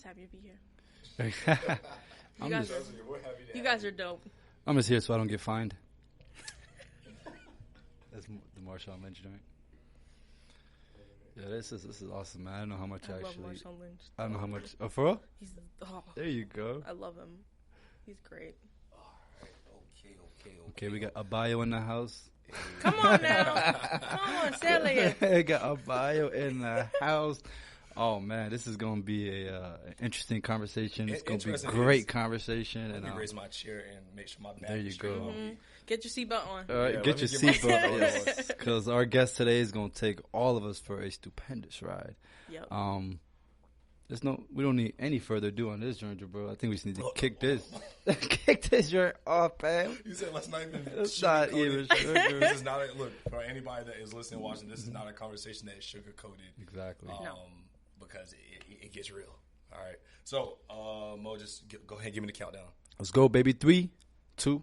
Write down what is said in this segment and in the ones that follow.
happy to be here. You guys are dope. I'm just here so I don't get fined. That's the Marshawn Lynch joint. Yeah, this is awesome, man. I don't know how much I actually. love Marshawn Lynch. I don't know how much. Oh, for real? Oh, There you go. I love him. He's great. Okay, we got a bio in the house. Come on now. Come on, say it. We got a bio in the house. Oh man, this is gonna be an interesting conversation. It's gonna be a great conversation. Let me raise my chair and make sure my back. There you go. Mm-hmm. Get your seatbelt on. All right, get your seatbelt on, because our guest today is gonna take all of us for a stupendous ride. Yep. We don't need any further ado on this joint, bro. I think we just need to kick this joint off, man. You said let's not even. It's not even sugar. This is not look for anybody that is listening, watching. This is not a conversation that is sugar coated. Exactly. No. Because it gets real. All right. So, Mo, just go ahead and give me the countdown. Let's go, baby. 3, 2,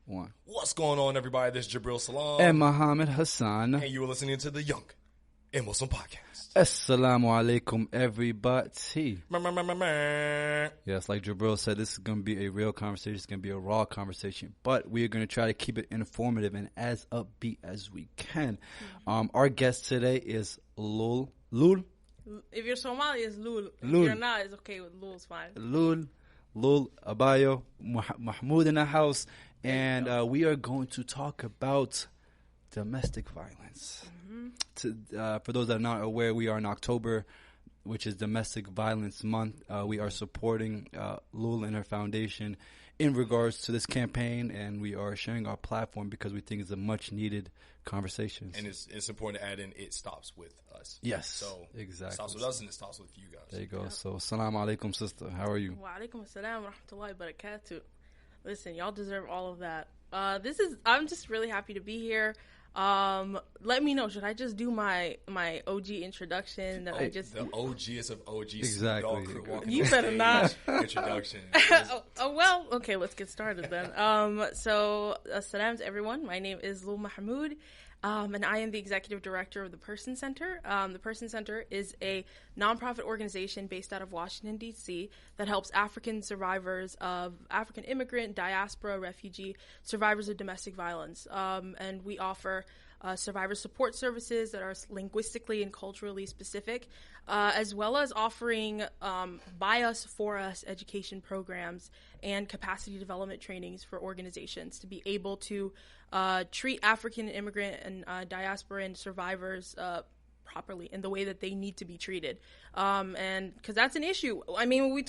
1. What's going on, everybody? This is Jabril Salam. And Muhammad Hassan. And you were listening to the Young and Muslim Podcast. Asalaamu Alakum, everybody. Yes, like Jabril said, this is going to be a real conversation. It's going to be a raw conversation. But we are going to try to keep it informative and as upbeat as we can. Our guest today is Lul. If you're Somali, it's Lul. If Lul. you're not, it's okay with Lul's fine. Lul Abayo Mohamud in the house, and we are going to talk about domestic violence. For those that are not aware, we are in October, which is Domestic Violence Month. We are supporting Lul and her foundation in regards to this campaign, and we are sharing our platform because we think it's a much needed conversation. And it's important to add in, it stops with us. Yes, so exactly. It stops with us and it stops with you guys. There you go. Yep. So, Asalaamu Alaikum, sister. How are you? Wa alaikum assalam wa rahmatullahi wa barakatuh. Listen, y'all deserve all of that. I'm just really happy to be here. Let me know. Should I just do my OG introduction that I just... The OGest of OGs. Exactly. You better not. Introduction. Well, okay, let's get started then. So, salam to everyone. My name is Lul Mohamud, and I am the executive director of the Person Center. The Person Center is a nonprofit organization based out of Washington, D.C. that helps African survivors of African immigrant, diaspora, refugee, survivors of domestic violence. And we offer survivor support services that are linguistically and culturally specific, as well as offering by us, for us education programs and capacity development trainings for organizations to be able to treat African immigrant and diaspora and survivors properly in the way that they need to be treated. And because that's an issue. I mean,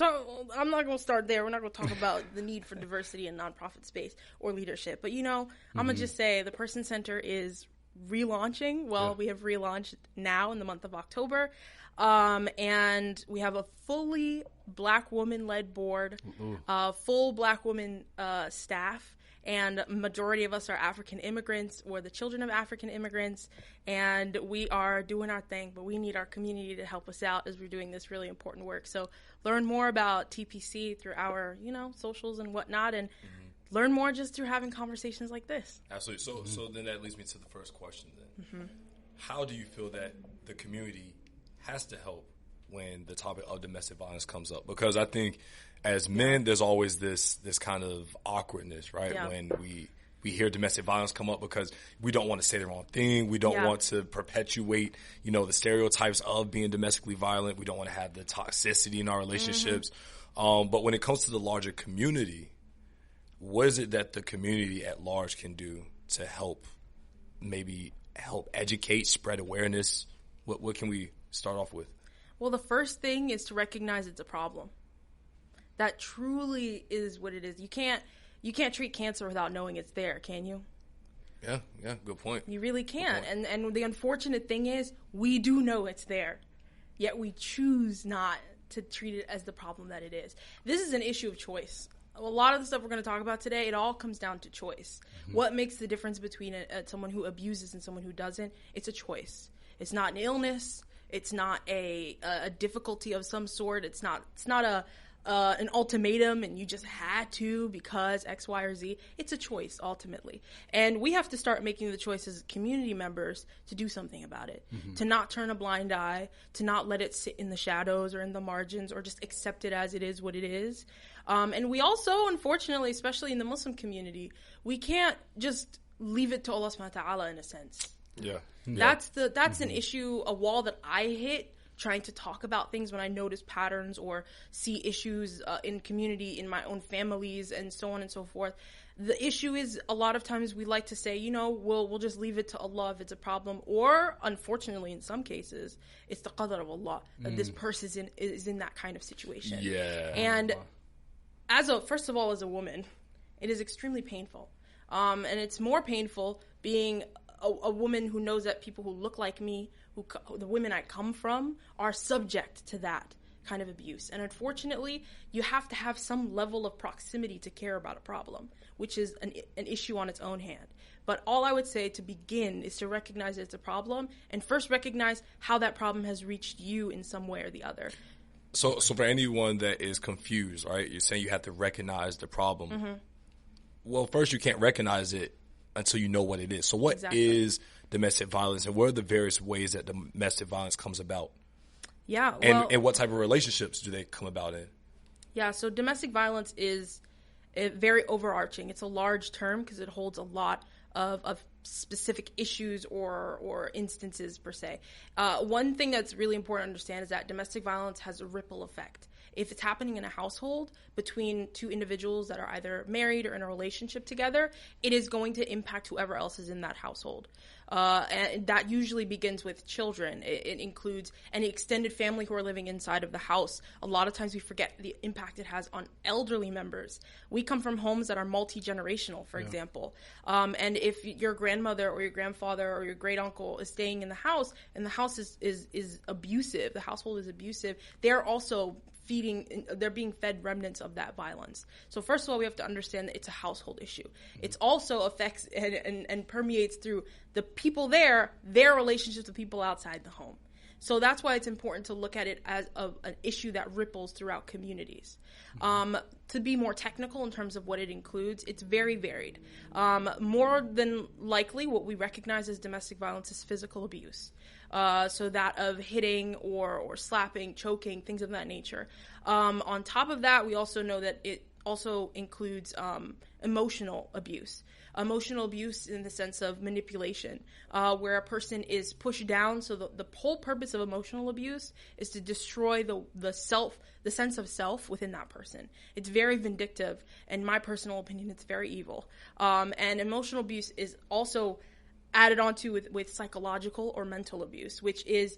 I'm not going to start there. We're not going to talk about the need for diversity in nonprofit space or leadership. But, I'm going to just say the Person Center is relaunching. Well, we have relaunched now in the month of October. And we have a fully Black woman-led board, full Black woman staff. And majority of us are African immigrants or the children of African immigrants. And we are doing our thing, but we need our community to help us out as we're doing this really important work. So learn more about TPC through our, socials and whatnot. And learn more just through having conversations like this. Absolutely. So then that leads me to the first question then. How do you feel that the community has to help when the topic of domestic violence comes up? Because I think as men, there's always this kind of awkwardness, right? Yeah. When we hear domestic violence come up because we don't want to say the wrong thing. We don't want to perpetuate, the stereotypes of being domestically violent. We don't want to have the toxicity in our relationships. But when it comes to the larger community, what is it that the community at large can do to help educate, spread awareness? What can we start off with? Well, the first thing is to recognize it's a problem. That truly is what it is. You can't treat cancer without knowing it's there, can you? Yeah, good point. You really can't. And the unfortunate thing is we do know it's there, yet we choose not to treat it as the problem that it is. This is an issue of choice. A lot of the stuff we're going to talk about today, it all comes down to choice. What makes the difference between someone who abuses and someone who doesn't? It's a choice. It's not an illness. It's not a difficulty of some sort. It's not an ultimatum and you just had to because X, Y, or Z. It's a choice ultimately. And we have to start making the choice as community members to do something about it, to not turn a blind eye, to not let it sit in the shadows or in the margins or just accept it as it is what it is. And we also, unfortunately, especially in the Muslim community, we can't just leave it to Allah subhanahu wa ta'ala in a sense. Yeah. That's an issue, a wall that I hit trying to talk about things when I notice patterns or see issues in community, in my own families, and so on and so forth. The issue is a lot of times we like to say, we'll just leave it to Allah if it's a problem, or unfortunately in some cases it's the qadr of Allah that this person is in that kind of situation. Yeah. And first of all, as a woman, it is extremely painful, and it's more painful being a woman who knows that people who look like me, the women I come from, are subject to that kind of abuse. And unfortunately, you have to have some level of proximity to care about a problem, which is an issue on its own hand. But all I would say to begin is to recognize that it's a problem, and first recognize how that problem has reached you in some way or the other. So for anyone that is confused, right, you're saying you have to recognize the problem. Well, first you can't recognize it until you know what it is. So what is domestic violence, and what are the various ways that domestic violence comes about? Yeah. Well, and what type of relationships do they come about in? Yeah, so domestic violence is very overarching. It's a large term because it holds a lot of specific issues or instances per se. One thing that's really important to understand is that domestic violence has a ripple effect. If it's happening in a household between two individuals that are either married or in a relationship together, it is going to impact whoever else is in that household. And that usually begins with children. It includes any extended family who are living inside of the house. A lot of times we forget the impact it has on elderly members. We come from homes that are multi-generational, for example. And if your grandmother or your grandfather or your great uncle is staying in the house and the house is abusive, the household is abusive, they're also they're being fed remnants of that violence. So first of all, we have to understand that it's a household issue. It also affects and permeates through the people their relationships with people outside the home. So that's why it's important to look at it as an issue that ripples throughout communities. To be more technical in terms of what it includes, it's very varied. More than likely, what we recognize as domestic violence is physical abuse. So that of hitting or slapping, choking, things of that nature. On top of that, we also know that it also includes emotional abuse. Emotional abuse in the sense of manipulation, where a person is pushed down. So the whole purpose of emotional abuse is to destroy the sense of self within that person. It's very vindictive, and in my personal opinion, it's very evil. And emotional abuse is also added onto with psychological or mental abuse, which is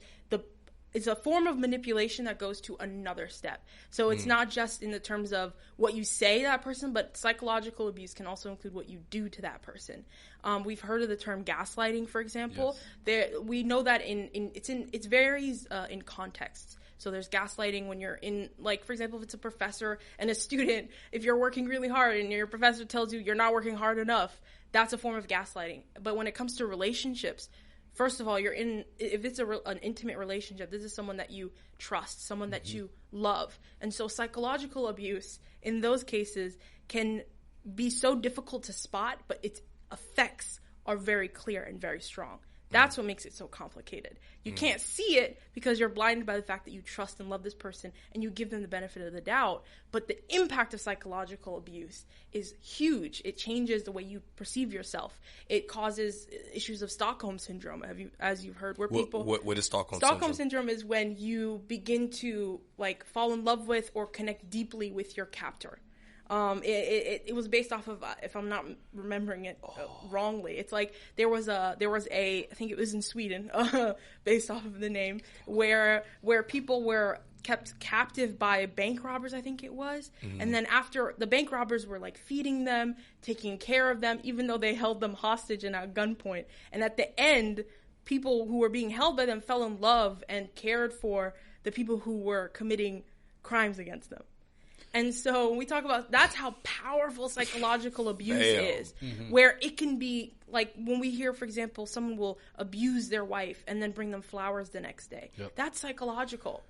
it's a form of manipulation that goes to another step. So it's not just in the terms of what you say to that person, but psychological abuse can also include what you do to that person. We've heard of the term gaslighting, for example. Yes. We know that it varies in contexts. So there's gaslighting when you're in, like, for example, if it's a professor and a student, if you're working really hard and your professor tells you you're not working hard enough, that's a form of gaslighting. But when it comes to relationships, first of all, if it's an intimate relationship, this is someone that you trust, someone that you love. And so psychological abuse in those cases can be so difficult to spot, but its effects are very clear and very strong. That's what makes it so complicated. You can't see it because you're blinded by the fact that you trust and love this person and you give them the benefit of the doubt. But the impact of psychological abuse is huge. It changes the way you perceive yourself. It causes issues of Stockholm Syndrome, as you've heard, where people... What is Stockholm Syndrome? Stockholm Syndrome is when you begin to fall in love with or connect deeply with your captor. It was based off of, if I'm not remembering it wrongly, it's like there was a I think it was in Sweden, based off of the name, where people were kept captive by bank robbers, I think it was. And then after, the bank robbers were feeding them, taking care of them, even though they held them hostage and at gunpoint. And at the end, people who were being held by them fell in love and cared for the people who were committing crimes against them. And so when we talk about, that's how powerful psychological abuse is, where it can be when we hear, for example, someone will abuse their wife and then bring them flowers the next day. That's psychological.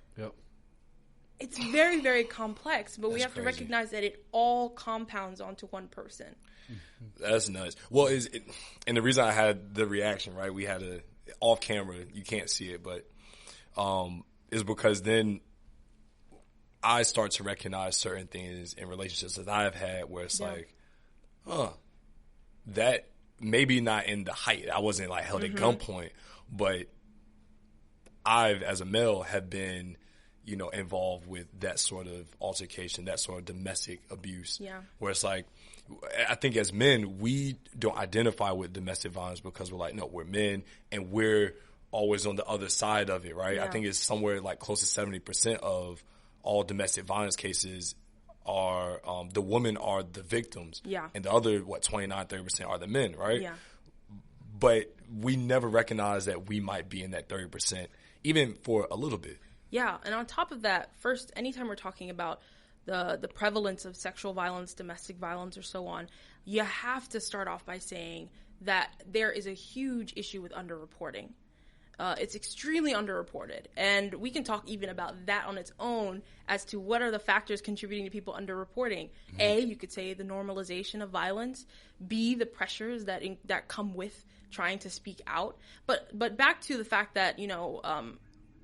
it's very, very complex, but we have to crazy. recognize that it all compounds onto one person. That's nuts. Well, and the reason I had the reaction, right? We had off camera, you can't see it, but is because then I start to recognize certain things in relationships that I have had where it's like, that maybe not in the height. I wasn't like held at gunpoint, but I've, as a male, have been, involved with that sort of altercation, that sort of domestic abuse. Yeah. Where it's like, I think as men, we don't identify with domestic violence because we're like, no, we're men and we're always on the other side of it, right? Yeah. I think it's somewhere like close to 70% of all domestic violence cases are, the women are the victims. Yeah. And the other, 29-30% are the men, right? Yeah. But we never recognize that we might be in that 30%, even for a little bit. Yeah, and on top of that, first, anytime we're talking about the prevalence of sexual violence, domestic violence, or so on, you have to start off by saying that there is a huge issue with underreporting. It's extremely underreported, and we can talk even about that on its own as to what are the factors contributing to people underreporting. A, you could say the normalization of violence. B, the pressures that come with trying to speak out. But back to the fact that,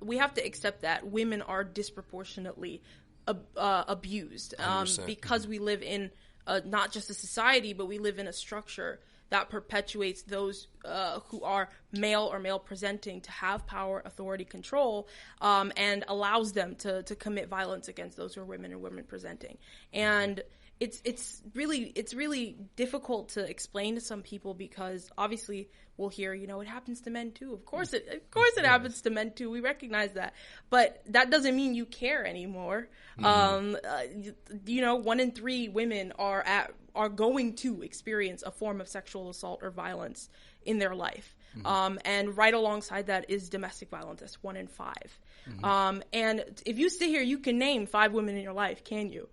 we have to accept that women are disproportionately abused because we live in not just a society, but we live in a structure that perpetuates those who are male or male presenting to have power, authority, control, and allows them to commit violence against those who are women and women presenting. And it's really difficult to explain to some people because obviously we'll hear, it happens to men too. Of course it happens to men too. We recognize that, but that doesn't mean you care anymore. 1 in 3 women are going to experience a form of sexual assault or violence in their life. And right alongside that is domestic violence. That's 1 in 5. And if you sit here, you can name 5 women in your life, can you?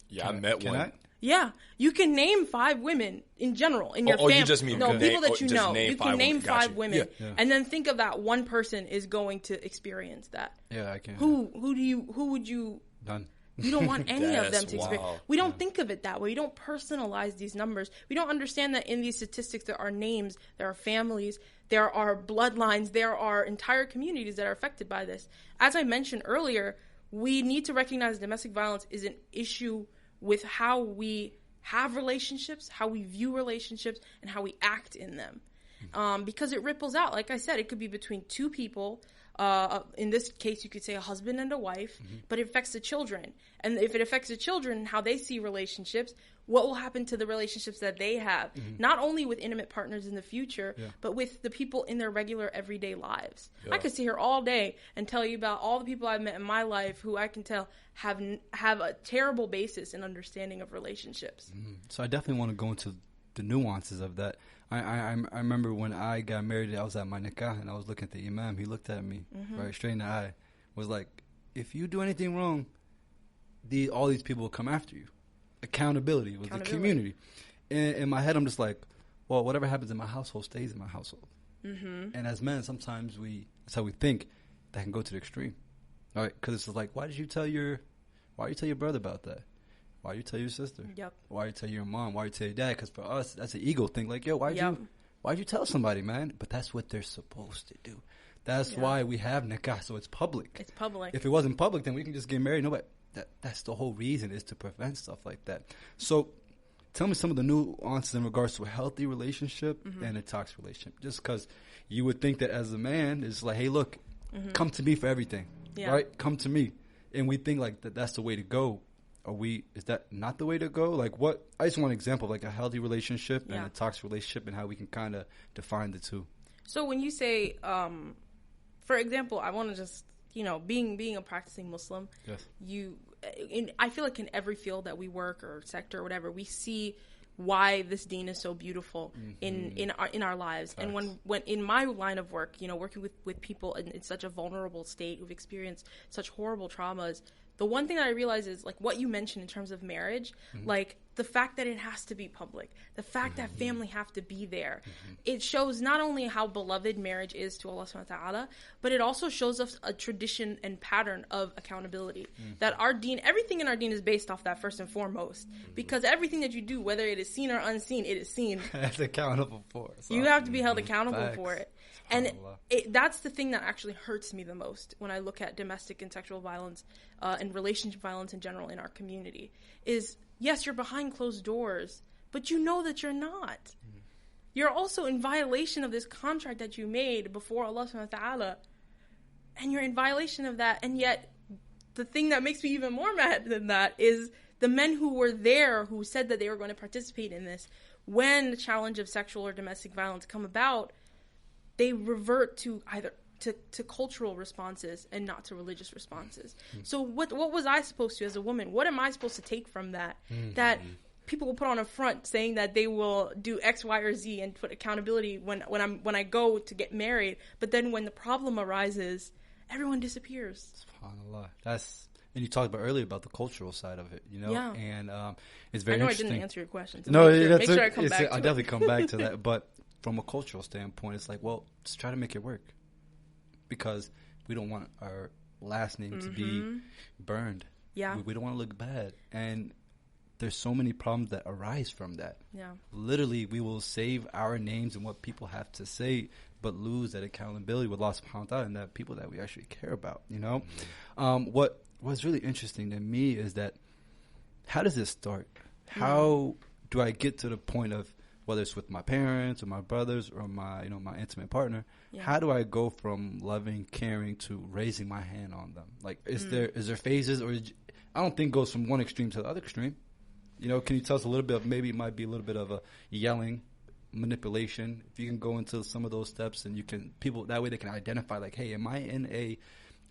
Yeah, I met one. I? Yeah, you can name 5 women in general in your family. You just mean people that you know. Name you can name 5 women, Yeah. and then think of that one person is going to experience that. Yeah, I can. Who would you? None. You don't want any of them That's to experience. wild. We don't think of it that way. We don't personalize these numbers. We don't understand that in these statistics there are names, there are families, there are bloodlines, there are entire communities that are affected by this. As I mentioned earlier, we need to recognize domestic violence is an issue with how we have relationships, how we view relationships, and how we act in them. Because it ripples out. Like I said, it could be between 2 people. In this case, you could say a husband and a wife, but it affects the children. And if it affects the children, how they see relationships, what will happen to the relationships that they have, not only with intimate partners in the future, but with the people in their regular everyday lives. I could sit here all day and tell you about all the people I've met in my life who I can tell have a terrible basis in understanding of relationships. So I definitely want to go into the nuances of that. I remember when I got married, I was at my nikah, and I was looking at the imam. He looked at me right straight in the eye, was like, if you do anything wrong, all these people will come after you. Accountability was the community. In my head, I'm just like, well, whatever happens in my household stays in my household. And as men, sometimes that's how we think, that can go to the extreme. All right, because it's like, why did you tell your brother about that? Why you tell your sister? Yep. Why you tell your mom? Why you tell your dad? Because for us, that's an ego thing. Like, yo, why'd you tell somebody, man? But that's what they're supposed to do. That's why we have nikah, so it's public. It's public. If it wasn't public, then we can just get married. Nobody. That's the whole reason, is to prevent stuff like that. So, tell me some of the nuances in regards to a healthy relationship and a toxic relationship. Just because you would think that as a man, it's like, hey, look, come to me for everything, right? Come to me, and we think like that's the way to go. Is that not the way to go? Like what? I just want an example of like a healthy relationship and a toxic relationship and how we can kind of define the two. So when you say, for example, I want to just, being a practicing Muslim, I feel like in every field that we work or sector or whatever, we see why this deen is so beautiful in our lives. Facts. And when in my line of work, working with people in such a vulnerable state who've experienced such horrible traumas, the one thing that I realize is like what you mentioned in terms of marriage, like the fact that it has to be public, the fact that family have to be there, it shows not only how beloved marriage is to Allah subhanahu wa ta'ala, but it also shows us a tradition and pattern of accountability. That our deen, everything in our deen is based off that first and foremost. Because everything that you do, whether it is seen or unseen, it is seen. It's accountable for it. You have to be held accountable for it. And that's the thing that actually hurts me the most when I look at domestic and sexual violence and relationship violence in general in our community is, yes, you're behind closed doors, but you know that you're not. You're also in violation of this contract that you made before Allah subhanahu wa ta'ala, and you're in violation of that. And yet the thing that makes me even more mad than that is the men who were there who said that they were going to participate in this, when the challenge of sexual or domestic violence come about, they revert to either to cultural responses and not to religious responses. So what was I supposed to, as a woman, what am I supposed to take from that? That people will put on a front saying that they will do X, Y, or Z and put accountability when I go to get married, but then when the problem arises, everyone disappears. SubhanAllah. And you talked about earlier about the cultural side of it, Yeah. And it's very I know interesting. I didn't answer your question. So No, make sure I come back to I'll it. definitely come back to that. But from a cultural standpoint, it's like, well, just try to make it work. Because we don't want our last name to be burned. Yeah. We don't want to look bad. And there's so many problems that arise from that. Yeah. Literally, we will save our names and what people have to say, but lose that accountability with Allah subhanahu wa ta'ala and that people that we actually care about, What's really interesting to me is that, how does this start? How do I get to the point of, whether it's with my parents or my brothers or my intimate partner, how do I go from loving, caring to raising my hand on them? Like, is there phases, or I don't think it goes from one extreme to the other extreme. Can you tell us a little bit of, maybe it might be a little bit of a yelling, manipulation, if you can go into some of those steps, and people that way they can identify, like, hey, am I in a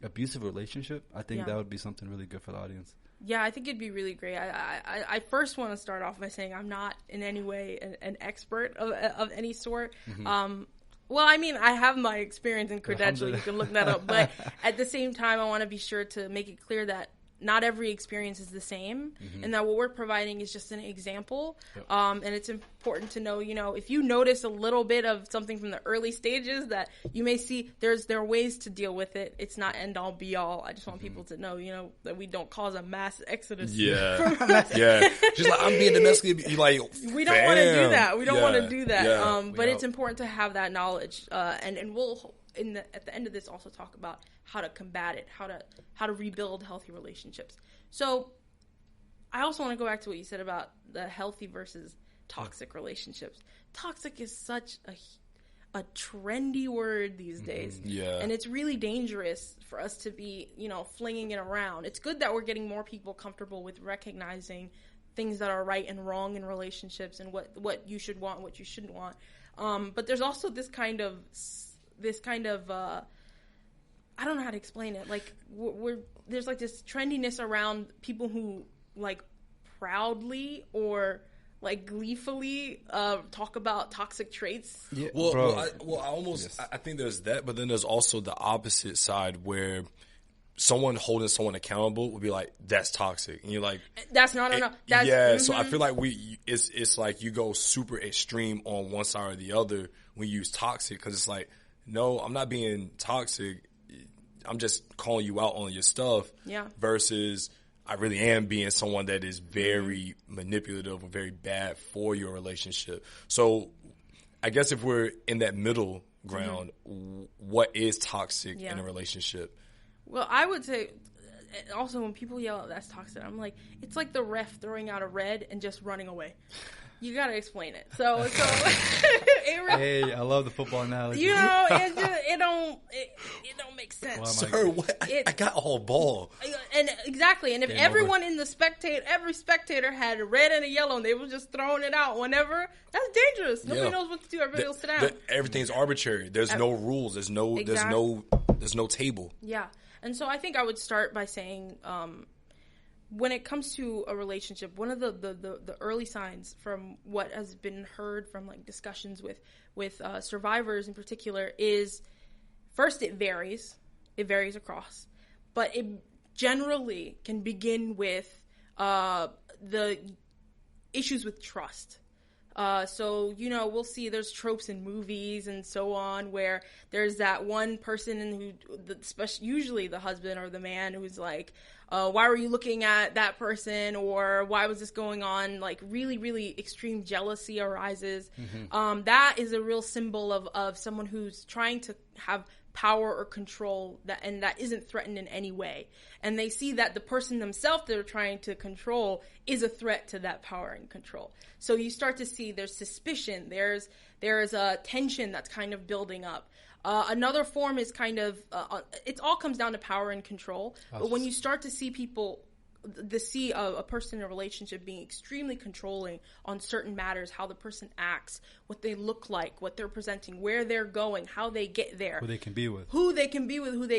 abusive relationship? I think that would be something really good for the audience. Yeah, I think it'd be really great. I first want to start off by saying I'm not in any way an expert of any sort. Well, I mean, I have my experience and credential. You can look that up. But at the same time, I want to be sure to make it clear that not every experience is the same, and that what we're providing is just an example. And it's important to know, if you notice a little bit of something from the early stages, that you may see there are ways to deal with it. It's not end all be all. I just want people to know, that we don't cause a mass exodus. Yeah. Yeah. She's like, I'm being domestically, we don't want to do that. We don't want to do that. Yeah. But it's important to have that knowledge. And we'll, at the end of this, also talk about how to combat it, how to rebuild healthy relationships. So I also want to go back to what you said about the healthy versus toxic relationships. Toxic is such a trendy word these days. Yeah. And it's really dangerous for us to be, flinging it around. It's good that we're getting more people comfortable with recognizing things that are right and wrong in relationships and what you should want, what you shouldn't want. But there's also this kind of I don't know how to explain it. Like, there's like this trendiness around people who like proudly or like gleefully talk about toxic traits. Yeah, I think there's that, but then there's also the opposite side where someone holding someone accountable would be like, that's toxic. And you're like, that's not enough. That's, So I feel like it's like you go super extreme on one side or the other when you use toxic, because it's like, no, I'm not being toxic. I'm just calling you out on your stuff. Yeah. Versus I really am being someone that is very manipulative or very bad for your relationship. So I guess if we're in that middle ground, what is toxic in a relationship? Well, I would say also when people yell out that's toxic, I'm like, it's like the ref throwing out a red and just running away. You gotta explain it. So hey, I love the football analogy. It don't make sense. Well, Sir, what? I got all ball. And exactly, and if Game everyone in every spectator had a red and a yellow, and they were just throwing it out whenever, that's dangerous. Nobody knows what to do. Everybody will sit down. Everything's arbitrary. There's no rules. There's no table. Yeah, and so I think I would start by saying, when it comes to a relationship, one of the early signs from what has been heard from like discussions with survivors in particular is, first, it varies across, but it generally can begin with the issues with trust. So, you know, we'll see there's tropes in movies and so on where there's that one person usually the husband or the man who's like, why were you looking at that person? Or why was this going on? Like really, really extreme jealousy arises. Mm-hmm. That is a real symbol of someone who's trying to have power or control that isn't threatened in any way. And they see that the person themselves they're trying to control is a threat to that power and control. So you start to see there's suspicion, there's a tension that's kind of building up. Another form is kind of, it all comes down to power and control. But when you start to see people, a person in a relationship being extremely controlling on certain matters, how the person acts, what they look like, what they're presenting, where they're going, how they get there. Who they can be with. Who they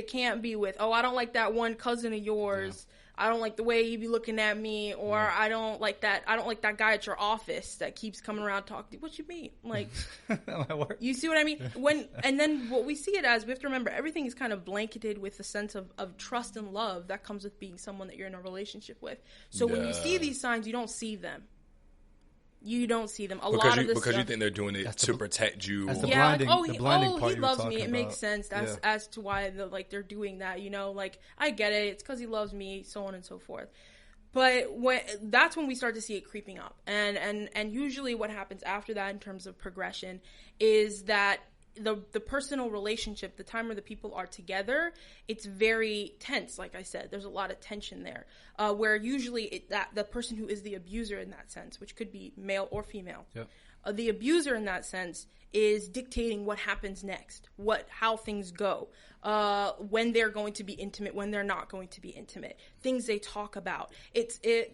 can't be with. Oh, I don't like that one cousin of yours. Yeah. I don't like the way you be looking at me, or I don't like that guy at your office that keeps coming around talking to you. What you mean? Like, you see what I mean? And then what we see it as, we have to remember, everything is kind of blanketed with a sense of trust and love that comes with being someone that you're in a relationship with. So when you see these signs, you don't see them. You don't see them. Because you think they're doing it to protect you. That's the blinding part he loves me. It about. Makes sense. That's as to why they're doing that. You know, like I get it. It's because he loves me, so on and so forth. But that's when we start to see it creeping up, and usually what happens after that in terms of progression is that the personal relationship, the time where the people are together, it's very tense. Like I said, there's a lot of tension there, where usually the person who is the abuser in that sense, which could be male or female, the abuser in that sense is dictating what happens next, how things go, when they're going to be intimate, when they're not going to be intimate, things they talk about.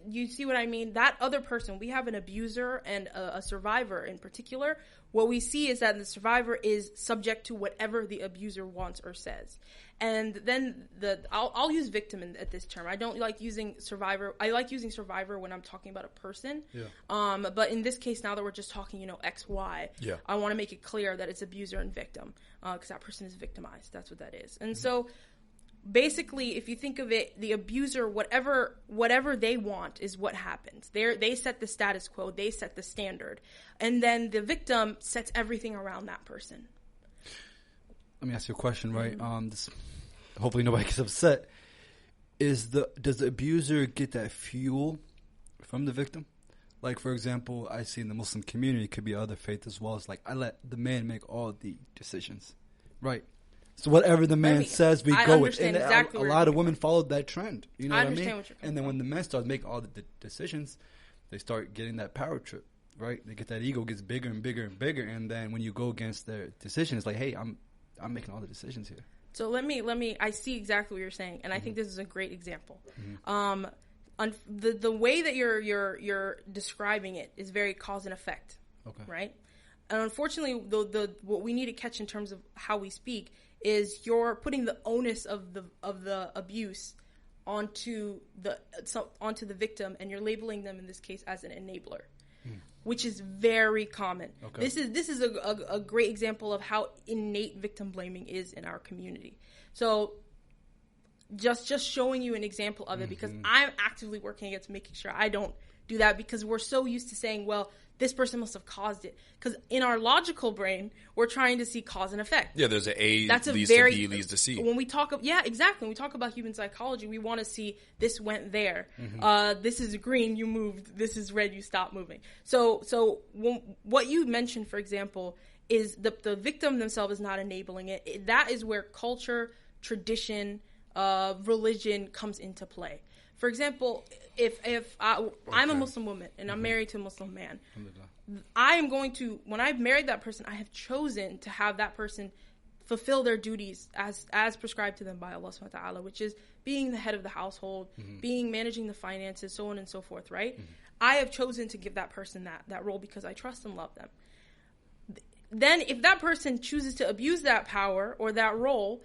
You see what I mean? That other person, we have an abuser and a survivor in particular. What we see is that the survivor is subject to whatever the abuser wants or says. And then I'll use victim at this term. I don't like using survivor. I like using survivor when I'm talking about a person. Yeah. But in this case, now that we're just talking, X, Y, I want to make it clear that it's abuser and victim, because that person is victimized. That's what that is. And so basically, if you think of it, the abuser, whatever they want is what happens. They set the status quo, they set the standard, and then the victim sets everything around that person. Let me ask you a question, right? Hopefully nobody gets upset. Does the abuser get that fuel from the victim? Like, for example, I see in the Muslim community, it could be other faiths as well. It's like, I let the man make all the decisions, right? So whatever the man says, we go with. And exactly a lot of women followed that trend. You know what I mean? What you're coming and then when the men start making all the decisions, they start getting that power trip, right? They get that ego gets bigger and bigger and bigger. And then when you go against their decision, it's like, hey, I'm making all the decisions here. So let me. I see exactly what you're saying, and I think this is a great example. The way that you're describing it is very cause and effect, right? And unfortunately, what we need to catch in terms of how we speak is you're putting the onus of the abuse onto the victim, and you're labeling them in this case as an enabler, which is very common. This is a great example of how innate victim blaming is in our community. So just showing you an example of it, because I'm actively working against making sure I don't do that, because we're so used to saying, well, this person must have caused it. Because in our logical brain, we're trying to see cause and effect. Yeah, there's an A leads to B leads to C. When we talk when we talk about human psychology, we want to see this went there. This is green, you moved. This is red, you stopped moving. So what you mentioned, for example, is the victim themselves is not enabling it. That is where culture, tradition, religion comes into play. For example, if I'm a Muslim woman and I'm married to a Muslim man, I am going to, when I've married that person, I have chosen to have that person fulfill their duties as prescribed to them by Allah subhanahu wa ta'ala, which is being the head of the household, managing the finances, so on and so forth, right? I have chosen to give that person that role because I trust and love them. Then if that person chooses to abuse that power or that role,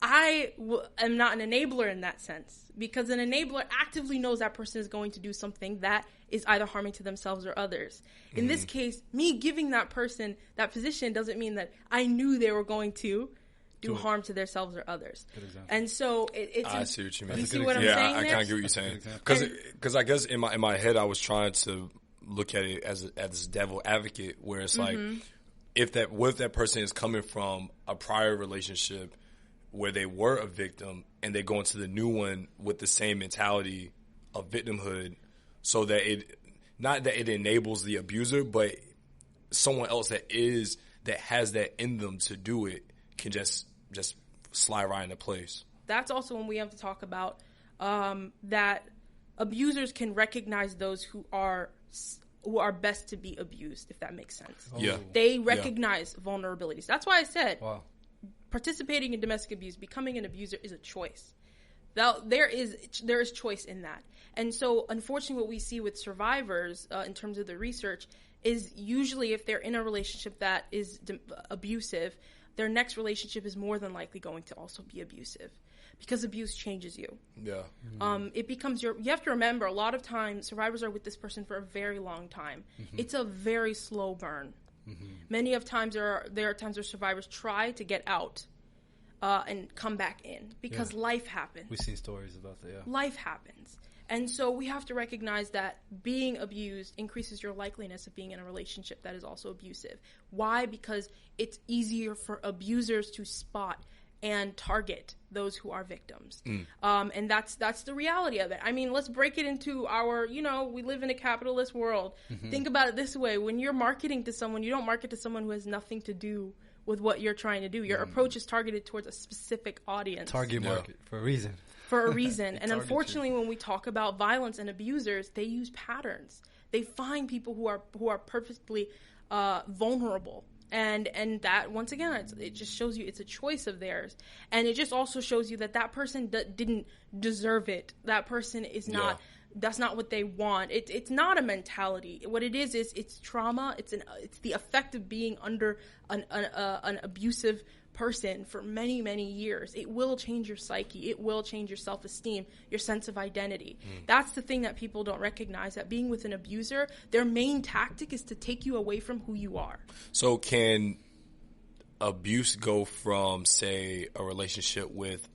I am not an enabler in that sense, because an enabler actively knows that person is going to do something that is either harming to themselves or others. In this case, me giving that person that position doesn't mean that I knew they were going to do harm to themselves or others. And so it's... I see what you mean. You see what I'm saying? I kind of get what you're saying. Because I guess in my head, I was trying to look at it as devil advocate, where it's like, if that person is coming from a prior relationship where they were a victim and they go into the new one with the same mentality of victimhood, so that not that it enables the abuser, but someone else that has that in them to do it can just slide right into place. That's also when we have to talk about that abusers can recognize those who are best to be abused, if that makes sense. Yeah. They recognize vulnerabilities. That's why I said participating in domestic abuse, becoming an abuser is a choice. There is choice in that. And so, unfortunately, what we see with survivors in terms of the research is usually if they're in a relationship that is abusive, their next relationship is more than likely going to also be abusive, because abuse changes you. Yeah. It becomes you have to remember, a lot of times survivors are with this person for a very long time. It's a very slow burn. Many of times there are times where survivors try to get out and come back in because life happens. We've seen stories about that. Yeah. Life happens. And so we have to recognize that being abused increases your likeliness of being in a relationship that is also abusive. Why? Because it's easier for abusers to spot and target those who are victims. And that's the reality of it. I mean, let's break it into we live in a capitalist world. Think about it this way. When you're marketing to someone, you don't market to someone who has nothing to do with what you're trying to do. Your approach is targeted towards a specific audience. Target market for a reason. And unfortunately, when we talk about violence and abusers, they use patterns. They find people who are perfectly vulnerable. And that, once again, it just shows you it's a choice of theirs. And it just also shows you that person didn't deserve it. That person is not, that's not what they want. It's not a mentality. What it is it's trauma. It's the effect of being under an abusive person for many, many years. It will change your psyche. It will change your self-esteem, your sense of identity. That's the thing that people don't recognize, that being with an abuser, their main tactic is to take you away from who you are. So can abuse go from, say, a relationship with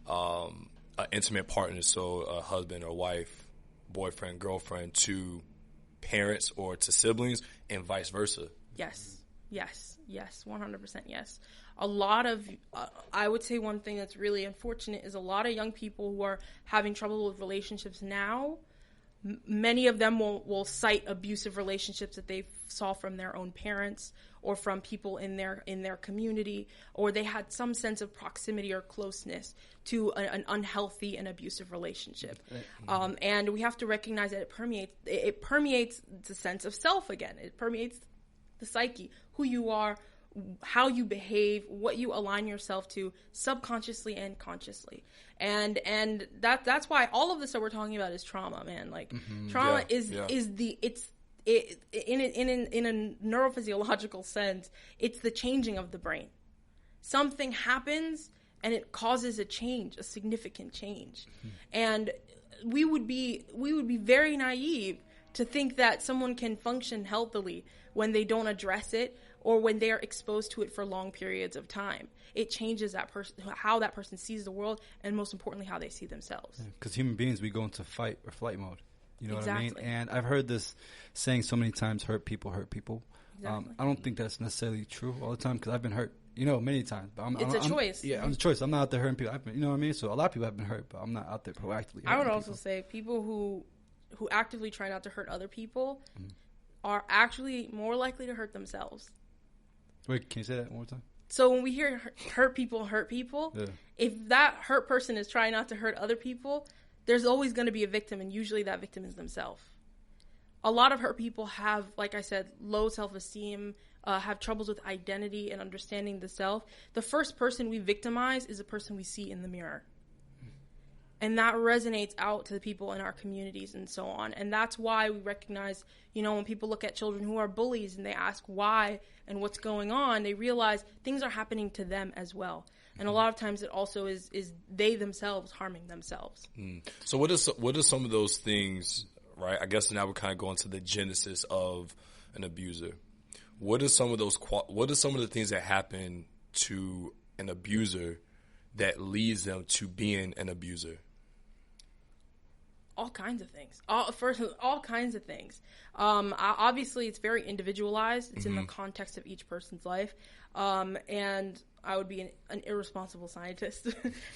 an intimate partner, so a husband or wife, boyfriend, girlfriend, to parents or to siblings, and vice versa? Yes, 100% yes. A lot of, I would say one thing that's really unfortunate is a lot of young people who are having trouble with relationships now, many of them will cite abusive relationships that they saw from their own parents or from people in their community, or they had some sense of proximity or closeness to an unhealthy and abusive relationship. And we have to recognize that it permeates the sense of self again. It permeates the psyche, who you are, how you behave, what you align yourself to subconsciously and consciously. And that's why all of this that we're talking about is trauma, man. Like trauma is in a neurophysiological sense, it's the changing of the brain. Something happens and it causes a change, a significant change. And we would be very naive to think that someone can function healthily when they don't address it or when they are exposed to it for long periods of time. It changes that person, how that person sees the world, and most importantly, how they see themselves. Because human beings, we go into fight or flight mode. You know Exactly. what I mean? And I've heard this saying so many times, hurt people hurt people. Exactly. I don't think that's necessarily true all the time, because I've been hurt, many times. But It's a choice. Yeah, it's a choice. I'm not out there hurting people. You know what I mean? So a lot of people have been hurt, but I'm not out there proactively hurting I would also people. say people who actively try not to hurt other people are actually more likely to hurt themselves. Wait, can you say that one more time? So when we hear hurt people, yeah. if that hurt person is trying not to hurt other people, there's always going to be a victim, and usually that victim is themselves. A lot of hurt people have, like I said, low self-esteem, have troubles with identity and understanding the self. The first person we victimize is a person we see in the mirror. And that resonates out to the people in our communities and so on. And that's why we recognize, when people look at children who are bullies and they ask why and what's going on, they realize things are happening to them as well. And a lot of times it also is they themselves harming themselves. So what are some of those things, right? I guess now we're kind of going to the genesis of an abuser. What are some of the things that happen to an abuser that leads them to being an abuser? All kinds of things. All kinds of things. Obviously, it's very individualized. It's in the context of each person's life. And I would be an irresponsible scientist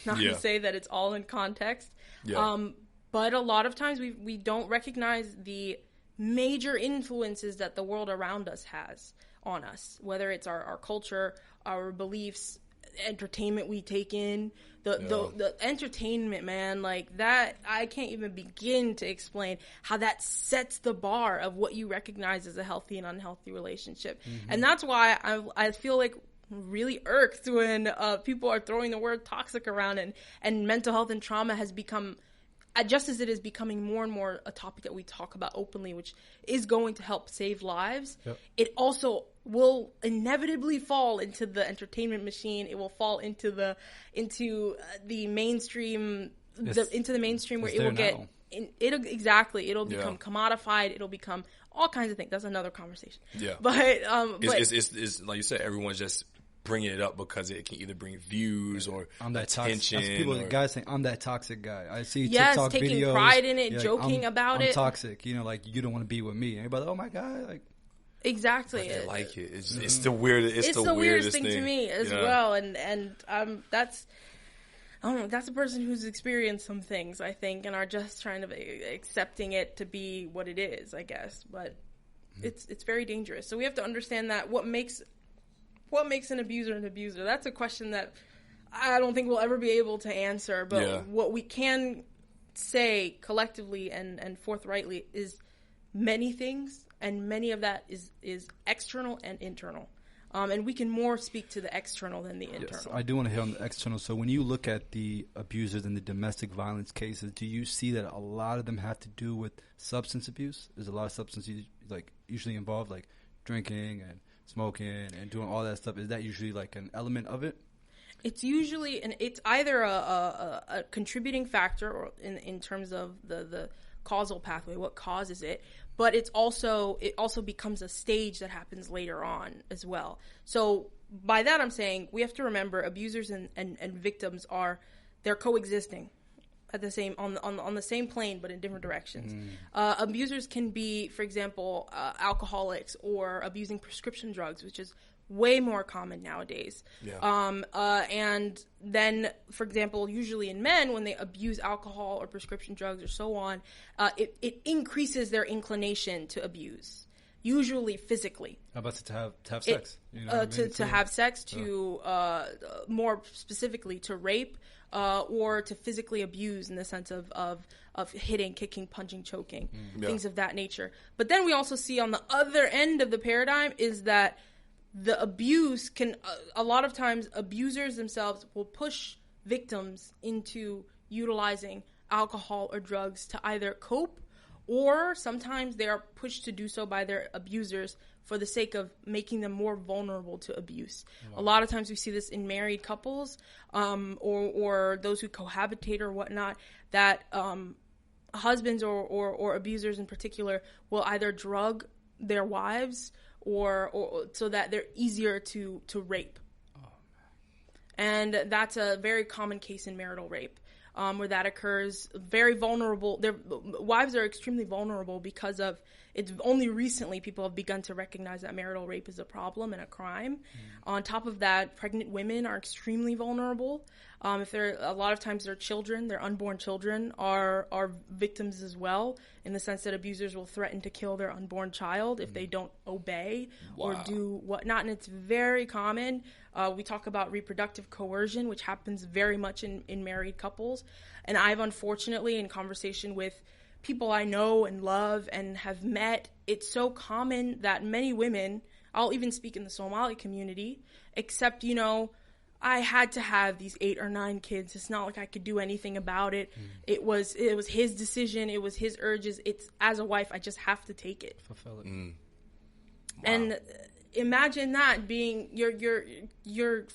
not to say that it's all in context. Yeah. But a lot of times we don't recognize the major influences that the world around us has on us, whether it's our culture, our beliefs, entertainment we take in, the entertainment, man, like that, I can't even begin to explain how that sets the bar of what you recognize as a healthy and unhealthy relationship. And that's why I feel like really irked when people are throwing the word toxic around, and mental health and trauma has become, just as it is becoming more and more a topic that we talk about openly, which is going to help save lives, it also will inevitably fall into the entertainment machine. It will fall into the mainstream, into the mainstream where it will get, it'll become commodified. It'll become all kinds of things. That's another conversation. Yeah. But it's like you said, everyone's just bringing it up because it can either bring views or I'm that attention. Toxic. People, guys saying, I'm that toxic guy. I see TikTok videos. Taking pride in it, joking about it. I'm toxic. Like, you don't want to be with me. And everybody, oh my God. Like, exactly. But they like it. It's the weirdest. It's the weirdest thing to me as well. And that's, I don't know, that's a person who's experienced some things, I think, and are just trying to be accepting it to be what it is, I guess. But it's very dangerous. So we have to understand that what makes an abuser? That's a question that I don't think we'll ever be able to answer. But what we can say collectively and forthrightly is many things, and many of that is external and internal. And we can more speak to the external than the internal. Yes, I do want to hit on the external. So when you look at the abusers and the domestic violence cases, do you see that a lot of them have to do with substance abuse? There's a lot of substance like usually involved, like drinking and smoking and doing all that stuff. Is that usually like an element of it? It's usually, and it's either a contributing factor or in terms of the causal pathway, what causes it, but it also becomes a stage that happens later on as well. So by that I'm saying we have to remember abusers and victims they're coexisting at the same on the same plane but in different directions. Abusers can be, for example, alcoholics or abusing prescription drugs, which is way more common nowadays. And then, for example, usually in men, when they abuse alcohol or prescription drugs or so on, it increases their inclination to abuse, usually physically. How about to have sex? To have sex, to more specifically to rape, or to physically abuse in the sense of hitting, kicking, punching, choking, things of that nature. But then we also see on the other end of the paradigm is that the abuse can, a lot of times, abusers themselves will push victims into utilizing alcohol or drugs to either cope, or sometimes they are pushed to do so by their abusers for the sake of making them more vulnerable to abuse. Wow. A lot of times we see this in married couples, or those who cohabitate or whatnot, that husbands or abusers in particular will either drug their wives or so that they're easier to rape. And that's a very common case in marital rape, where that occurs. Very vulnerable. Their wives are extremely vulnerable because of it's only recently people have begun to recognize that marital rape is a problem and a crime. On top of that, pregnant women are extremely vulnerable. If they're, a lot of times their children, their unborn children are victims as well, in the sense that abusers will threaten to kill their unborn child if they don't obey or do whatnot. And it's very common. We talk about reproductive coercion, which happens very much in married couples. And I've unfortunately, in conversation with people I know and love and have met, it's so common that many women, I'll even speak in the Somali community, except, I had to have these 8 or 9 kids. It's not like I could do anything about it. It was his decision. It was his urges. It's, as a wife, I just have to take it. Fulfill it. And imagine that being your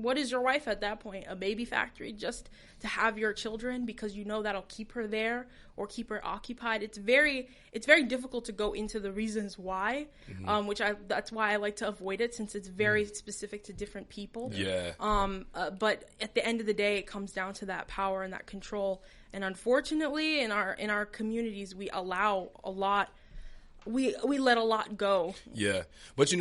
what is your wife at that point? A baby factory just to have your children because you know that'll keep her there or keep her occupied? It's very difficult to go into the reasons why, that's why I like to avoid it, since it's very specific to different people. Yeah. But at the end of the day, it comes down to that power and that control. And unfortunately, in our communities, we allow a lot. We let a lot go. Yeah, but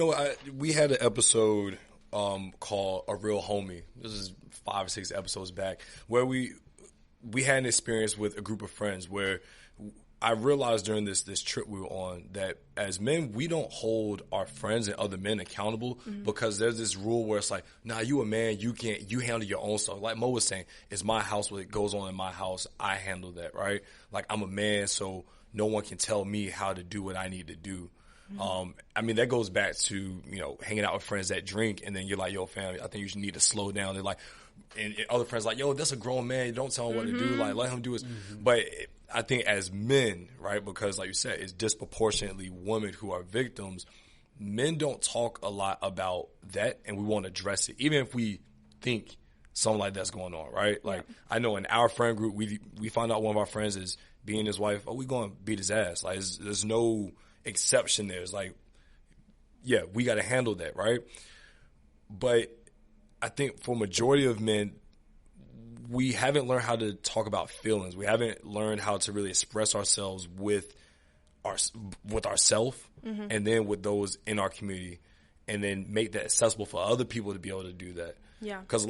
we had an episode called "A Real Homie." This is 5 or 6 episodes back, where we had an experience with a group of friends where I realized during this trip we were on that as men, we don't hold our friends and other men accountable because there's this rule where it's like, nah, you a man, you handle your own stuff. Like Mo was saying, it's my house, what goes on in my house, I handle that, right? Like I'm a man, so no one can tell me how to do what I need to do. I mean, that goes back to, hanging out with friends that drink, and then you're like, yo, fam, I think you need to slow down. They're like, and other friends like, yo, that's a grown man. Don't tell him what to do. Like, let him do his. But I think as men, right, because like you said, it's disproportionately women who are victims. Men don't talk a lot about that, and we won't address it, even if we think something like that's going on, right? Like, I know in our friend group, we find out one of our friends is beating his wife. Oh, we going to beat his ass. Like, there's no exception there. It's like, yeah, we got to handle that, right? But I think for majority of men, we haven't learned how to talk about feelings. We haven't learned how to really express ourselves with ourselves, and then with those in our community, and then make that accessible for other people to be able to do that. Yeah. Because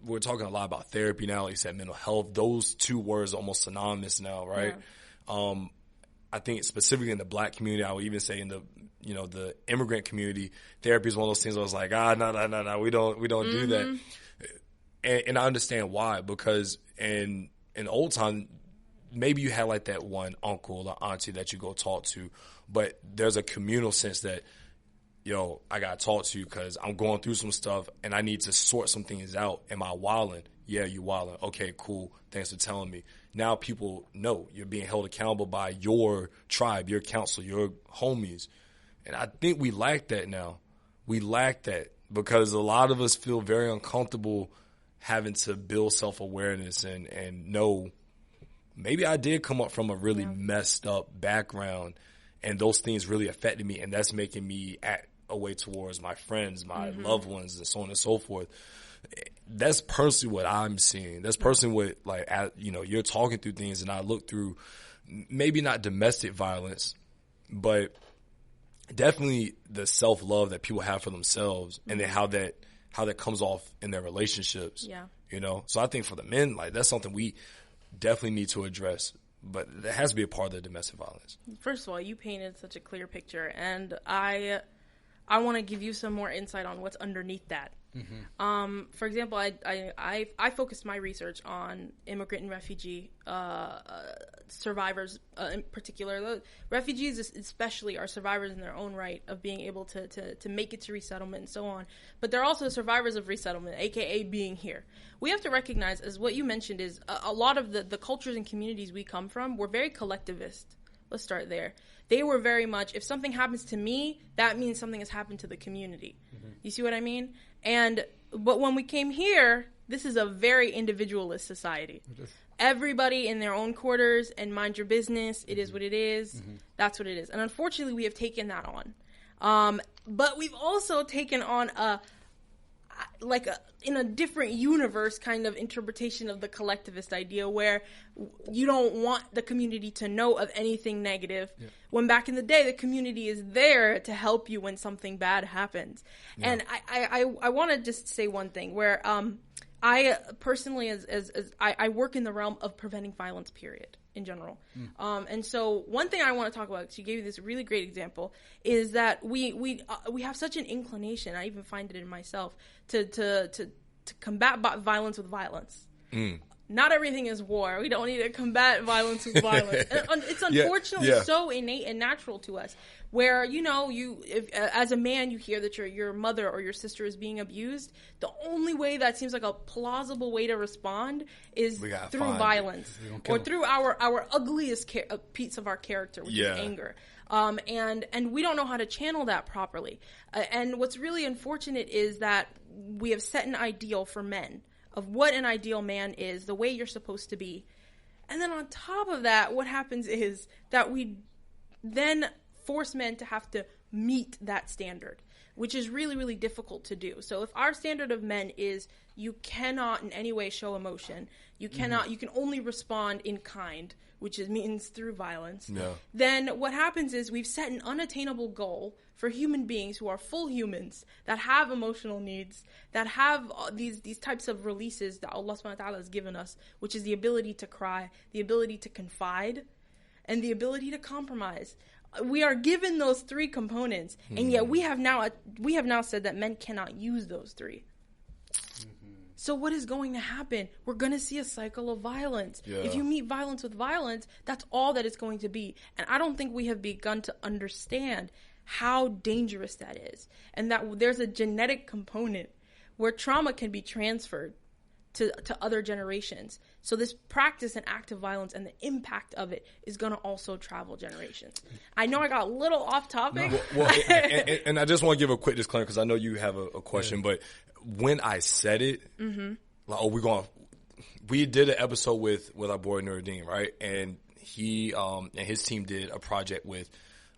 we're talking a lot about therapy now. Like you said, mental health. Those two words are almost synonymous now, right? Yeah. I think specifically in the Black community, I would even say in the the immigrant community, therapy is one of those things where I was like, no, we don't do that. And I understand why, because in old time, maybe you had like that one uncle or auntie that you go talk to, but there's a communal sense that, I got to talk to you because I'm going through some stuff and I need to sort some things out. Am I wilding? Yeah, you wilding. Okay, cool. Thanks for telling me. Now people know you're being held accountable by your tribe, your council, your homies. And I think we lack that now. We lack that because a lot of us feel very uncomfortable having to build self-awareness and know maybe I did come up from a really messed up background and those things really affected me, and that's making me act a way towards my friends, my loved ones, and so on and so forth. That's personally what I'm seeing. That's personally what, you're talking through things, and I look through maybe not domestic violence, but definitely the self-love that people have for themselves, and then how that comes off in their relationships. Yeah. So I think for the men, that's something we definitely need to address, but that has to be a part of the domestic violence. First of all, you painted such a clear picture, and I want to give you some more insight on what's underneath that. For example, I focused my research on immigrant and refugee survivors in particular. The refugees especially are survivors in their own right of being able to make it to resettlement and so on. But they're also survivors of resettlement, aka being here. We have to recognize, as what you mentioned, is a lot of the cultures and communities we come from, we're very collectivist. Let's start there. They were very much, if something happens to me, that means something has happened to the community. You see what I mean? But when we came here, this is a very individualist society. Everybody in their own quarters and mind your business. It is what it is. That's what it is. And unfortunately, we have taken that on. But we've also taken on in a different universe kind of interpretation of the collectivist idea where you don't want the community to know of anything negative, when back in the day the community is there to help you when something bad happens. And I want to just say one thing where I personally as I work in the realm of preventing violence, period, in general. And so one thing I want to talk about, she gave you this really great example, is that we have such an inclination, I even find it in myself, to combat violence with violence. not everything is war. We don't need to combat violence with violence. It's unfortunately so innate and natural to us. Where, you know, if as a man you hear that your mother or your sister is being abused, the only way that seems like a plausible way to respond is through violence or through our ugliest piece of our character, which is anger. And we don't know how to channel that properly. And what's really unfortunate is that we have set an ideal for men of what an ideal man is, the way you're supposed to be. And then on top of that, what happens is that we then force men to have to meet that standard, which is really, really difficult to do. So if our standard of men is you cannot in any way show emotion, you cannot, you can only respond in kind, which means through violence, then what happens is we've set an unattainable goal for human beings who are full humans, that have emotional needs, that have these types of releases that Allah subhanahu wa ta'ala has given us, which is the ability to cry, the ability to confide, and the ability to compromise. We are given those three components, and yet we have now said that men cannot use those three. So what is going to happen? We're going to see a cycle of violence. If you meet violence with violence, that's all that it's going to be. And I don't think we have begun to understand how dangerous that is, and that there's a genetic component where trauma can be transferred to other generations. So this practice and act of violence and the impact of it is going to also travel generations. I know I got a little off topic. And I just want to give a quick disclaimer because I know you have a question, but when I said it, like, we did an episode with our boy Nuruddin, right? And he and his team did a project with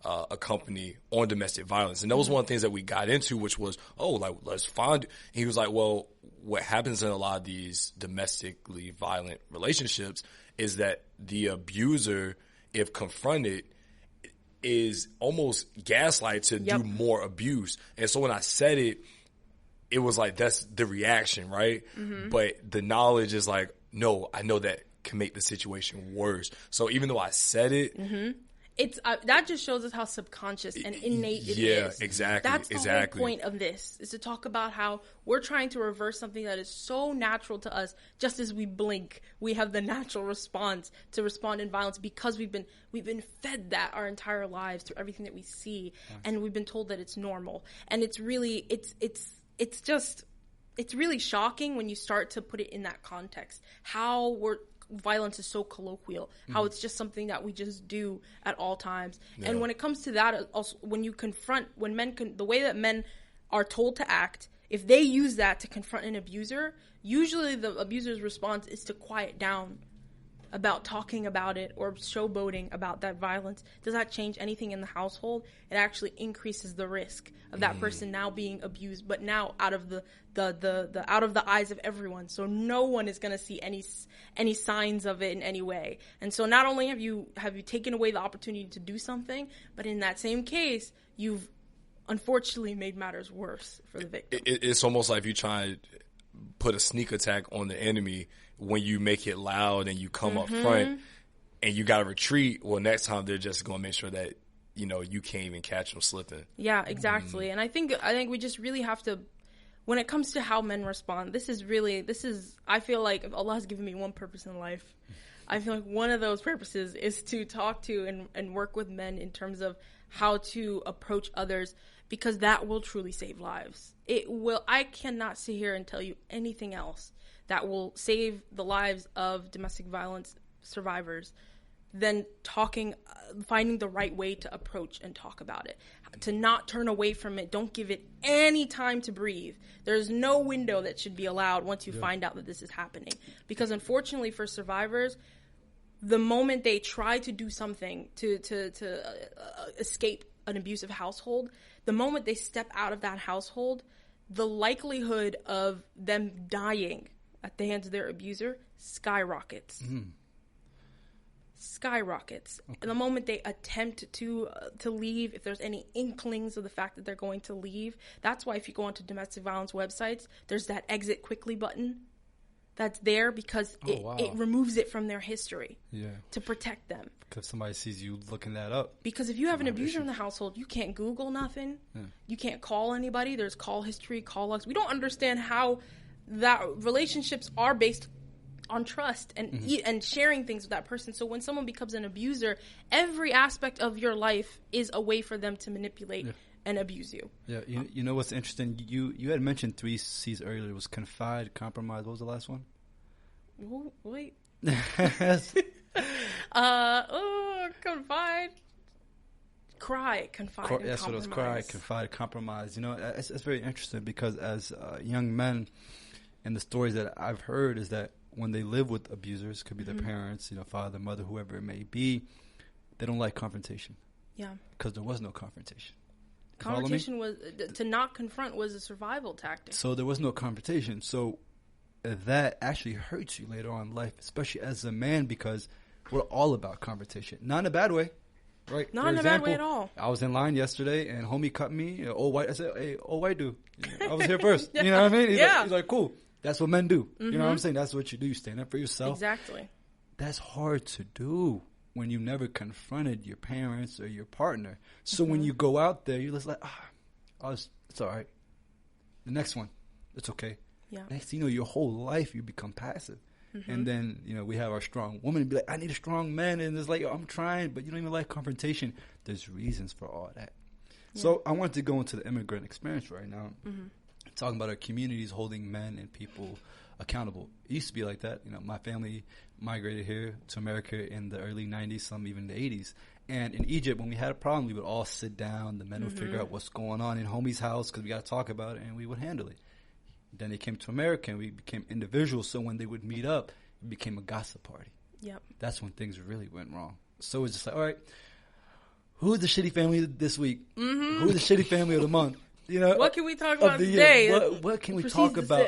a company on domestic violence. And that was one of the things that we got into, which was, let's find. He was like, well, what happens in a lot of these domestically violent relationships is that the abuser, if confronted, is almost gaslighted to do more abuse. And so when I said it, it was like, that's the reaction, right? But the knowledge is like, no, I know that can make the situation worse. So even though I said it, it's that just shows us how subconscious and innate it is. Yeah, exactly. That's the whole point of this, is to talk about how we're trying to reverse something that is so natural to us. Just as we blink, we have the natural response to respond in violence because we've been fed that our entire lives through everything that we see, and we've been told that it's normal. And it's really it's really shocking when you start to put it in that context. How violence is so colloquial, how it's just something that we just do at all times. And when it comes to that, also, when you confront, the way that men are told to act, if they use that to confront an abuser, usually the abuser's response is to quiet down about talking about it or showboating about that violence. Does that change anything in the household? It actually increases the risk of that person now being abused, but now out of the out of the eyes of everyone. So no one is going to see any signs of it in any way. And so not only have you taken away the opportunity to do something, but in that same case, you've unfortunately made matters worse for the victim. It's almost like you try to put a sneak attack on the enemy when you make it loud and you come up front and you got to retreat. Well, next time they're just going to make sure that, you can't even catch them slipping. Yeah, exactly. And I think we just really have to, when it comes to how men respond, I feel like if Allah has given me one purpose in life, I feel like one of those purposes is to talk to and work with men in terms of how to approach others, because that will truly save lives. It will. I cannot sit here and tell you anything else that will save the lives of domestic violence survivors than finding the right way to approach and talk about it. To not turn away from it. Don't give it any time to breathe. There's no window that should be allowed once you find out that this is happening. Because unfortunately for survivors, the moment they try to do something to escape an abusive household, the moment they step out of that household, the likelihood of them dying at the hands of their abuser skyrockets. Skyrockets. Okay. And the moment they attempt to leave, if there's any inklings of the fact that they're going to leave, that's why if you go onto domestic violence websites, there's that exit quickly button that's there, because it removes it from their history to protect them. Because somebody sees you looking that up. Because if you have an abuser in the household, you can't Google nothing. You can't call anybody. There's call history, call logs. We don't understand how that relationships are based on trust and sharing things with that person. So when someone becomes an abuser, every aspect of your life is a way for them to manipulate and abuse you. Yeah, you know what's interesting? You had mentioned 3 C's earlier. It was confide, compromise. What was the last one? Oh, wait. Confide. Cry, confide, and that's what it was. Cry, confide, compromise. You know, it's very interesting because as young men, and the stories that I've heard is that when they live with abusers, could be their parents, you know, father, mother, whoever it may be, they don't like confrontation. Yeah. Because there was no confrontation. Confrontation was, to not confront was a survival tactic. So there was no confrontation. So that actually hurts you later on in life, especially as a man, because we're all about confrontation. Not in a bad way, right? Not in a bad way at all. I was in line yesterday and homie cut me, old white. I said, hey, old white dude, I was here first. You know what I mean? He's like, cool. That's what men do. You know what I'm saying? That's what you do. You stand up for yourself. Exactly. That's hard to do when you never confronted your parents or your partner. So when you go out there, you're just like, it's all right. The next one, it's okay. Yeah. Next thing you know, your whole life, you become passive. And then, you know, we have our strong woman be like, I need a strong man. And it's like, I'm trying, but you don't even like confrontation. There's reasons for all that. Yeah. So I want to go into the immigrant experience right now. Talking about our communities holding men and people accountable. It used to be like that. You know, my family migrated here to America in the early 90s, some even the 80s. And in Egypt, when we had a problem, we would all sit down. The men would figure out what's going on in homie's house because we got to talk about it, and we would handle it. Then they came to America, and we became individuals. So when they would meet up, it became a gossip party. Yep. That's when things really went wrong. So it's just like, all right, who's the shitty family this week? Who's the shitty family of the month? You know, what can we talk about today? What can we talk about?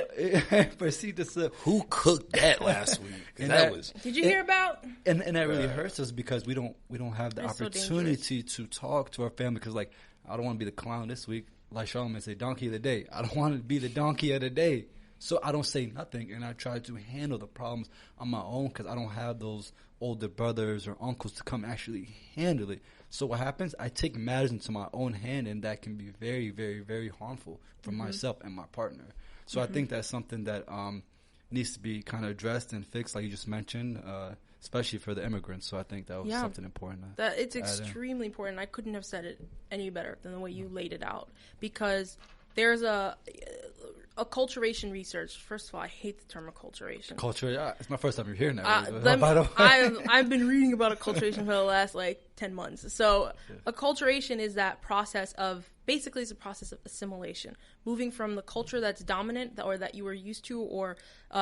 Proceed to sip. Who cooked that last week? And that was. Did you hear about? And that really hurts us because we don't have the opportunity to talk to our family because, like, I don't want to be the clown this week. Like Charlamagne say, donkey of the day. I don't want to be the donkey of the day. So I don't say nothing, and I try to handle the problems on my own because I don't have those older brothers or uncles to come actually handle it. So what happens? I take matters into my own hand, and that can be very, very, very harmful for myself and my partner. So I think that's something that needs to be kind of addressed and fixed, like you just mentioned, especially for the immigrants. So I think that was something important. It's extremely important. I couldn't have said it any better than the way you laid it out, because there's a acculturation research. First of all, I hate the term acculturation. It's my first time you're hearing that. I've been reading about acculturation for the last 10 months. So acculturation is that process of, basically it's a process of assimilation, moving from the culture that's dominant or that you were used to or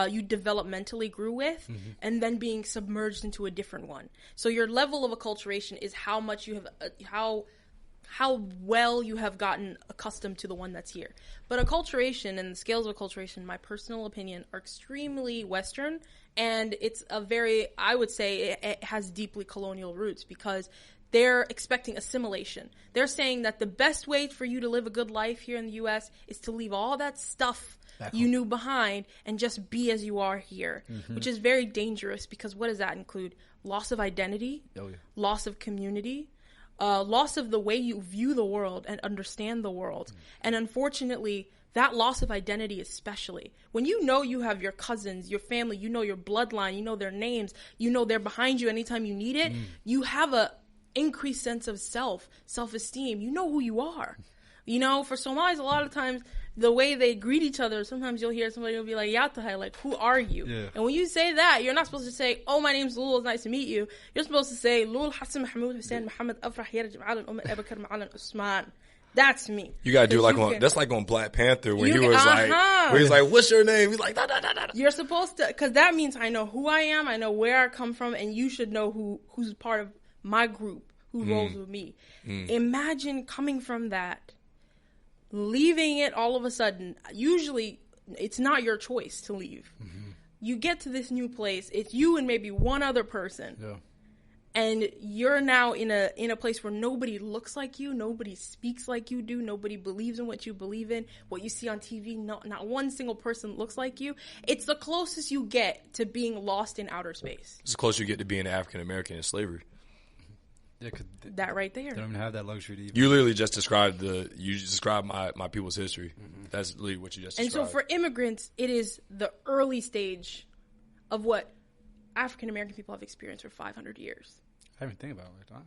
you developmentally grew with, and then being submerged into a different one. So your level of acculturation is how much you have, how well you have gotten accustomed to the one that's here. But acculturation and the scales of acculturation, in my personal opinion, are extremely Western, and it's I would say it has deeply colonial roots because they're expecting assimilation. They're saying that the best way for you to live a good life here in the U.S. is to leave all that stuff you knew behind and just be as you are here, which is very dangerous because what does that include? Loss of identity, loss of community, loss of the way you view the world and understand the world. And unfortunately, that loss of identity especially. When you know you have your cousins, your family, you know your bloodline, you know their names, you know they're behind you anytime you need it, you have a increased sense of self-esteem. You know who you are. You know, for Somalis, a lot of times, the way they greet each other, sometimes you'll hear somebody will be like, Yatahay, like, who are you? Yeah. And when you say that, you're not supposed to say, oh, my name's Lul, it's nice to meet you. You're supposed to say, Lul Hassan Mahmoud Hussein Muhammad Afrah Yaraj Ma'alan Umar Abakar Ma'alan Usman. That's me. You gotta do that's like on Black Panther when he was like, what's your name? He's like, da da da da. You're supposed to, because that means I know who I am, I know where I come from, and you should know who's part of my group, who rolls with me. Imagine coming from that, leaving it all of a sudden. Usually, it's not your choice to leave. You get to this new place, it's you and maybe one other person. Yeah. And you're now in a place where nobody looks like you, nobody speaks like you do, nobody believes in what you believe in, what you see on TV, not one single person looks like you. It's the closest you get to being lost in outer space. It's the closest you get to being African American in slavery. Yeah, that right there. They don't even have that luxury to even. You literally just described my people's history. That's literally what you just described. And so for immigrants, it is the early stage of what African American people have experienced for 500 years. I didn't think about it like that.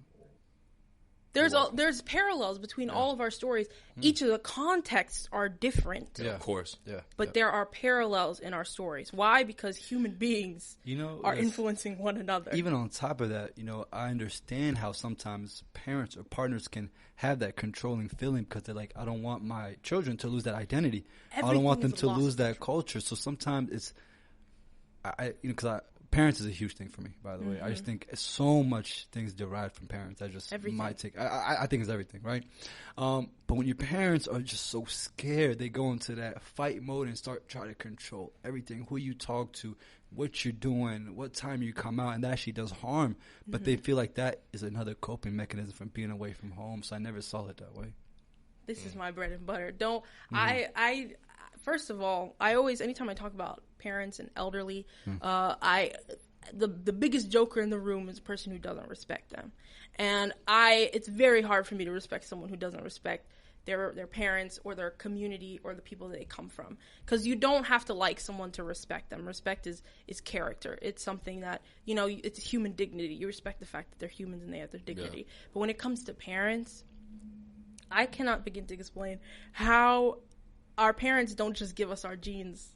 There's parallels between all of our stories. Each of the contexts are different. Yeah, of course. Yeah. But there are parallels in our stories. Why? Because human beings are influencing one another. Even on top of that, I understand how sometimes parents or partners can have that controlling feeling because they're like, I don't want my children to lose that identity. I don't want them to lose that culture. So sometimes it's, parents is a huge thing for me, by the way. I just think so much things derived from parents. I just might take. I think it's everything, right? But when your parents are just so scared, they go into that fight mode and start trying to control everything: who you talk to, what you're doing, what time you come out, and that actually does harm. But they feel like that is another coping mechanism from being away from home. So I never saw it that way. This is my bread and butter. First of all, anytime I talk about parents and elderly, the biggest joker in the room is a person who doesn't respect them. And it's very hard for me to respect someone who doesn't respect their parents or their community or the people that they come from. Because you don't have to like someone to respect them. Respect is character. It's something that, it's human dignity. You respect the fact that they're humans and they have their dignity. Yeah. But when it comes to parents, I cannot begin to explain how our parents don't just give us our genes.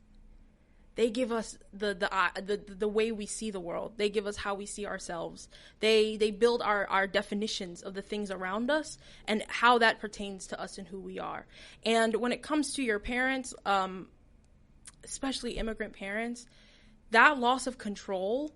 They give us the way we see the world. They give us how we see ourselves. They build our definitions of the things around us and how that pertains to us and who we are. And when it comes to your parents, especially immigrant parents, that loss of control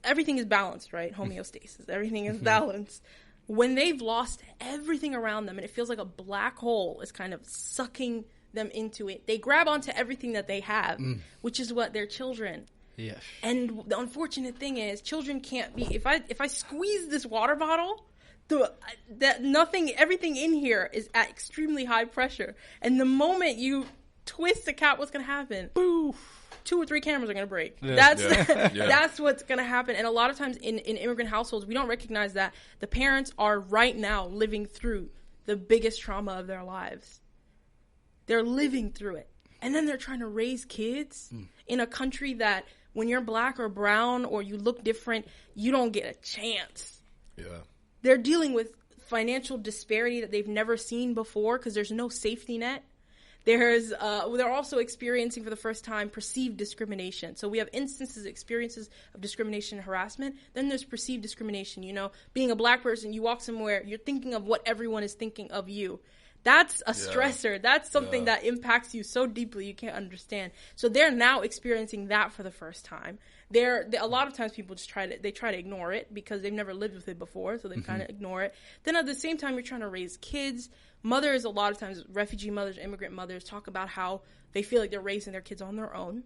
everything is balanced, right? Homeostasis. Everything is balanced. When they've lost everything around them and it feels like a black hole is kind of sucking them into it, they grab onto everything that they have, which is what their children. Yes. And the unfortunate thing is, children can't be. If I squeeze this water bottle, everything in here is at extremely high pressure, and the moment you twist the cap, what's going to happen? Boo! 2 or 3 cameras are going to break. Yeah. That's what's going to happen. And a lot of times in immigrant households, we don't recognize that the parents are right now living through the biggest trauma of their lives. They're living through it. And then they're trying to raise kids in a country that when you're black or brown or you look different, you don't get a chance. Yeah. They're dealing with financial disparity that they've never seen before because there's no safety net. They're also experiencing for the first time perceived discrimination. So we have experiences of discrimination and harassment. Then there's perceived discrimination. Being a black person, you walk somewhere, you're thinking of what everyone is thinking of you. That's a stressor. That's something that impacts you so deeply you can't understand. So they're now experiencing that for the first time. A lot of times people just try to ignore it because they've never lived with it before, so they kind of ignore it. Then at the same time, you're trying to raise kids. Mothers, a lot of times, refugee mothers, immigrant mothers, talk about how they feel like they're raising their kids on their own.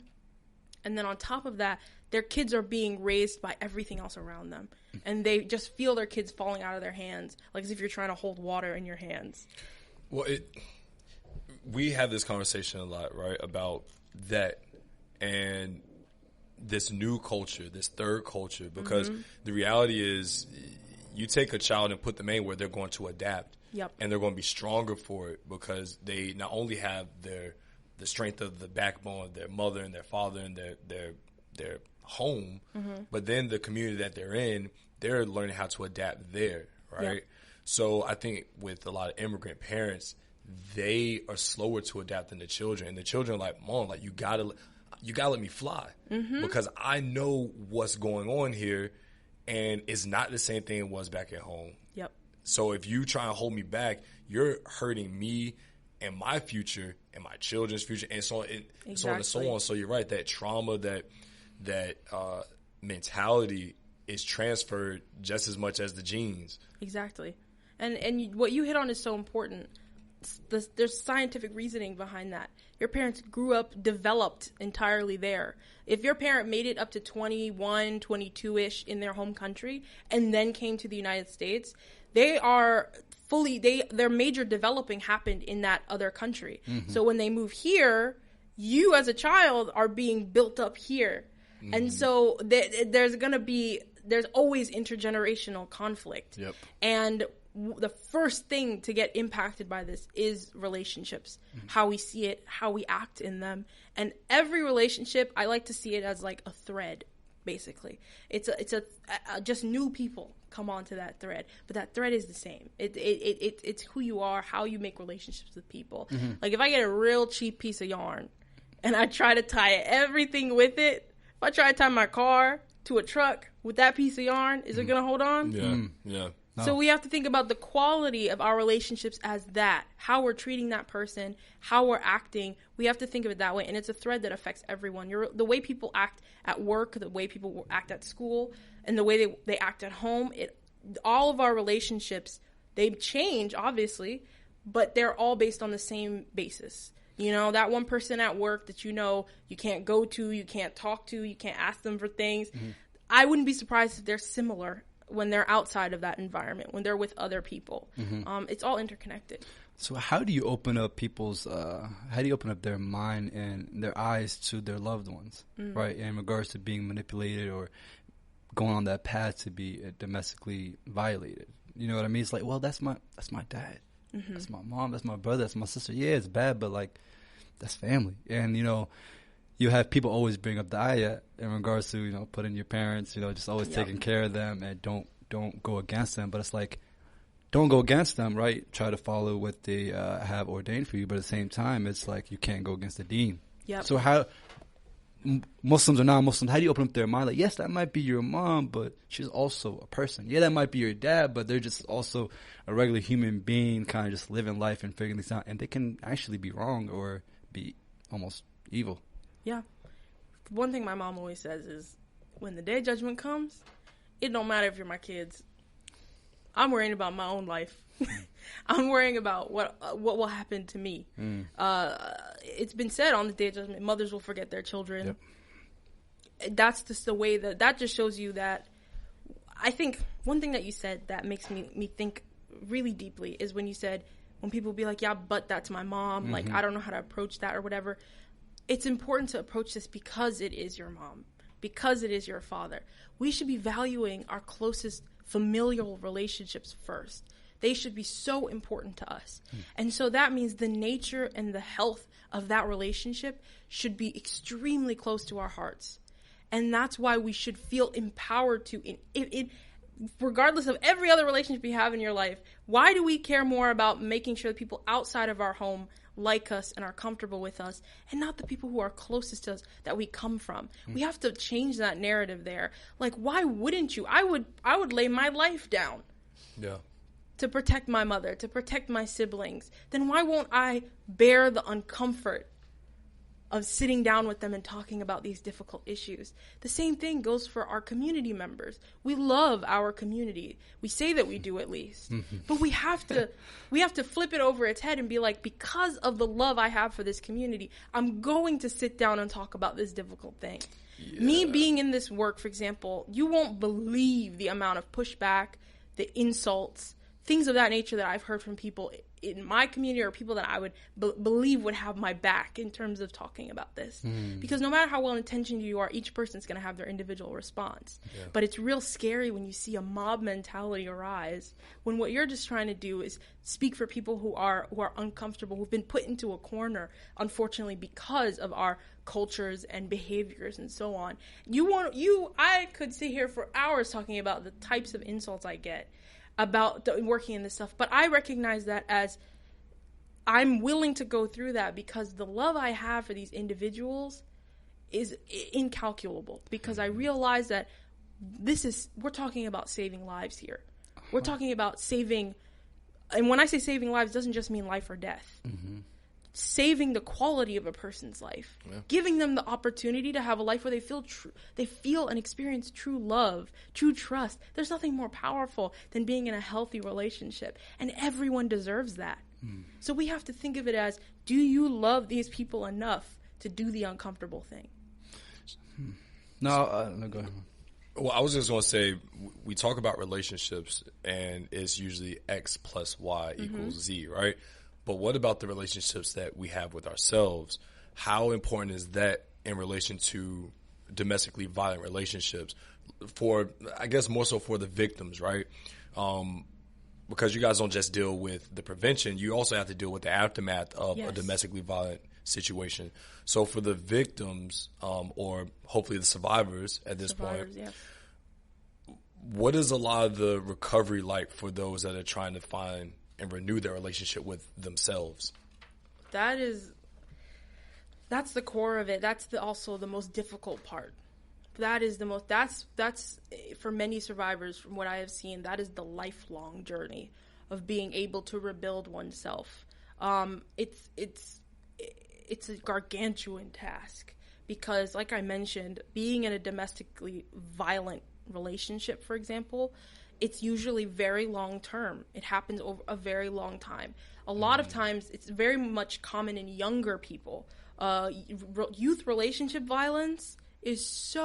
And then on top of that, their kids are being raised by everything else around them. And they just feel their kids falling out of their hands, like as if you're trying to hold water in your hands. Well, we have this conversation a lot, right, about that and this new culture, this third culture, because the reality is you take a child and put them anywhere, they're going to adapt. Yep. And they're going to be stronger for it because they not only have the strength of the backbone of their mother and their father and their home, but then the community that they're in, they're learning how to adapt there, right? Yep. So I think with a lot of immigrant parents, they are slower to adapt than the children. And the children are like, Mom, like you gotta let me fly because I know what's going on here, and it's not the same thing it was back at home. Yep. So if you try and hold me back, you're hurting me and my future and my children's future, and so on and so on. So you're right, that trauma, that mentality is transferred just as much as the genes. Exactly. And what you hit on is so important. There's scientific reasoning behind that. Your parents grew up, developed entirely there. If your parent made it up to 21, 22-ish in their home country and then came to the United States, their major developing happened in that other country. So when they move here, you as a child are being built up here. And so there's going to be there's always intergenerational conflict. Yep. And the first thing to get impacted by this is relationships, how we see it, how we act in them. And every relationship, I like to see it as like a thread, basically. It's just new people come onto that thread, but that thread is the same. It's who you are, how you make relationships with people. Like if I get a real cheap piece of yarn and I try to tie everything with it, if I try to tie my car to a truck with that piece of yarn, is it going to hold on? Yeah. So we have to think about the quality of our relationships as that, how we're treating that person, how we're acting. We have to think of it that way. And it's a thread that affects everyone. The way people act at work, the way people act at school, and the way they act at home, all of our relationships, they change, obviously, but they're all based on the same basis. You know, that one person at work that you know you can't go to, you can't talk to, you can't ask them for things. I wouldn't be surprised if they're similar when they're outside of that environment, when they're with other people. It's all interconnected. So how do you open up their mind and their eyes to their loved ones, right? In regards to being manipulated or going on that path to be domestically violated. You know what I mean? It's like, well, that's my dad. That's my mom. That's my brother. That's my sister. Yeah, it's bad, but like, that's family. And, you know, you have people always bring up the ayah in regards to, you know, putting your parents, you know, just always taking care of them and don't go against them. But it's like, don't go against them, right? Try to follow what they have ordained for you. But at the same time, it's like you can't go against the deen. Yep. So how, Muslims or non-Muslims, how do you open up their mind? Like, yes, that might be your mom, but she's also a person. Yeah, that might be your dad, but they're just also a regular human being kind of just living life and figuring things out. And they can actually be wrong or be almost evil. Yeah. One thing my mom always says is, when the day of judgment comes, it don't matter if you're my kids. I'm worrying about my own life. I'm worrying about what will happen to me. It's been said on the day of judgment, mothers will forget their children. Yep. That's just the way that just shows you that. I think one thing that you said that makes me think really deeply is when you said, when people be like, yeah, but that's my mom. Like, I don't know how to approach that or whatever. It's important to approach this because it is your mom, because it is your father. We should be valuing our closest familial relationships first. They should be so important to us. And so that means the nature and the health of that relationship should be extremely close to our hearts. And that's why we should feel empowered to, regardless of every other relationship you have in your life, why do we care more about making sure that people outside of our home like us and are comfortable with us, and not the people who are closest to us that we come from? We have to change that narrative there. Like, why wouldn't you? I would lay my life down to protect my mother, to protect my siblings. Then why won't I bear the uncomfort of sitting down with them and talking about these difficult issues? The same thing goes for our community members. We love our community. We say that we do, at least. But we have to flip it over its head and be like, because of the love I have for this community, I'm going to sit down and talk about this difficult thing. Me being in this work, for example, you won't believe the amount of pushback, the insults, things of that nature that I've heard from people in my community or people that I would believe would have my back in terms of talking about this. Because no matter how well-intentioned you are, each person's going to have their individual response. But it's real scary when you see a mob mentality arise, when what you're just trying to do is speak for people who are uncomfortable, who've been put into a corner, unfortunately, because of our cultures and behaviors and so on. I could sit here for hours talking about the types of insults I get about working in this stuff, but I recognize that as I'm willing to go through that because the love I have for these individuals is incalculable, because I realize that we're talking about saving lives here. We're talking about saving, and when I say saving lives, it doesn't just mean life or death. Saving the quality of a person's life, giving them the opportunity to have a life where they feel and experience true love, true trust. There's nothing more powerful than being in a healthy relationship, and everyone deserves that. So we have to think of it as, do you love these people enough to do the uncomfortable thing? No, go ahead. Well, I was just going to say, we talk about relationships, and it's usually X plus Y equals Z, right? But what about the relationships that we have with ourselves? How important is that in relation to domestically violent relationships? I guess more so for the victims, right? Because you guys don't just deal with the prevention, you also have to deal with the aftermath of a domestically violent situation. So for the victims, or hopefully the survivors at this point, what is a lot of the recovery like for those that are trying to find and renew their relationship with themselves? That's the core of it. That's also the most difficult part. That's for many survivors, from what I have seen, that is the lifelong journey of being able to rebuild oneself. It's a gargantuan task because, like I mentioned, being in a domestically violent relationship, for example, it's usually very long term. It happens over a very long time. A lot of times, it's very much common in younger people. Youth relationship violence is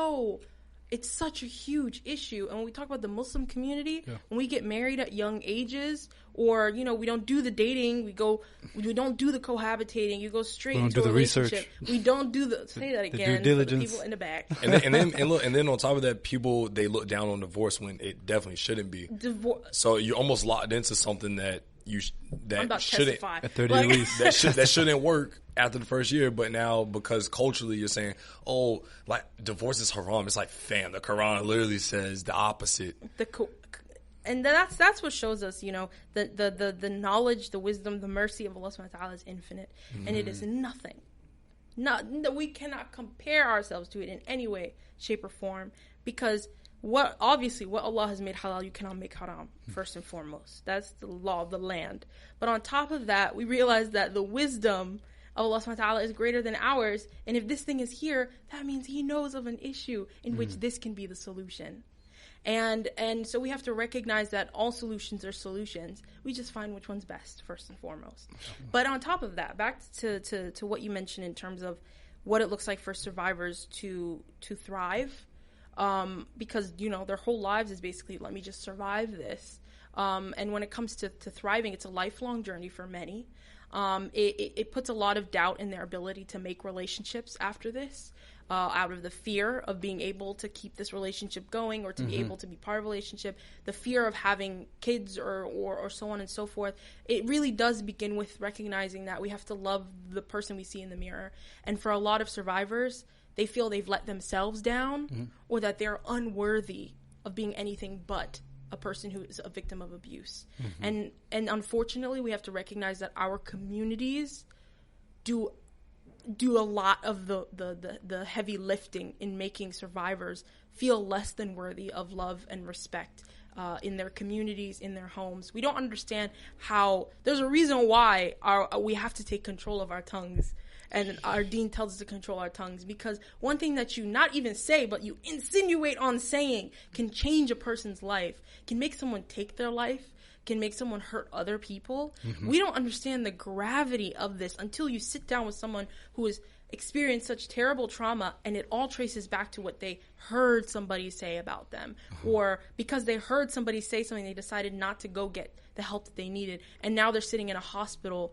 it's such a huge issue. And when we talk about the Muslim community, when we get married at young ages, or, we don't do the dating, we don't do the cohabitating, you go straight into a relationship. We don't do say that again, due diligence. For the people in the back. and then on top of that, people, they look down on divorce when it definitely shouldn't be. So you're almost locked into something that shouldn't at 30 at least. that shouldn't work after the first year, but now because culturally you're saying, like divorce is haram. It's like, fam, the Quran literally says the opposite. And that's what shows us, the knowledge, the wisdom, the mercy of Allah subhanahu wa ta'ala is infinite, and it is nothing. We cannot compare ourselves to it in any way, shape, or form, because what Allah has made halal, you cannot make haram, first and foremost. That's the law of the land. But on top of that, we realize that the wisdom of Allah subhanahu wa ta'ala is greater than ours. And if this thing is here, that means He knows of an issue in which this can be the solution. And so we have to recognize that all solutions are solutions. We just find which one's best, first and foremost. But on top of that, back to what you mentioned in terms of what it looks like for survivors to thrive. Because, their whole lives is basically, let me just survive this. And when it comes to thriving, it's a lifelong journey for many. It puts a lot of doubt in their ability to make relationships after this, out of the fear of being able to keep this relationship going or to be able to be part of a relationship, the fear of having kids or so on and so forth. It really does begin with recognizing that we have to love the person we see in the mirror. And for a lot of survivors, they feel they've let themselves down or that they're unworthy of being anything but a person who is a victim of abuse. And unfortunately, we have to recognize that our communities do a lot of the heavy lifting in making survivors feel less than worthy of love and respect in their communities, in their homes. We don't understand how there's a reason why we have to take control of our tongues. And our deen tells us to control our tongues, because one thing that you not even say, but you insinuate on saying, can change a person's life, can make someone take their life, can make someone hurt other people. We don't understand the gravity of this until you sit down with someone who has experienced such terrible trauma, and it all traces back to what they heard somebody say about them, or because they heard somebody say something, they decided not to go get the help that they needed, and now they're sitting in a hospital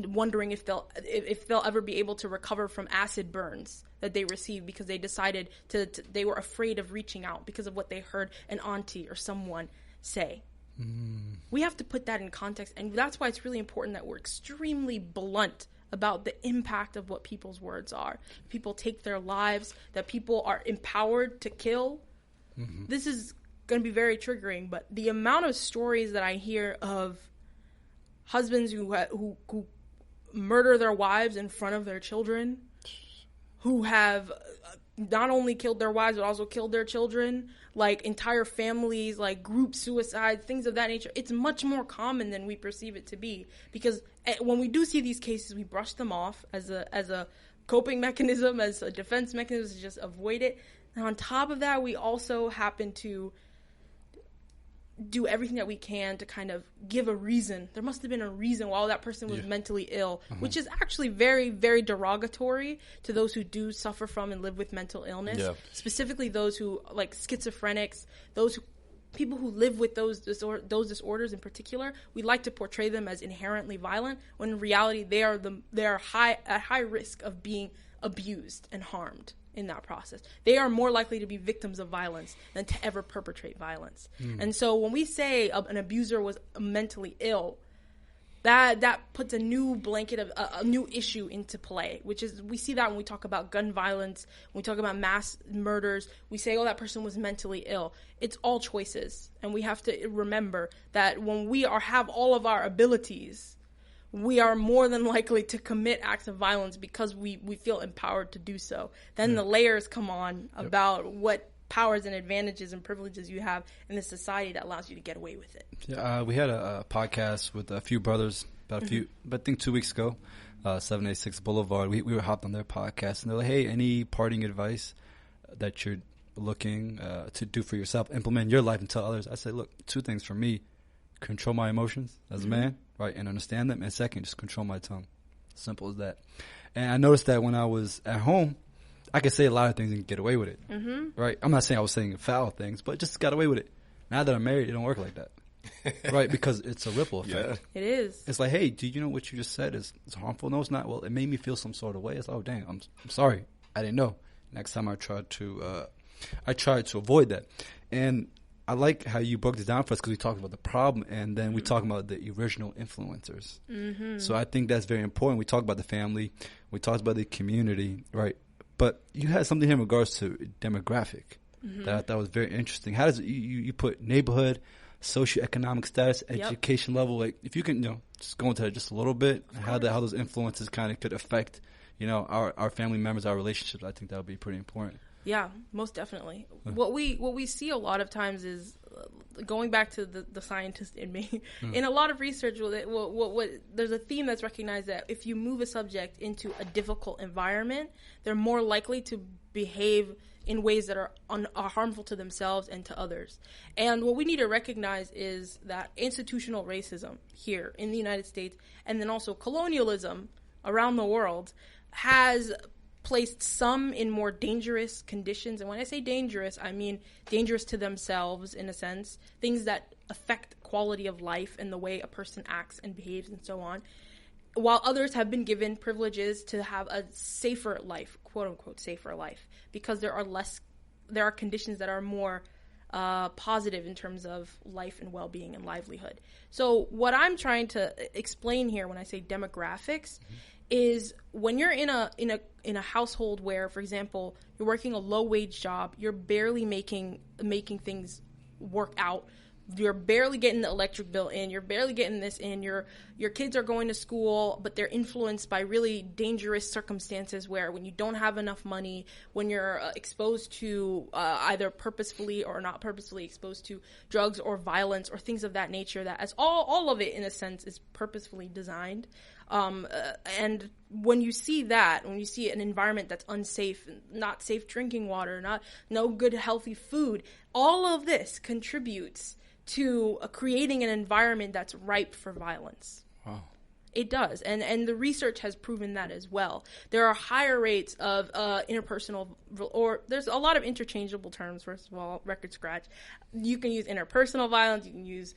wondering if they'll ever be able to recover from acid burns that they received because they decided they were afraid of reaching out because of what they heard an auntie or someone say. We have to put that in context, and that's why it's really important that we're extremely blunt about the impact of what people's words are. People take their lives, that people are empowered to kill. This is going to be very triggering, but the amount of stories that I hear of husbands who murder their wives in front of their children, who have not only killed their wives but also killed their children, like entire families, like group suicides, things of that nature. It's much more common than we perceive it to be, because when we do see these cases, we brush them off as a coping mechanism, as a defense mechanism to just avoid it. And on top of that, we also happen to do everything that we can to kind of give a reason. There must have been a reason why that person was mentally ill, which is actually very, very derogatory to those who do suffer from and live with mental illness, specifically those who, like schizophrenics, people who live with those disorders in particular. We like to portray them as inherently violent, when in reality they are at high risk of being abused and harmed. in that process. They are more likely to be victims of violence than to ever perpetrate violence. And so when we say an abuser was mentally ill, that puts a new blanket of a new issue into play, which is, we see that when we talk about gun violence, when we talk about mass murders, we say, oh, that person was mentally ill. It's all choices. And we have to remember that when we have all of our abilities, we are more than likely to commit acts of violence because we feel empowered to do so. Then the layers come on about what powers and advantages and privileges you have in this society that allows you to get away with it. Yeah, we had a podcast with a few brothers I think 2 weeks ago, 786 Boulevard. We were hopped on their podcast, and they're like, hey, any parting advice that you're looking to do for yourself, implement in your life and tell others? I said, look, 2 things for me: control my emotions as a man, right, and understand them, and second, just control my tongue. Simple as that. And I noticed that when I was at home, I could say a lot of things and get away with it, right? I'm not saying I was saying foul things, but just got away with it. Now that I'm married, it don't work like that, right? Because it's a ripple effect. Yeah. It is. It's like, hey, do you know what you just said is harmful? No, it's not. Well, it made me feel some sort of way. It's like, oh, dang, I'm sorry. I didn't know. Next time I tried to avoid that. And I like how you broke this down for us, because we talked about the problem, and then we talked about the original influencers. So I think that's very important. We talked about the family. We talked about the community, right? But you had something here in regards to demographic that I thought was very interesting. How does it, you put neighborhood, socioeconomic status, education level? Like, if you can, just go into that just a little bit, how those influences kind of could affect, our family members, our relationships. I think that would be pretty important. Yeah, most definitely. What we see a lot of times is, going back to the scientist in me, in a lot of research, there's a theme that's recognized that if you move a subject into a difficult environment, they're more likely to behave in ways that are harmful to themselves and to others. And what we need to recognize is that institutional racism here in the United States, and then also colonialism around the world, has placed some in more dangerous conditions. And when I say dangerous, I mean dangerous to themselves, in a sense, things that affect quality of life and the way a person acts and behaves and so on, while others have been given privileges to have a safer life, quote unquote safer life, because there are conditions that are more positive in terms of life and well-being and livelihood. So what I'm trying to explain here when I say demographics is, when you're in a household where, for example, you're working a low-wage job, you're barely making things work out, you're barely getting the electric bill in, you're barely getting this in, your kids are going to school, but they're influenced by really dangerous circumstances where, when you don't have enough money, when you're exposed to either purposefully or not purposefully exposed to drugs or violence or things of that nature, that as all of it, in a sense, is purposefully designed. And when you see that, when you see an environment that's unsafe, not safe drinking water, no good healthy food, all of this contributes to creating an environment that's ripe for violence. Wow. It does, and the research has proven that as well. There are higher rates of interpersonal, or there's a lot of interchangeable terms. First of all, record scratch. You can use interpersonal violence, you can use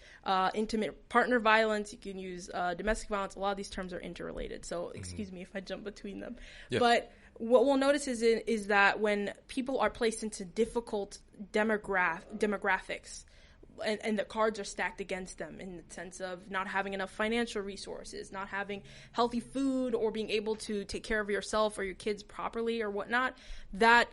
intimate partner violence, you can use domestic violence. A lot of these terms are interrelated, so excuse me if I jump between them. Yeah. But what we'll notice is that when people are placed into difficult demographics, and the cards are stacked against them, in the sense of not having enough financial resources, not having healthy food, or being able to take care of yourself or your kids properly or whatnot, that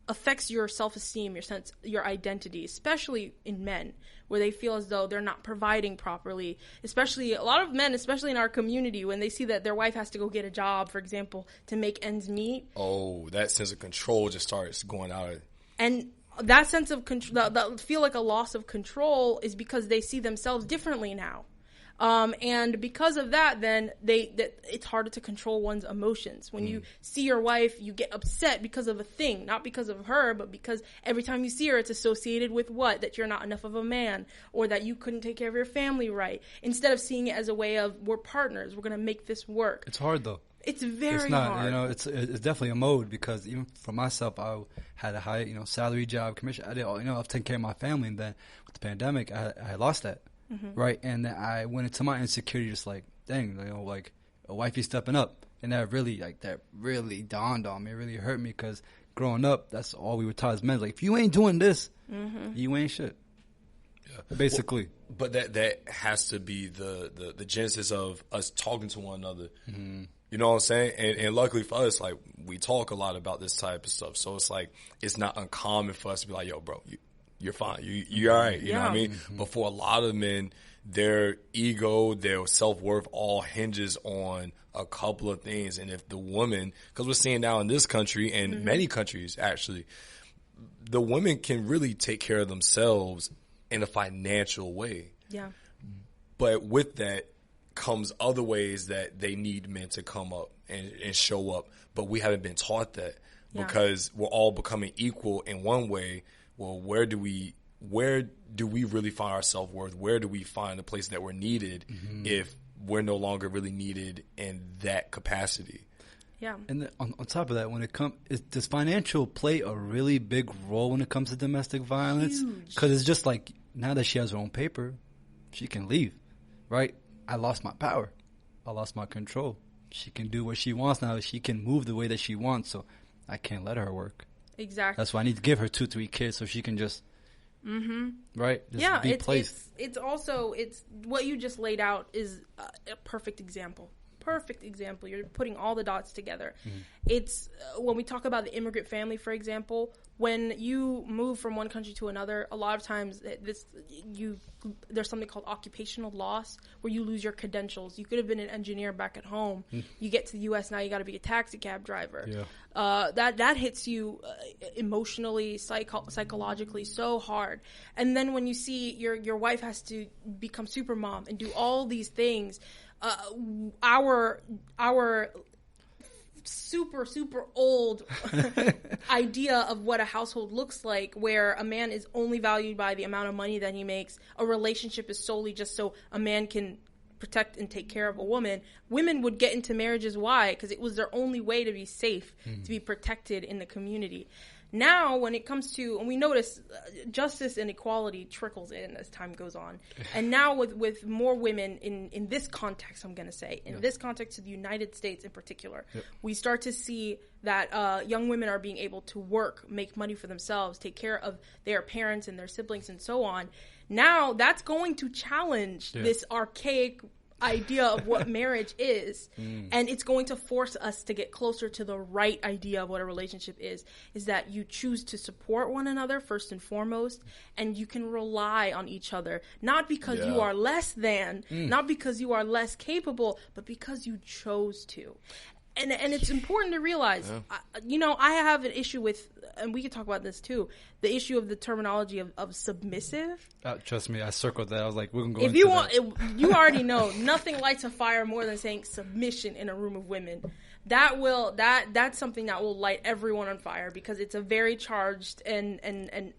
affects your self-esteem, your sense, your identity, especially in men, where they feel as though they're not providing properly. Especially a lot of men, especially in our community, when they see that their wife has to go get a job, for example, to make ends meet. Oh, that sense of control just starts going out. And that sense of control, that feel like a loss of control, is because they see themselves differently now. And because of that, then it's harder to control one's emotions. When you see your wife, you get upset because of a thing, not because of her, but because every time you see her, it's associated with what? That you're not enough of a man, or that you couldn't take care of your family right. Instead of seeing it as a way of, we're partners, we're going to make this work. It's hard, though. It's very hard. It's definitely a mode, because even for myself, I had a high, salary job, commission. I did all, I've taken care of my family, and then with the pandemic, I lost that, right? And then I went into my insecurity, just like, dang, like a wifey stepping up, and that really dawned on me. It really hurt me, because growing up, that's all we were taught as men. Like, if you ain't doing this, you ain't shit. Yeah. Basically. Well, but that has to be the genesis of us talking to one another. Mm-hmm. You know what I'm saying? And luckily for us, like, we talk a lot about this type of stuff. So it's like, it's not uncommon for us to be like, yo, bro, you're fine. You're all right. You know what I mean? Mm-hmm. But for a lot of men, their ego, their self-worth all hinges on a couple of things. And if the woman, because we're seeing now in this country and many countries actually, the women can really take care of themselves in a financial way. Yeah. But with that comes other ways that they need men to come up and show up. But we haven't been taught that because we're all becoming equal in one way. Well, where do we really find our self-worth? Where do we find the place that we're needed if we're no longer really needed in that capacity? Yeah. And on top of that, when it comes, does financial play a really big role when it comes to domestic violence? Because it's just like, now that she has her own paper, she can leave, right? I lost my power. I lost my control. She can do what she wants now. She can move the way that she wants, so I can't let her work. Exactly. That's why I need to give her 2-3 kids so she can just, right? Just be placed. It's also, what you just laid out is a perfect example. Perfect example. You're putting all the dots together. It's when we talk about the immigrant family, for example, when you move from one country to another, a lot of times there's something called occupational loss where you lose your credentials. You could have been an engineer back at home. You get to the U.S. now, you got to be a taxi cab driver. That hits you emotionally, psychologically so hard. And then when you see your wife has to become super mom and do all these things, our super old idea of what a household looks like, where a man is only valued by the amount of money that he makes, a relationship is solely just so a man can protect and take care of a woman. Women would get into marriages. Why? Because it was their only way to be safe, to be protected in the community. Now, when it comes to, and we notice justice and equality trickles in as time goes on. And now with more women in this context, I'm going to say, in this context of the United States in particular, we start to see that young women are being able to work, make money for themselves, take care of their parents and their siblings and so on. Now, that's going to challenge this archaic idea of what marriage is, and it's going to force us to get closer to the right idea of what a relationship is that you choose to support one another first and foremost, and you can rely on each other, not because you are less than, not because you are less capable, but because you chose to. And it's important to realize, I have an issue with, and we can talk about this too, the issue of the terminology of submissive. Trust me, I circled that. I was like, we're going to go into that. You already know, nothing lights a fire more than saying submission in a room of women. That's something that will light everyone on fire because it's a very charged and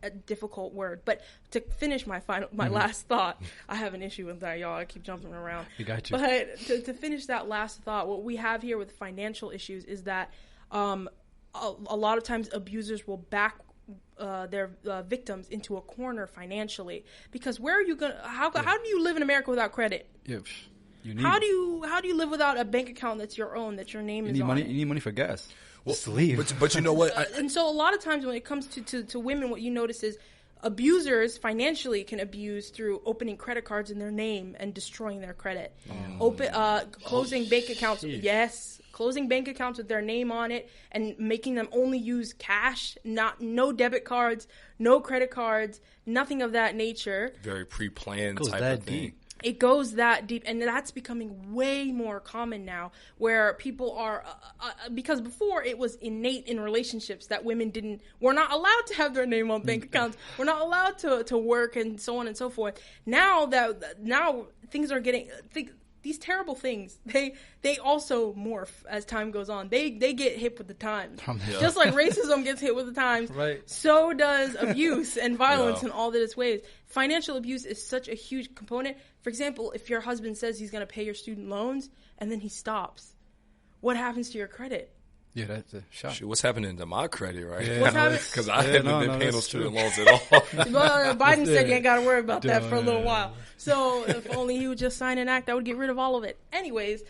a difficult word. But to finish my last thought, I have an issue with that, y'all. I keep jumping around. You got you. But to finish that last thought, what we have here with financial issues is that a lot of times abusers will back their victims into a corner financially because where are you gonna? How do you live in America without credit? How do you live without a bank account that's your own, that your name is on it? You need money for gas. Well, just leave. But you know what? And so a lot of times when it comes to women, what you notice is abusers financially can abuse through opening credit cards in their name and destroying their credit. Closing bank accounts. Yes. Closing bank accounts with their name on it and making them only use cash, no debit cards, no credit cards, nothing of that nature. Very pre-planned type of thing. Deep. It goes that deep, and that's becoming way more common now, where people are, because before it was innate in relationships that women were not allowed to have their name on bank accounts, we're not allowed to work and so on and so forth. Now things are getting, these terrible things, they also morph as time goes on. They get hit with the times. Just like racism gets hit with the times, so does abuse and violence in all of its ways. Financial abuse is such a huge component. For example, if your husband says he's going to pay your student loans and then he stops, what happens to your credit? Yeah, that's a shock. Shoot, what's happening to my credit, right? Yeah. What's happening? Because I haven't been paying those student loans at all. Well, Biden said you ain't got to worry about that for a little while. So if only he would just sign an act that would get rid of all of it. Anyways,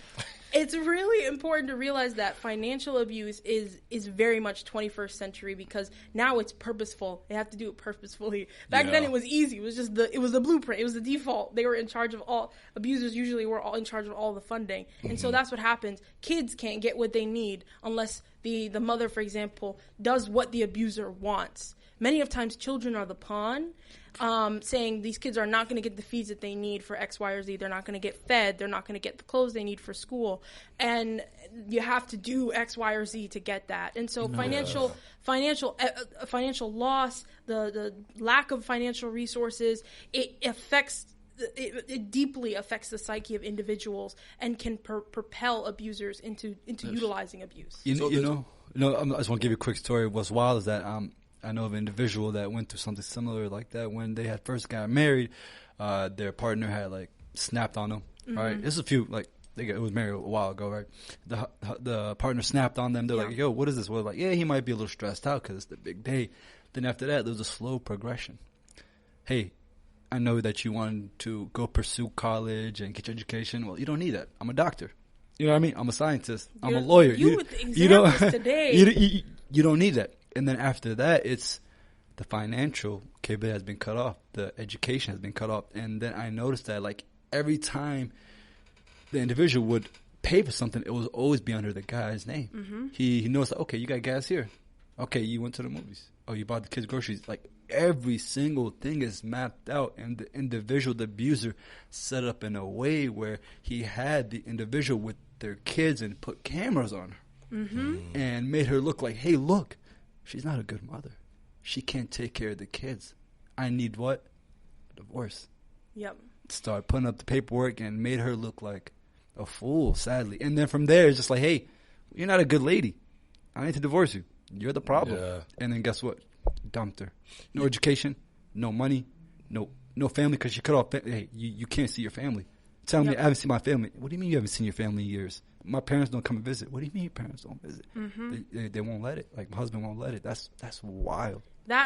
It's really important to realize that financial abuse is very much 21st century, because now it's purposeful. They have to do it purposefully. Back then it was easy. It was just the blueprint. It was the default. They were in charge of all. Abusers usually were all in charge of all the funding. And so that's what happens. Kids can't get what they need unless the mother, for example, does what the abuser wants. Many of times children are the pawn, saying these kids are not going to get the feeds that they need for X, Y, or Z. They're not going to get fed. They're not going to get the clothes they need for school. And you have to do X, Y, or Z to get that. And so financial loss, the lack of financial resources, it deeply affects the psyche of individuals and can propel abusers into utilizing abuse. I just want to give you a quick story. What's wild is that I know of an individual that went through something similar like that when they had first got married. Their partner had snapped on them. Right, this is a few it was married a while ago. Right, the partner snapped on them. They're like, "Yo, what is this?" Well, yeah, he might be a little stressed out because it's the big day. Then after that, there was a slow progression. Hey, I know that you wanted to go pursue college and get your education. Well, you don't need that. I'm a doctor. You know what I mean? I'm a scientist. I'm a lawyer. You with the examples today. You don't need that. And then after that, it's the financial cable has been cut off. The education has been cut off. And then I noticed that every time the individual would pay for something, it would always be under the guy's name. Mm-hmm. He knows, okay, you got gas here. Okay, you went to the movies. Oh, you bought the kids groceries. Every single thing is mapped out, and the individual, the abuser, set up in a way where he had the individual with their kids and put cameras on her and made her look like, hey, look, she's not a good mother. She can't take care of the kids. I need what? A divorce. Yep. Start putting up the paperwork and made her look like a fool, sadly. And then from there, it's just like, hey, you're not a good lady. I need to divorce you. You're the problem. Yeah. And then guess what? Dumped her. No education, no money, no family, because she cut off. Hey, you can't see your family. Tell me I haven't seen my family. What do you mean you haven't seen your family in years? My parents don't come and visit. What do you mean your parents don't visit? Mm-hmm. They won't let it. My husband won't let it. That's wild.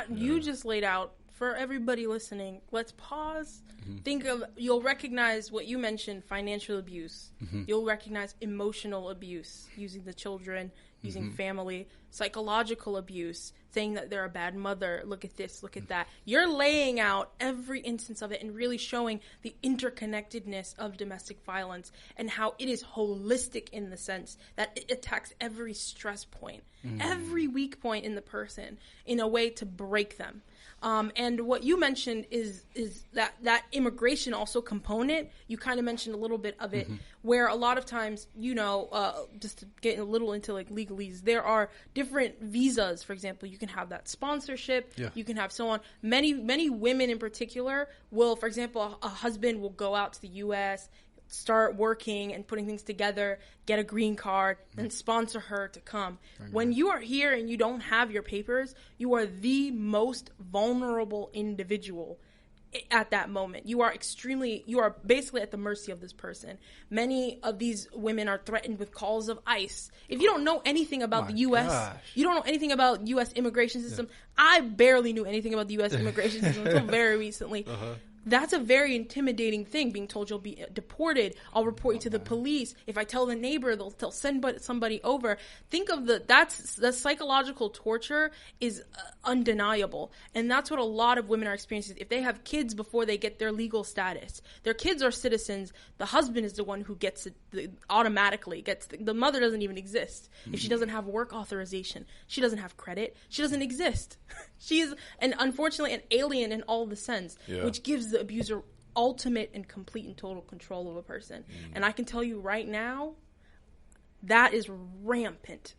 You just laid out for everybody listening. Let's pause. Mm-hmm. You'll recognize what you mentioned, financial abuse. Mm-hmm. You'll recognize emotional abuse, using the children, using family, psychological abuse, saying that they're a bad mother, look at this, look at that. You're laying out every instance of it and really showing the interconnectedness of domestic violence and how it is holistic in the sense that it attacks every stress point, every weak point in the person in a way to break them. And what you mentioned is that immigration also component. You kind of mentioned a little bit of it, where a lot of times, just to get a little into legalese, there are different visas. For example, you can have that sponsorship. Yeah. You can have so on. Many women in particular will, for example, a husband will go out to the U.S., start working and putting things together, get a green card, then sponsor her to come. When you are here and you don't have your papers, you are the most vulnerable individual at that moment. You are basically at the mercy of this person. Many of these women are threatened with calls of ICE. If you don't know anything about the U.S., you don't know anything about U.S. immigration system. Yeah. I barely knew anything about the U.S. immigration system until very recently. That's a very intimidating thing, being told you'll be deported. I'll report you to the police. If I tell the neighbor, they'll send somebody over. Think of the psychological torture is undeniable. And that's what a lot of women are experiencing. If they have kids before they get their legal status, their kids are citizens, the husband is the one who gets it automatically. The mother doesn't even exist. If she doesn't have work authorization, she doesn't have credit, she doesn't exist. She is, unfortunately, an alien in all the sense, which gives the abuser ultimate and complete and total control of a person. And I can tell you right now, that is rampant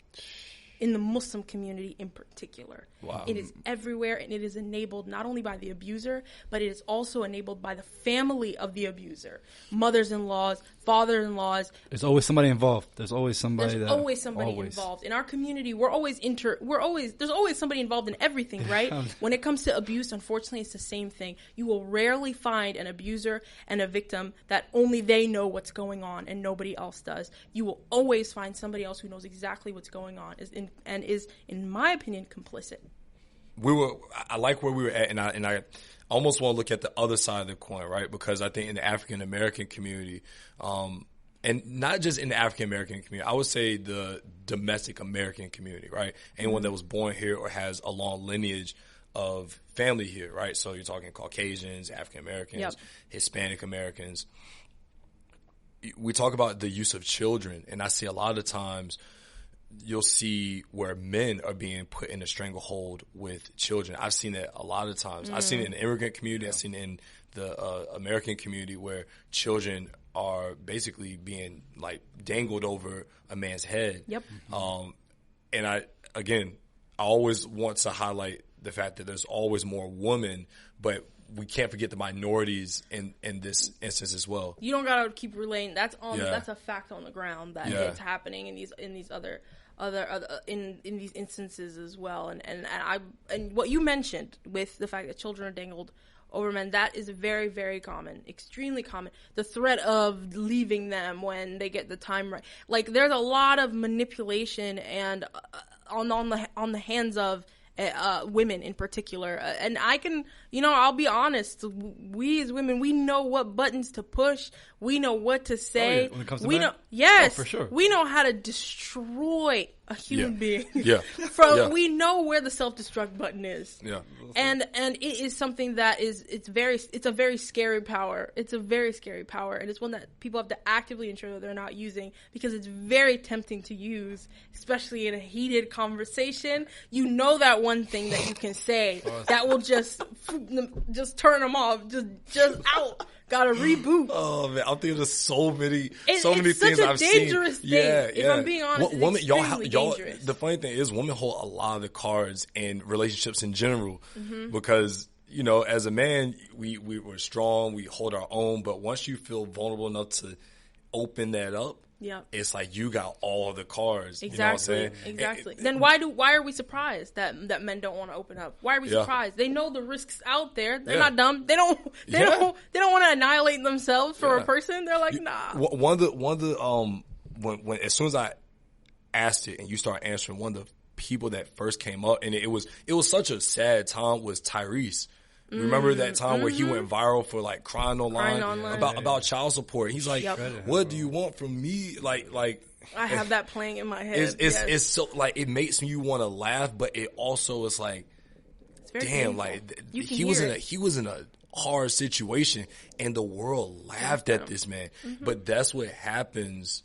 in the Muslim community in particular. Wow. It is everywhere, and it is enabled not only by the abuser, but it is also enabled by the family of the abuser. Mothers-in-laws, fathers-in-laws. There's always somebody involved. There's always somebody involved. In our community, there's always somebody involved in everything, right? When it comes to abuse, unfortunately, it's the same thing. You will rarely find an abuser and a victim that only they know what's going on and nobody else does. You will always find somebody else who knows exactly what's going on and is, in my opinion, complicit. I like where we were at, and I almost want to look at the other side of the coin, right? Because I think in the African American community, and not just in the African American community, I would say the domestic American community, right? Anyone that was born here or has a long lineage of family here, right? So you're talking Caucasians, African Americans, Hispanic Americans. We talk about the use of children, and I see a lot of times you'll see where men are being put in a stranglehold with children. I've seen it a lot of times. I've seen it in the immigrant community. I've seen it in the American community where children are basically being like dangled over a man's head. Yep. And I always want to highlight the fact that there's always more women, but we can't forget the minorities in this instance as well. You don't gotta keep relaying. That's a fact on the ground that it's happening in these other in these instances as well. And what you mentioned with the fact that children are dangled over men, that is very, very common, extremely common. The threat of leaving them when they get the time right. Like, there's a lot of manipulation and on the hands of women in particular. And I can, I'll be honest, we as women, we know what buttons to push. We know what to say. Oh, yeah. When it comes to men? Yes, for sure. We know how to destroy a human being. Yeah. We know where the self-destruct button is. Yeah. And it is something that it's a very scary power. It's a very scary power, and it's one that people have to actively ensure that they're not using, because it's very tempting to use, especially in a heated conversation. You know that one thing that you can say that will just turn them off, just out. Gotta reboot. Oh man, I'm thinking of so many things It's I've seen. such a dangerous thing. If I'm being honest, women, it's extremely dangerous. The funny thing is, women hold a lot of the cards in relationships in general, because as a man, we're strong, we hold our own, but once you feel vulnerable enough to open that up, it's like you got all the cards. Exactly. You know what I'm saying? Exactly. Then why are we surprised that men don't want to open up? Why are we surprised? They know the risks out there. They're not dumb. They don't want to annihilate themselves for a person. They're like, nah. One of the when as soon as I asked it and you start answering, one of the people that first came up, and it was such a sad time, was Tyrese. Remember that time where he went viral for like crying online about child support? He's like, "What do you want from me?" Like I have that playing in my head. It's so like, it makes you want to laugh, but it also is like, damn, painful. Like he was in a hard situation, and the world laughed at this man. But that's what happens.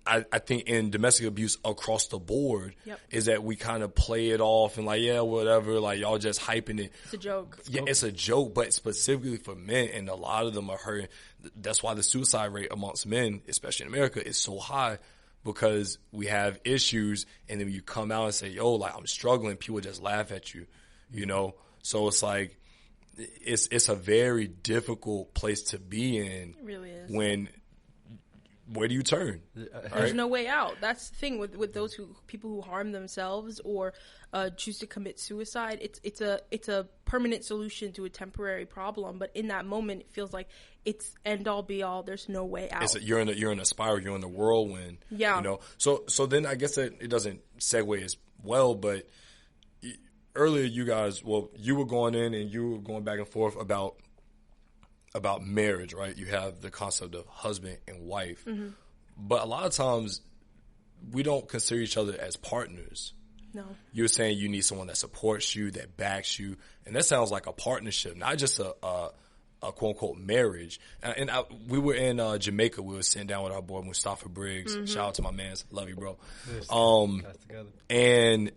I think in domestic abuse across the board is that we kind of play it off and like, yeah, whatever, like y'all just hyping it. It's a joke. Yeah, it's a joke, but specifically for men, and a lot of them are hurting. That's why the suicide rate amongst men, especially in America, is so high, because we have issues, and then when you come out and say, yo, like, I'm struggling, people just laugh at you, So it's like, it's a very difficult place to be in. It really is. Where do you turn? There's no way out. That's the thing with those people who harm themselves or choose to commit suicide. It's a permanent solution to a temporary problem, but in that moment, it feels like it's end all be all. There's no way out. You're in a spiral. You're in a whirlwind. Yeah. So then I guess that it doesn't segue as well. But earlier, you guys, you were going in and you were going back and forth about marriage, right? You have the concept of husband and wife. But a lot of times we don't consider each other as partners. No. You're saying you need someone that supports you, that backs you. And that sounds like a partnership, not just a quote unquote marriage. And we were in Jamaica. We were sitting down with our boy Mustafa Briggs. Shout out to my mans. Love you, bro. And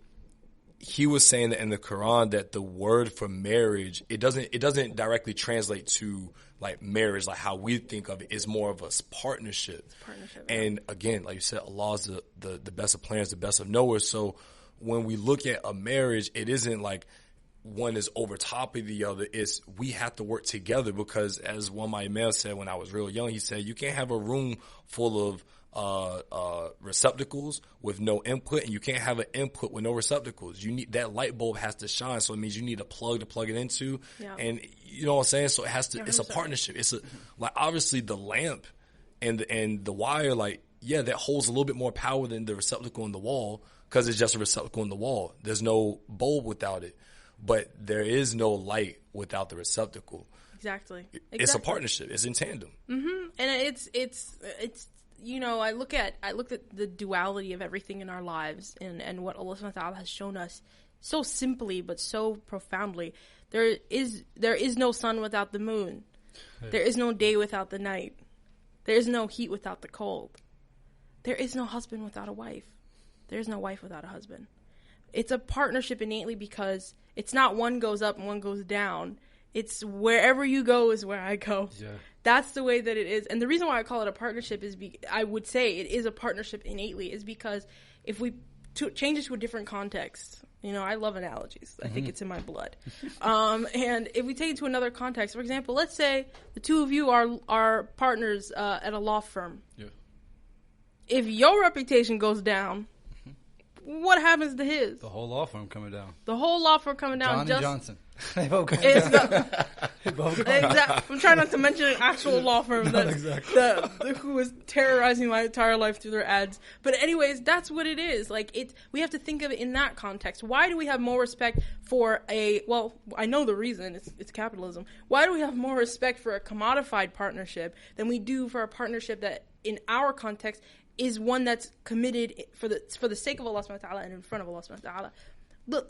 he was saying that in the Quran that the word for marriage, it doesn't directly translate to like marriage, like how we think of it. It's more of a partnership. It's partnership. And again, like you said, Allah is the best of planners, the best of knowers. So when we look at a marriage, it isn't like one is over top of the other. It's we have to work together, because as one of my emails said when I was real young, he said, you can't have a room full of receptacles with no input, and you can't have an input with no receptacles. You need that light bulb has to shine, so it means you need a plug to plug it into. And you know what I'm saying? So it has to. It's a partnership. It's like obviously the lamp and the wire, like that holds a little bit more power than the receptacle in the wall, because it's just a receptacle in the wall. There's no bulb without it, but there is no light without the receptacle. Exactly. It's a partnership. It's in tandem. And it's I look at the duality of everything in our lives and what Allah subhanahu wa ta'ala has shown us so simply but so profoundly. There is no sun without the moon. There is no day without the night. There is no heat without the cold. There is no husband without a wife. There is no wife without a husband. It's a partnership innately because it's not one goes up and one goes down. It's wherever you go is where I go. Yeah. That's the way that it is. And the reason why I call it a partnership is I would say it is a partnership innately is because if we change it to a different context, I love analogies. I think it's in my blood. And if we take it to another context, for example, let's say the two of you are partners at a law firm. Yeah. If your reputation goes down, what happens to his? The whole law firm coming down. The whole law firm coming down. John and Johnson. They both come down. Exactly. I'm trying not to mention an actual law firm who was terrorizing my entire life through their ads. But anyways, that's what it is. Like we have to think of it in that context. Why do we have more respect for I know the reason. It's capitalism. Why do we have more respect for a commodified partnership than we do for a partnership that, in our context, is one that's committed for the sake of Allah subhanahu wa ta'ala and in front of Allah subhanahu wa ta'ala?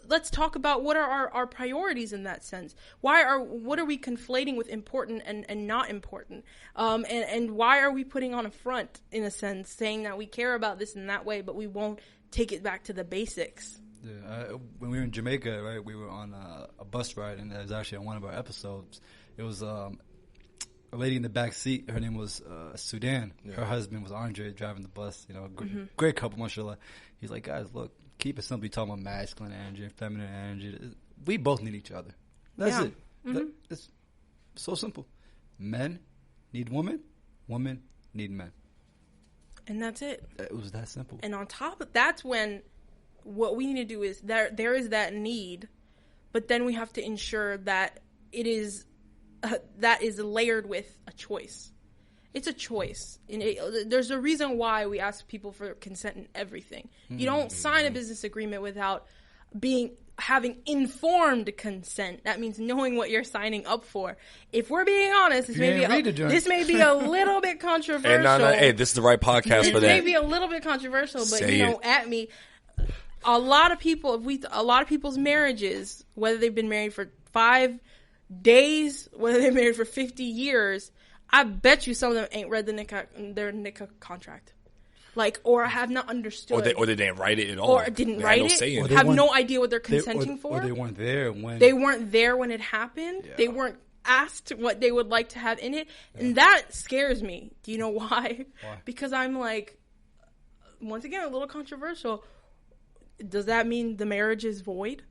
Let's talk about what are our priorities in that sense. What are we conflating with important and not important? And why are we putting on a front, in a sense, saying that we care about this in that way, but we won't take it back to the basics? Yeah, when we were in Jamaica, right, we were on a bus ride, and it was actually on one of our episodes. It was a lady in the back seat. Her name was Sudan. Yeah. Her husband was Andre, driving the bus. Great couple, mashallah. He's like, guys, look, keep it simple. You talking about masculine energy and feminine energy. We both need each other. That's it. Mm-hmm. It's so simple. Men need women. Women need men. And that's it. It was that simple. And on top of that's when what we need to do is there is that need, but then we have to ensure that it is that is layered with a choice. It's a choice. There's a reason why we ask people for consent in everything. You don't sign a business agreement without having informed consent. That means knowing what you're signing up for. If we're being honest, this may be a little bit controversial. Hey, this is the right podcast for that. It may be a little bit controversial, but at me, a lot of people's marriages, whether they've been married for 5 days, whether they're married for 50 years, I bet you some of them ain't read their nikah contract. Or have not understood. Or they didn't write it at all. Or didn't write it. Have no idea what they're consenting for. Or they weren't there when... They weren't there when it happened. Yeah. They weren't asked what they would like to have in it. Yeah. And that scares me. Do you know why? Because I'm like, once again, a little controversial. Does that mean the marriage is void?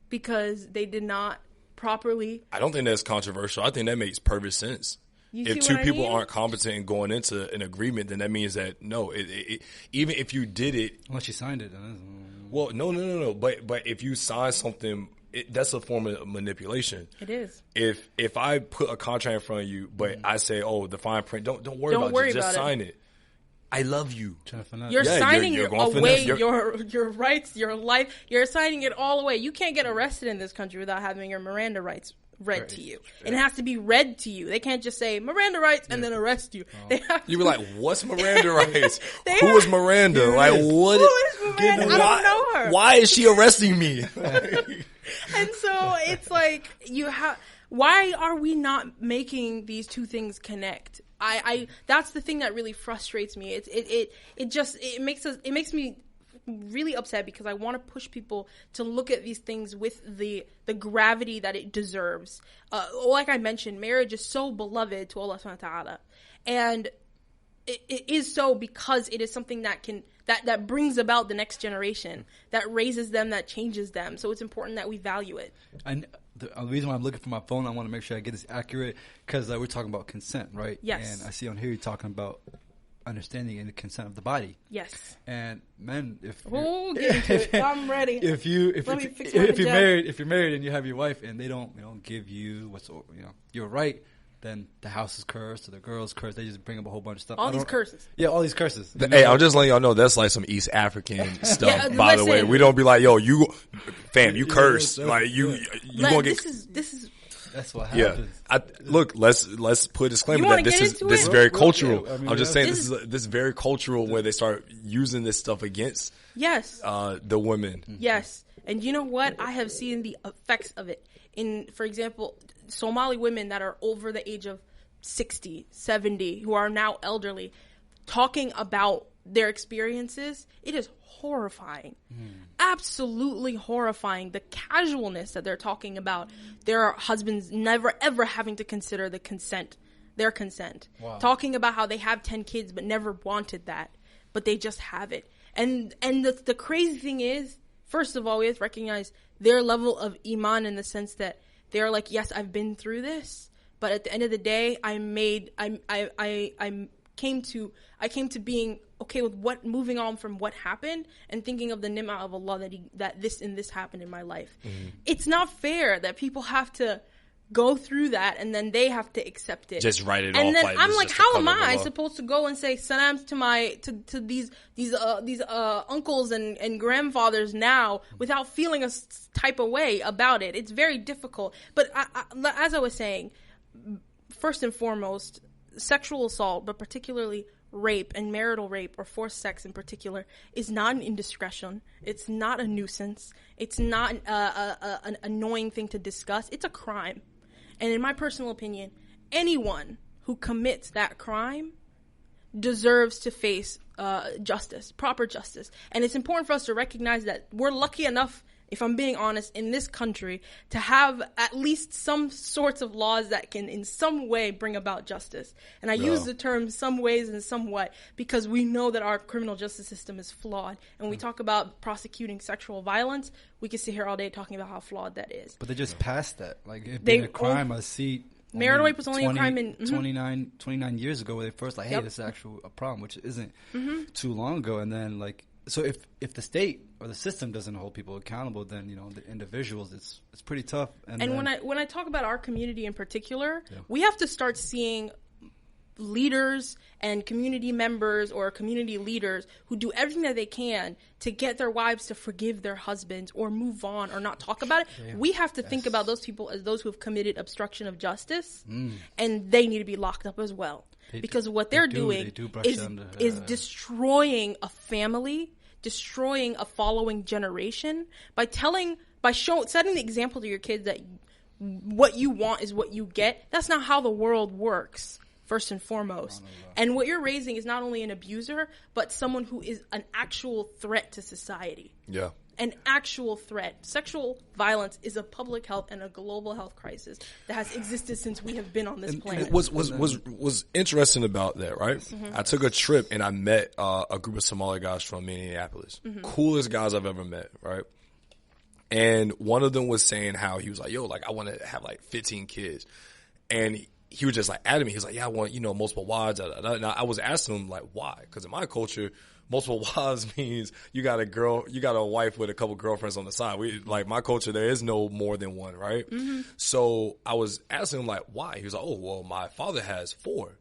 Because they did not properly... I don't think that's controversial. I think that makes perfect sense. If two people aren't competent in going into an agreement, then that means that no, even if you did it, unless you signed it. Well, no. But if you sign something, that's a form of manipulation. It is. If I put a contract in front of you, but I say, oh, the fine print, don't worry about it, just sign it. I love you. You're signing away your rights, your life. You're signing it all away. You can't get arrested in this country without having your Miranda rights read to you. And it has to be read to you. They can't just say Miranda rights and then arrest you. You were like, what's Miranda rights? Who is Miranda? Like, what? Who is Miranda? I don't know her. Why is she arresting me? And so it's like, why are we not making these two things connect? That's the thing that really frustrates me. It makes me really upset because I want to push people to look at these things with the gravity that it deserves. Like I mentioned, marriage is so beloved to Allah subhanahu wa ta'ala. And it is so because it is something that brings about the next generation, that raises them, that changes them. So it's important that we value it. And the reason why I'm looking for my phone, I want to make sure I get this accurate because we're talking about consent, right? Yes. And I see on here you're talking about understanding and the consent of the body. Yes. And men, I'm ready. If you're married and you have your wife and they don't give you your right, then the house is cursed or the girl's cursed. They just bring up a whole bunch of stuff. All these curses. Yeah, all these curses. Hey, I'm just letting y'all know that's like some East African stuff. By the way, we don't be like, yo, you curse. Like you gonna get. This is That's what Yeah. happens. Look, let's put a disclaimer You that wanna this get is into this it? is very Well, cultural. yeah, I mean, I'm just yeah. saying this is very cultural where they start using this stuff against Yes. the women. Yes. And you know what? I have seen the effects of it in, for example, Somali women that are over the age of 60, 70, who are now elderly, talking about their experiences. It is horrifying. Absolutely horrifying. The casualness that they're talking about their husbands never ever having to consider their consent. Wow. Talking about how they have 10 kids but never wanted that, but they just have it. And the crazy thing is, first of all, we have to recognize their level of iman in the sense that they're like, yes, I've been through this, but at the end of the day, I came to being okay with moving on from what happened and thinking of the ni'mah of Allah that this happened in my life. Mm-hmm. It's not fair that people have to go through that and then they have to accept it. Just write it off. And then like I'm it's like, just a how color am I of law. supposed to go and say salams to these uncles and grandfathers now without feeling a type of way about it? It's very difficult. But as I was saying, first and foremost, sexual assault, but particularly rape and marital rape or forced sex in particular, is not an indiscretion. It's not a nuisance. It's not an annoying thing to discuss. It's a crime. And in my personal opinion, anyone who commits that crime deserves to face justice, proper justice. And it's important for us to recognize that we're lucky enough, if I'm being honest, in this country to have at least some sorts of laws that can in some way bring about justice. And I use the term some ways and somewhat because we know that our criminal justice system is flawed. And when we talk about prosecuting sexual violence, we can sit here all day talking about how flawed that is. But they just passed that. Like, it being a crime, I see. Marital rape was only a crime in 29 years ago when they first hey, this is actually a problem, which isn't too long ago. And then so if the state or the system doesn't hold people accountable, then the individuals, it's pretty tough. And when I talk about our community in particular, we have to start seeing leaders and community members or community leaders who do everything that they can to get their wives to forgive their husbands or move on or not talk about it. We have to think about those people as those who have committed obstruction of justice, and they need to be locked up as well. Because what they're doing is destroying a family, destroying a following generation by setting the example to your kids that what you want is what you get. That's not how the world works, first and foremost. And what you're raising is not only an abuser, but someone who is an actual threat to society. Yeah. An actual threat. Sexual violence is a public health and a global health crisis that has existed since we have been on this planet. Was interesting about that, right? I took a trip and I met a group of Somali guys from Minneapolis. Coolest guys I've ever met, right? And one of them was saying how he was like, yo, I want to have 15 kids. And he was just adamant. He was like, yeah, I want, multiple wives. And I was asking him why? Because in my culture, multiple wives means you got a wife with a couple girlfriends on the side. My culture, there is no more than one, right? So I was asking him why? He was like, oh, well, my father has 4.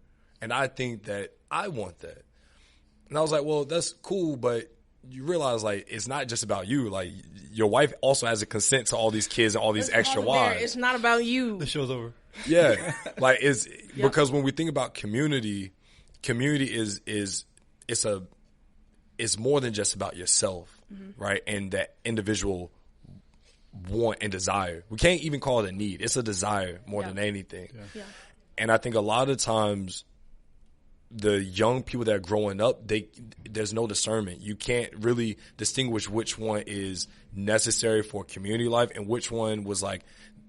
And I think that I want that. And I was like, well, that's cool, but you realize it's not just about you. Your wife also has a consent to all these kids and all these extra wives. It's not about you. The show's over. Yeah. Because when we think about community is it's more than just about yourself, right? And that individual want and desire. We can't even call it a need. It's a desire more than anything. Yeah. And I think a lot of times the young people that are growing up, there's no discernment. You can't really distinguish which one is necessary for community life and which one was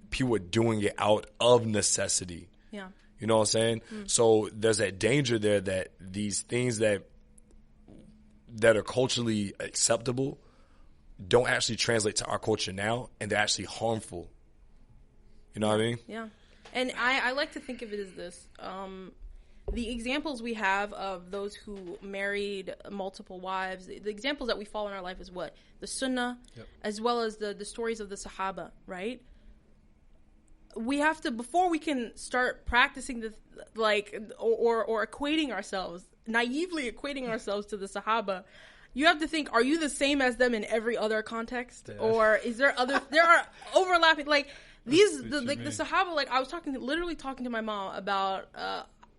people were doing it out of necessity. Yeah. You know what I'm saying? So there's that danger there that these things that are culturally acceptable don't actually translate to our culture now, and they're actually harmful. You know what I mean? Yeah. And I like to think of it as this. The examples we have of those who married multiple wives, the examples that we follow in our life is what? The Sunnah, as well as the stories of the Sahaba, right? We have to, before we can start practicing or equating ourselves, naively equating ourselves to the Sahaba, you have to think, are you the same as them in every other context? Or is there are overlapping, the Sahaba, like I was literally talking to my mom about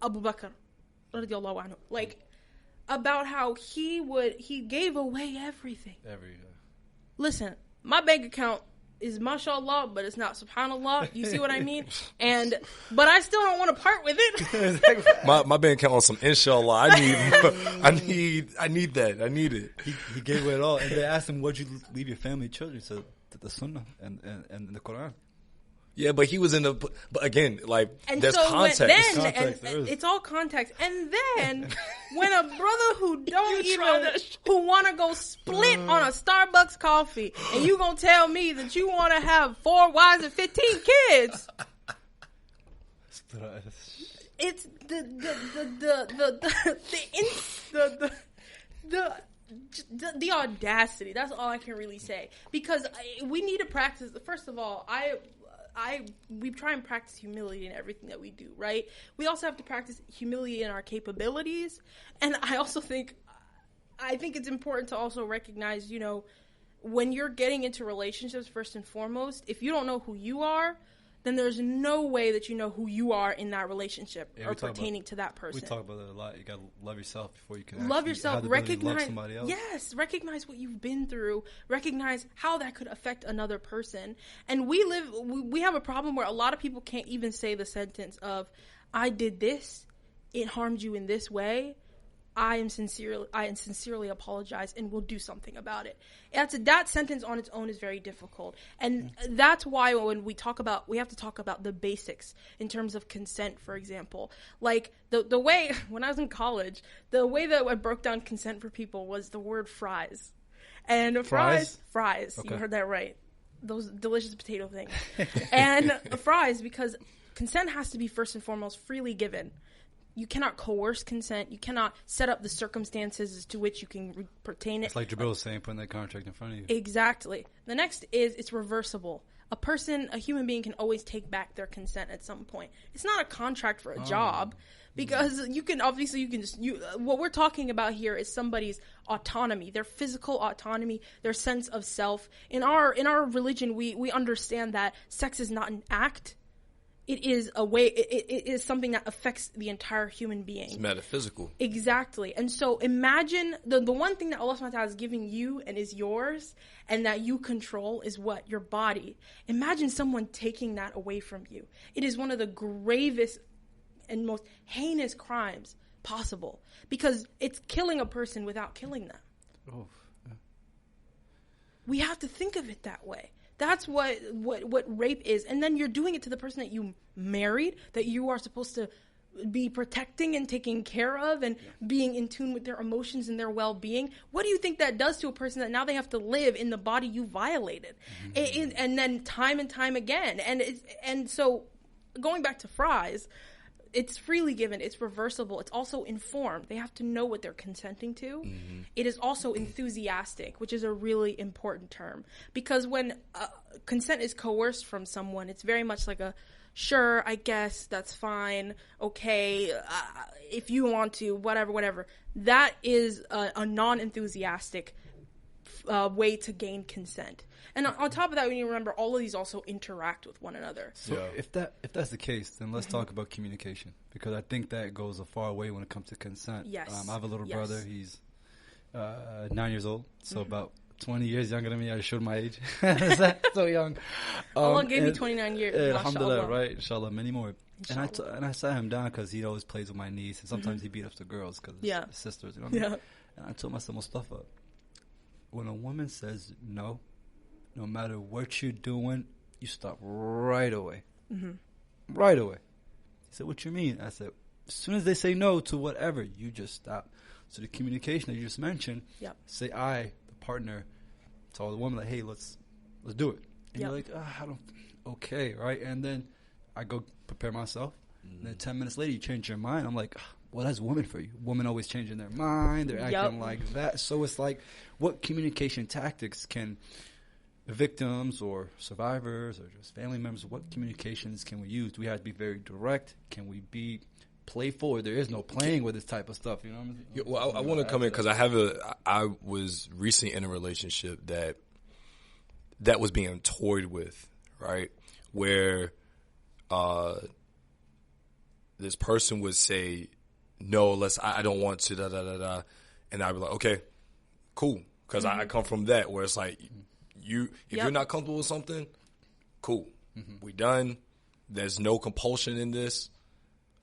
Abu Bakr, radiallahu anhu, like about how he gave away everything. Listen, my bank account is mashallah, but it's not subhanallah. You see what I mean? But I still don't want to part with it. my bank account on some inshallah. I need that. I need it. He gave it all, and they asked him, "What'd you leave your family, children?" So the Sunnah and the Quran. Yeah, but he was in the. But again, like and there's so context. It's all context. And then when a brother who who want to go split on a Starbucks coffee, and you gonna tell me that you want to have 4 wives and 15 kids? It's the audacity. That's all I can really say, because we need to practice. First of all, we try and practice humility in everything that we do, right? We also have to practice humility in our capabilities. And I also think it's important to also recognize, when you're getting into relationships, first and foremost, if you don't know who you are, then there's no way that you know who you are in that relationship or pertaining to that person. We talk about that a lot. You gotta love yourself before you can love yourself. Recognize love somebody else. Yes, recognize what you've been through. Recognize how that could affect another person. And we have a problem where a lot of people can't even say the sentence of, "I did this. It harmed you in this way. I sincerely apologize and will do something about it." That sentence on its own is very difficult. And that's why when we have to talk about the basics in terms of consent, for example. Like the way, when I was in college, the way that I broke down consent for people was the word fries. And fries, okay. You heard that right. Those delicious potato things. And fries, because consent has to be first and foremost freely given. You cannot coerce consent. You cannot set up the circumstances to which you can pertain it. It's like Jabril was saying, putting that contract in front of you. Exactly. The next is it's reversible. A human being can always take back their consent at some point. It's not a contract for a job, because what we're talking about here is somebody's autonomy, their physical autonomy, their sense of self. In our religion, we understand that sex is not an act. It is it is something that affects the entire human being. It's metaphysical. Exactly. And so imagine the one thing that Allah subhanahu wa ta'ala is giving you and is yours and that you control is what? Your body. Imagine someone taking that away from you. It is one of the gravest and most heinous crimes possible, because it's killing a person without killing them. Oh, yeah. We have to think of it that way. That's what rape is. And then you're doing it to the person that you married, that you are supposed to be protecting and taking care of and being in tune with their emotions and their well-being. What do you think that does to a person that now they have to live in the body you violated? Mm-hmm. And then time and time again. And so going back to fries, it's freely given. It's reversible. It's also informed. They have to know what they're consenting to. Mm-hmm. It is also enthusiastic, which is a really important term. Because when consent is coerced from someone, it's very much like a, sure, I guess, that's fine, okay, if you want to, whatever. That is a non-enthusiastic way to gain consent. And on top of that, we need to remember all of these also interact with one another. So if that's the case, then let's talk about communication, because I think that goes a far way when it comes to consent. Yes. I have a little brother. He's 9 years old, so about 20 years younger than me. I showed my age. So young. Allah gave me 29 years. Alhamdulillah, right? Inshallah, many more. Inshallah. And I sat him down because he always plays with my niece, and sometimes he beat up the girls because his sisters. You know what I mean? And I told my son, Mustafa, when a woman says no matter what you're doing, you stop right away. Mm-hmm. Right away. He said, what you mean? I said, as soon as they say no to whatever, you just stop. So the communication that you just mentioned, say I, the partner, tell the woman, like, hey, let's do it. And you're like, okay, right? And then I go prepare myself. Mm-hmm. And then 10 minutes later, you change your mind. I'm like, well, that's women for you. Women always changing their mind. They're acting like that. So it's like, what communication tactics can victims or survivors or just family members, what communications can we use? Do we have to be very direct? Can we be playful? Or there is no playing with this type of stuff, you know what I mean? Yeah, well, I want to come in because I was recently in a relationship that was being toyed with, right? where this person would say, no, I don't want to, da, da, da, da. And I'd be like, okay, cool. Because I come from that where it's like, if you're not comfortable with something, cool. We done. There's no compulsion in this.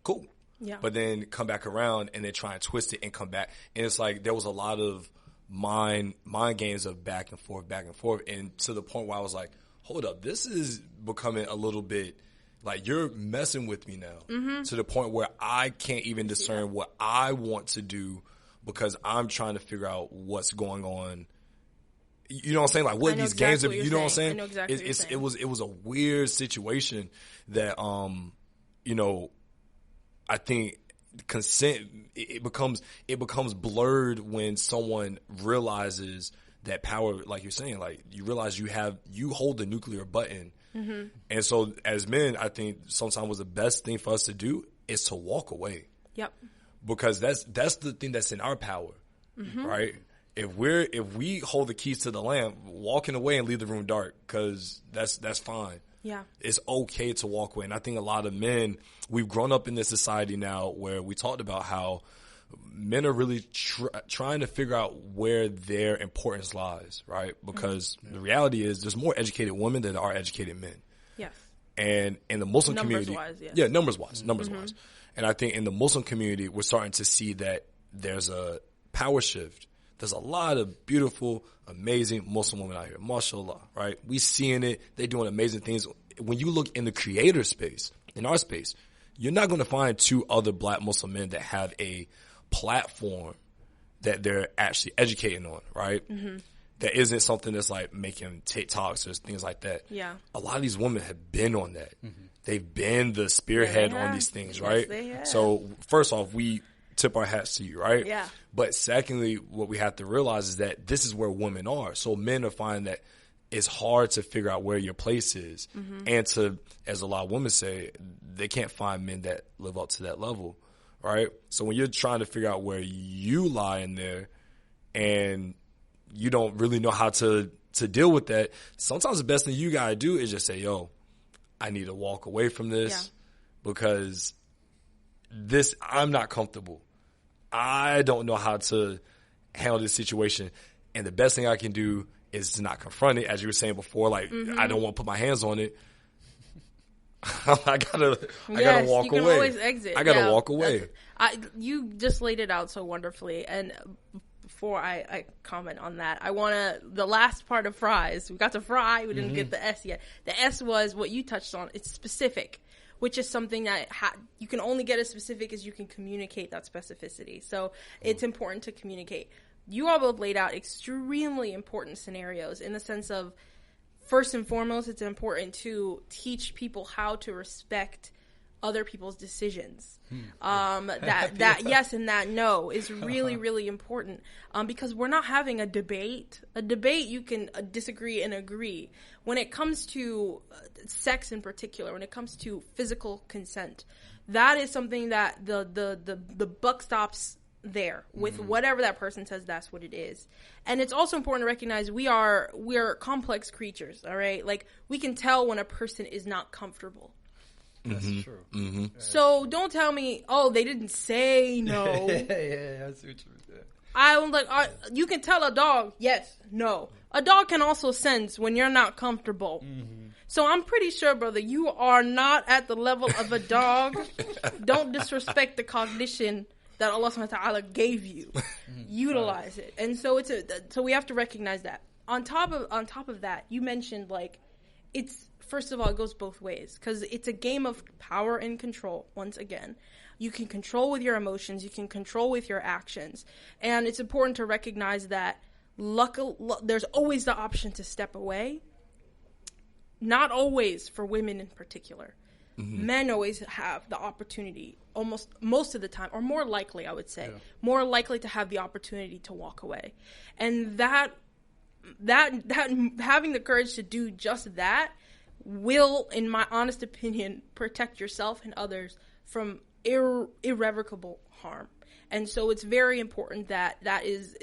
Cool. Yeah. But then come back around and then try and twist it and come back. And it's like there was a lot of mind games of back and forth. And to the point where I was like, hold up, this is becoming a little bit like you're messing with me now to the point where I can't even discern what I want to do because I'm trying to figure out what's going on. You know what I'm saying? Like what these games, you know what I'm saying? I know exactly what you're saying. It was a weird situation that, you know, I think consent, it becomes blurred when someone realizes that power, like you're saying, like you realize you hold the nuclear button. And so as men, I think sometimes what's the best thing for us to do is to walk away. Yep. Because that's the thing that's in our power, right? If we hold the keys to the lamp, walking away and leave the room dark, because that's fine. Yeah. It's okay to walk away. And I think a lot of men, we've grown up in this society now where we talked about how men are really trying to figure out where their importance lies, right? Because the reality is there's more educated women than there are educated men. Yes. And in the Muslim community, numbers wise. And I think in the Muslim community, we're starting to see that there's a power shift. There's a lot of beautiful, amazing Muslim women out here. MashaAllah, right? We seeing it. They're doing amazing things. When you look in the creator space, in our space, you're not going to find two other black Muslim men that have a platform that they're actually educating on, right? That isn't something that's like making TikToks or things like that. Yeah. A lot of these women have been on that. They've been the spearhead on these things, right? Yes, so first off, we tip our hats to you, right? Yeah. But secondly, what we have to realize is that this is where women are. So men are finding that it's hard to figure out where your place is. And to, as a lot of women say, they can't find men that live up to that level, right? So when you're trying to figure out where you lie in there and you don't really know how to deal with that, sometimes the best thing you gotta do is just say, yo, I need to walk away from this because I'm not comfortable. I don't know how to handle this situation. And the best thing I can do is to not confront it. As you were saying before, like, I don't want to put my hands on it. I gotta walk away. You can always exit. I gotta walk away. You just laid it out so wonderfully. And before I comment on that, the last part of fries. We got to fry. We didn't get the S yet. The S was what you touched on. It's specific, which is something that you can only get as specific as you can communicate that specificity. So it's important to communicate. You all both laid out extremely important scenarios in the sense of, first and foremost, it's important to teach people how to respect other people's decisions. That yes and that no is really, really important. Because we're not having a debate. A debate, you can disagree and agree. When it comes to sex in particular, when it comes to physical consent, that is something that the buck stops there with whatever that person says. That's what it is. And it's also important to recognize we are complex creatures. All right, like we can tell when a person is not comfortable. That's true. So don't tell me, oh, they didn't say no. I see what you said. I'm like, you can tell a dog yes, no. A dog can also sense when you're not comfortable. So I'm pretty sure, brother, you are not at the level of a dog. Don't disrespect the cognition that Allah subhanahu wa ta'ala gave you. Utilize it. And so so we have to recognize that. On top of that, you mentioned like it's, first of all, it goes both ways because it's a game of power and control. Once again, you can control with your emotions, you can control with your actions, and it's important to recognize that there's always the option to step away. Not always for women in particular. Men always have the opportunity, most of the time, or more likely, I would say, more likely to have the opportunity to walk away. And that having the courage to do just that will, in my honest opinion, protect yourself and others from irrevocable harm. And so it's very important that that is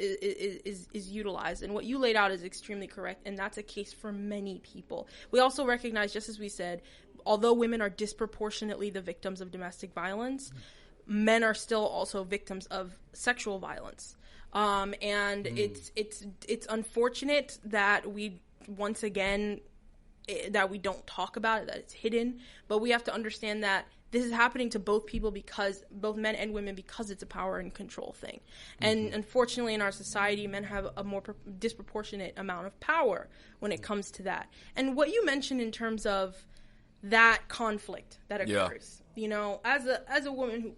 utilized. And what you laid out is extremely correct. And that's a case for many people. We also recognize, just as we said, although women are disproportionately the victims of domestic violence, men are still also victims of sexual violence. And it's unfortunate that we, once again, that we don't talk about it, that it's hidden. But we have to understand that this is happening to both people, because both men and women, because it's a power and control thing. And unfortunately in our society, men have a more disproportionate amount of power when it comes to that. And what you mentioned in terms of that conflict that occurs, you know, as a woman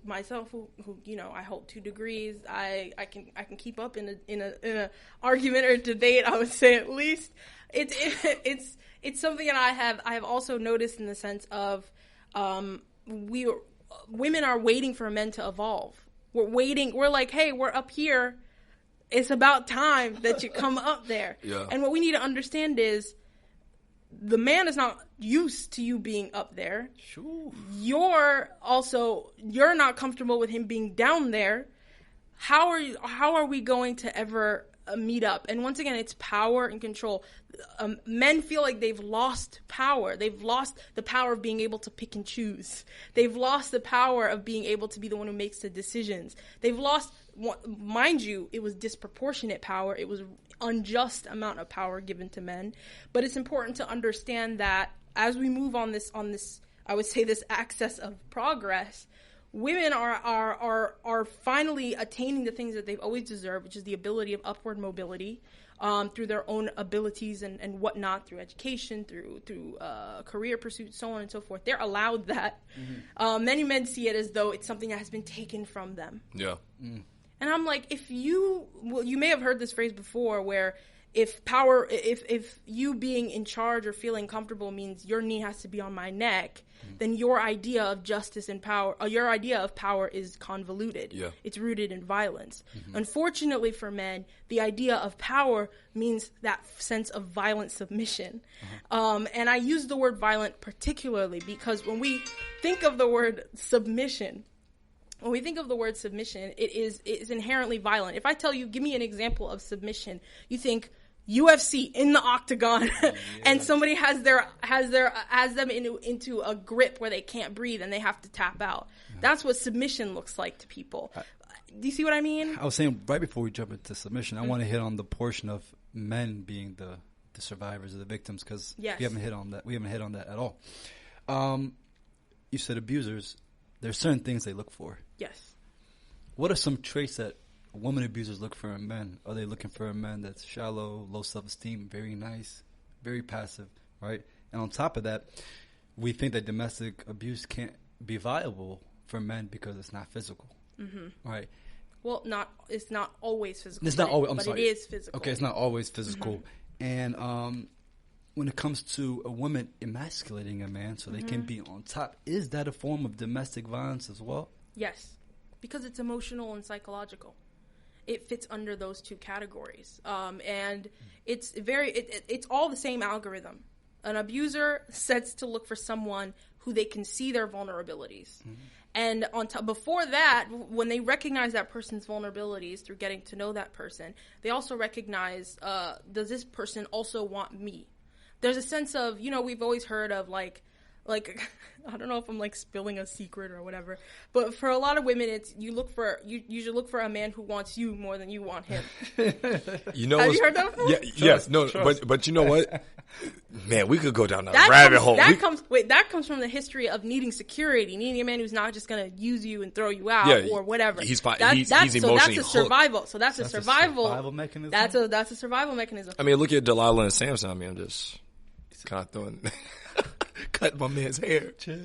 who you know, I hold 2 degrees, I can keep up in a argument or debate, I would say, at least. It's something that I have also noticed in the sense of, women are waiting for men to evolve. We're like, hey, we're up here. It's about time that you come up there. Yeah. And what we need to understand is the man is not used to you being up there. Sure. You're not comfortable with him being down there. How are we going to ever meet up? And once again, it's power and control. Men feel like they've lost power. They've lost the power of being able to pick and choose. They've lost the power of being able to be the one who makes the decisions. They've lost, mind you, it was disproportionate power. It was unjust amount of power given to men. But it's important to understand that as we move on this, I would say, this axis of progress, women are finally attaining the things that they've always deserved, which is the ability of upward mobility through their own abilities and whatnot, through education, through career pursuits, so on and so forth. They're allowed that. Many men see it as though it's something that has been taken from them. Yeah. And I'm like, you may have heard this phrase before, where if you being in charge or feeling comfortable means your knee has to be on my neck, then your idea of justice and power, or your idea of power, is convoluted. Yeah. It's rooted in violence. Unfortunately for men, the idea of power means that sense of violent submission. And I use the word violent particularly because when we think of the word submission, it is inherently violent. If I tell you, give me an example of submission, you think UFC in the octagon, and somebody has them into a grip where they can't breathe and they have to tap out. That's what submission looks like to people. Do you see what I mean? I was saying right before we jump into submission, I want to hit on the portion of men being the survivors or the victims, because we haven't hit on that. We haven't hit on that at all. You said abusers. There's certain things they look for. Yes. What are some traits that woman abusers look for in men? Are they looking for a man that's shallow, low self-esteem, very nice, very passive, right? And on top of that, we think that domestic abuse can't be viable for men because it's not physical, right? Well, it's not always physical. It's not always. But it is physical. Okay, it's not always physical. And when it comes to a woman emasculating a man so they can be on top, is that a form of domestic violence as well? Yes, because it's emotional and psychological. It fits under those two categories. And it's it's all the same algorithm. An abuser sets to look for someone who they can see their vulnerabilities. And before that, when they recognize that person's vulnerabilities through getting to know that person, they also recognize, does this person also want me? There's a sense of, we've always heard of like I don't know if I'm like spilling a secret or whatever, but for a lot of women, it's you should look for a man who wants you more than you want him. Have you heard that before? Yeah, yes, no, but you know what? Man, we could go down that rabbit hole. That comes from the history of needing security, needing a man who's not just going to use you and throw you out or whatever. He's emotionally that's a survival. So that's a survival mechanism. That's a survival mechanism. I mean, look at Delilah and Samson. I mean, I'm just kind of throwing. Cut my man's hair. Chill.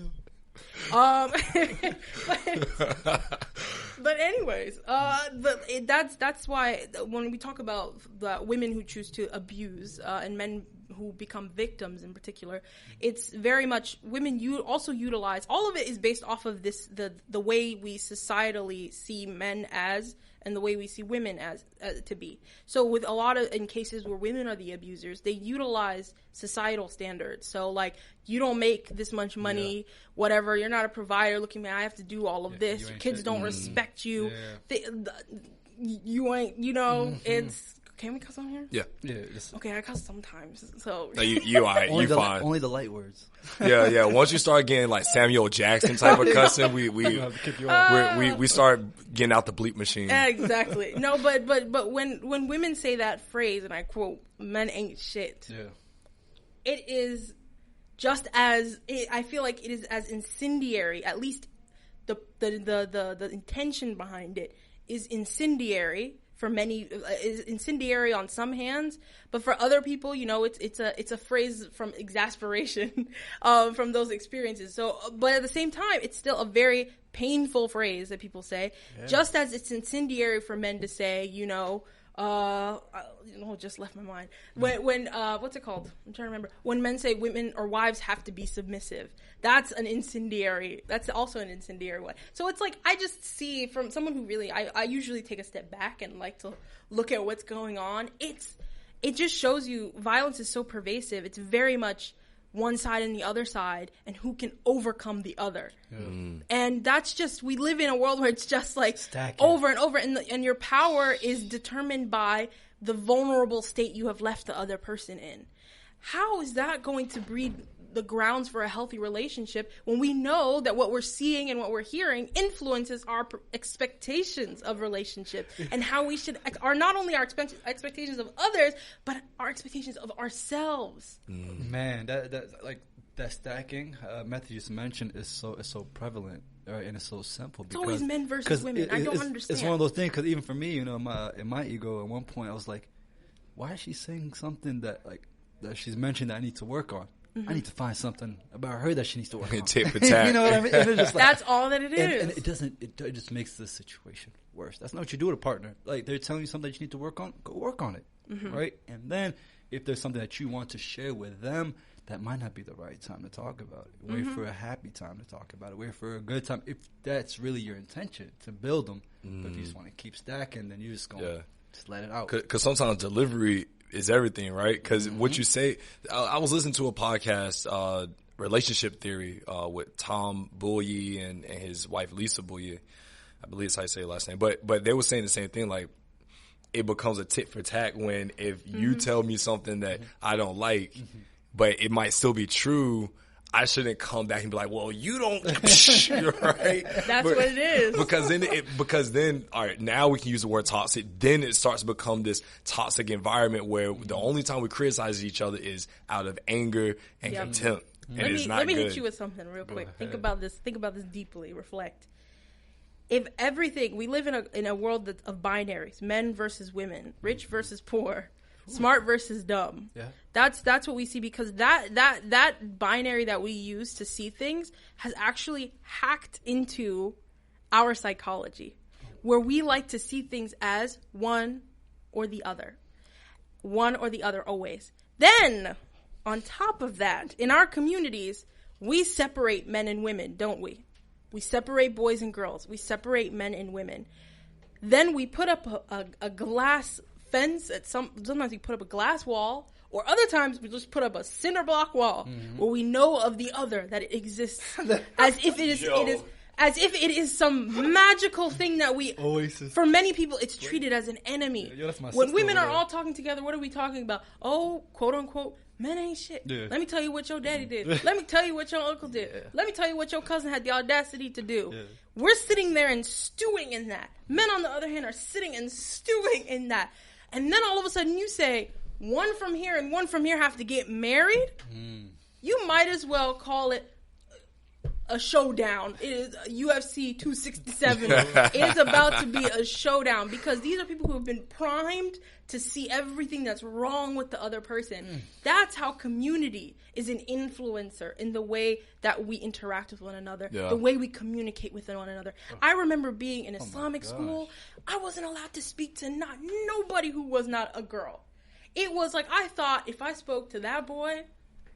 But anyways, that's why when we talk about the women who choose to abuse and men who become victims in particular, it's very much women also utilize. All of it is based off of the way we societally see men as and the way we see women as to be. So with a lot of, in cases where women are the abusers, they utilize societal standards. So like, you don't make this much money, whatever, you're not a provider, looking, man, I have to do all of this, your kids don't respect you, you ain't, you know, it's, can we cuss on here? Yeah. Okay, I cuss sometimes, so. No, you all right, you fine. Only the light words. Yeah. Once you start getting like Samuel Jackson type of cussing, we start getting out the bleep machine. Exactly. No, but when women say that phrase, and I quote, "Men ain't shit," it is just as I feel like it is as incendiary. At least the intention behind it is incendiary. For many, is incendiary on some hands, but for other people, you know, it's a phrase from exasperation, from those experiences. So, but at the same time, it's still a very painful phrase that people say, just as it's incendiary for men to say, you know, just left my mind. When what's it called? I'm trying to remember. When men say women or wives have to be submissive, that's an incendiary. That's also an incendiary one. So it's like, I just see from someone who really, I usually take a step back and like to look at what's going on. It just shows you violence is so pervasive. It's very much one side and the other side, and who can overcome the other. And that's just, we live in a world where it's just like stacking over and over, and your power is determined by the vulnerable state you have left the other person in. How is that going to breed the grounds for a healthy relationship when we know that what we're seeing and what we're hearing influences our expectations of relationship, and how we should are not only our expectations of others, but our expectations of ourselves. Man, that stacking method you just mentioned is so prevalent, right? And it's so simple. It's always men versus women. I don't understand. It's one of those things, because even for me, you know, in my ego, at one point I was like, why is she saying something that she's mentioned that I need to work on? I need to find something about her that she needs to work on. Tit for tat. You know what I mean? And it's just like, that's all that it is. And it just makes the situation worse. That's not what you do with a partner. Like, they're telling you something that you need to work on, go work on it, right? And then if there's something that you want to share with them, that might not be the right time to talk about it. Wait for a happy time to talk about it. Wait for a good time. If that's really your intention, to build them. But if you just want to keep stacking, then you just going to just let it out. Because sometimes delivery is everything, right? Because what you say, I was listening to a podcast, Relationship Theory, with Tom Bouye and his wife Lisa Bouye. I believe that's how you say her last name. But they were saying the same thing, like, it becomes a tit for tat when if you tell me something that I don't like, but it might still be true, I shouldn't come back and be like, well, you don't, right? That's what it is. Because then, all right, now we can use the word toxic. Then it starts to become this toxic environment where the only time we criticize each other is out of anger and contempt. And let me hit you with something real quick. Think about this deeply. Reflect. If everything, we live in a world of binaries, men versus women, rich versus poor, smart versus dumb. Yeah. That's what we see, because that binary that we use to see things has actually hacked into our psychology, where we like to see things as one or the other always. Then, on top of that, in our communities, we separate men and women, don't we? We separate boys and girls. We separate men and women. Then we put up a glass fence. Sometimes we put up a glass wall, or other times we just put up a cinder block wall where we know of the other, that it exists, as if it is some magical thing that we. Oasis. For many people, it's treated as an enemy. When women are all talking together, what are we talking about? Oh, quote unquote, men ain't shit. Yeah. Let me tell you what your daddy did. Let me tell you what your uncle did. Yeah. Let me tell you what your cousin had the audacity to do. Yeah. We're sitting there and stewing in that. Men, on the other hand, are sitting and stewing in that. And then all of a sudden you say, one from here and one from here have to get married? You might as well call it a showdown. It is UFC 267. It is about to be a showdown, because these are people who have been primed to see everything that's wrong with the other person. That's how community is an influencer in the way that we interact with one another, the way we communicate with one another. I remember being in Islamic school. I wasn't allowed to speak to nobody who was not a girl. It was like, I thought if I spoke to that boy,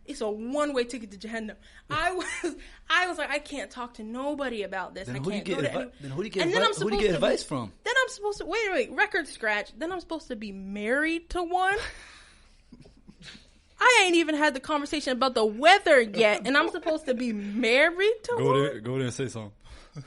it's a one-way ticket to Jahannam. I was like, I can't talk to nobody about this. Then I who do you can't get go to then who do you get advice from? Then I'm supposed to wait, record scratch. Then I'm supposed to be married to one. I ain't even had the conversation about the weather yet, and I'm supposed to be married to one? Go there and say something.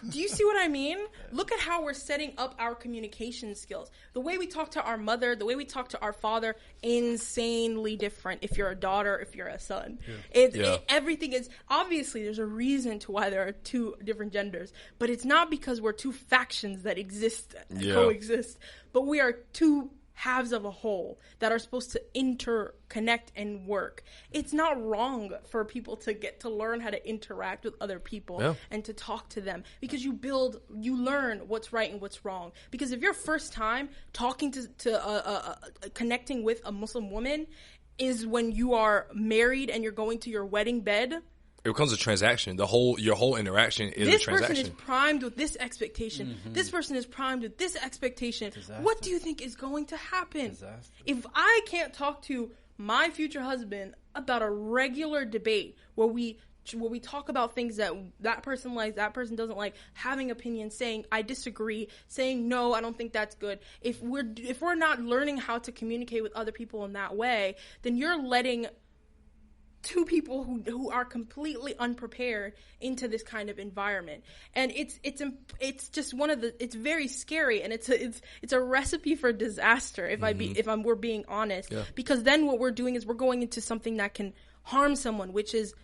Do you see what I mean? Look at how we're setting up our communication skills. The way we talk to our mother, the way we talk to our father, insanely different if you're a daughter, if you're a son. Yeah. Everything is, obviously there's a reason to why there are two different genders, but it's not because we're two factions that exist, coexist, but we are two halves of a whole that are supposed to interconnect and work. It's not wrong for people to get to learn how to interact with other people and to talk to them, because you learn what's right and what's wrong. Because if your first time talking to connecting with a Muslim woman is when you are married and you're going to your wedding bed, it becomes a transaction. Your whole interaction is a transaction. This person is primed with this expectation. Mm-hmm. This person is primed with this expectation. Disaster. What do you think is going to happen? Disaster. If I can't talk to my future husband about a regular debate where we talk about things that person likes, that person doesn't like, having opinions, saying I disagree, saying no, I don't think that's good. If we're not learning how to communicate with other people in that way, then you're letting two people who are completely unprepared into this kind of environment, and it's just it's very scary, and it's a recipe for disaster we're being honest, because then what we're doing is we're going into something that can harm someone, which is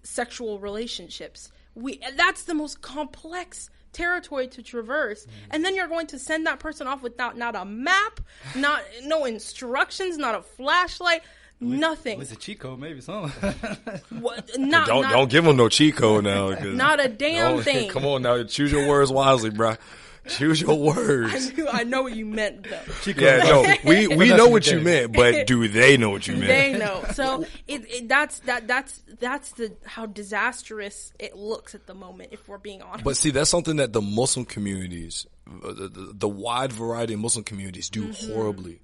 sexual relationships. That's the most complex territory to traverse, and then you're going to send that person off without not a map, no instructions, not a flashlight. Nothing. It's a cheat code, maybe something. Don't give them no cheat code now. Not a damn thing. Come on now, choose your words wisely, bro. Choose your words. I know what you meant, though. Yeah, no, we know what you meant, but do they know what you meant? They know. So that's how disastrous it looks at the moment, if we're being honest. But see, that's something that the Muslim communities, the wide variety of Muslim communities, do horribly.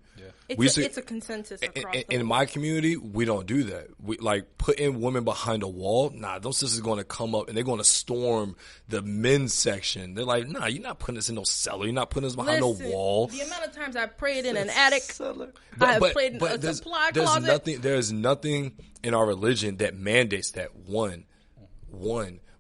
It's a consensus across the in my community, we don't do that. We like putting women behind a wall. Nah, those sisters are going to come up and they're going to storm the men's section. They're like, nah, you're not putting us in no cellar. You're not putting us behind no wall. The amount of times I've prayed in an attic, I have prayed in a supply closet. There's nothing in our religion that mandates that. One.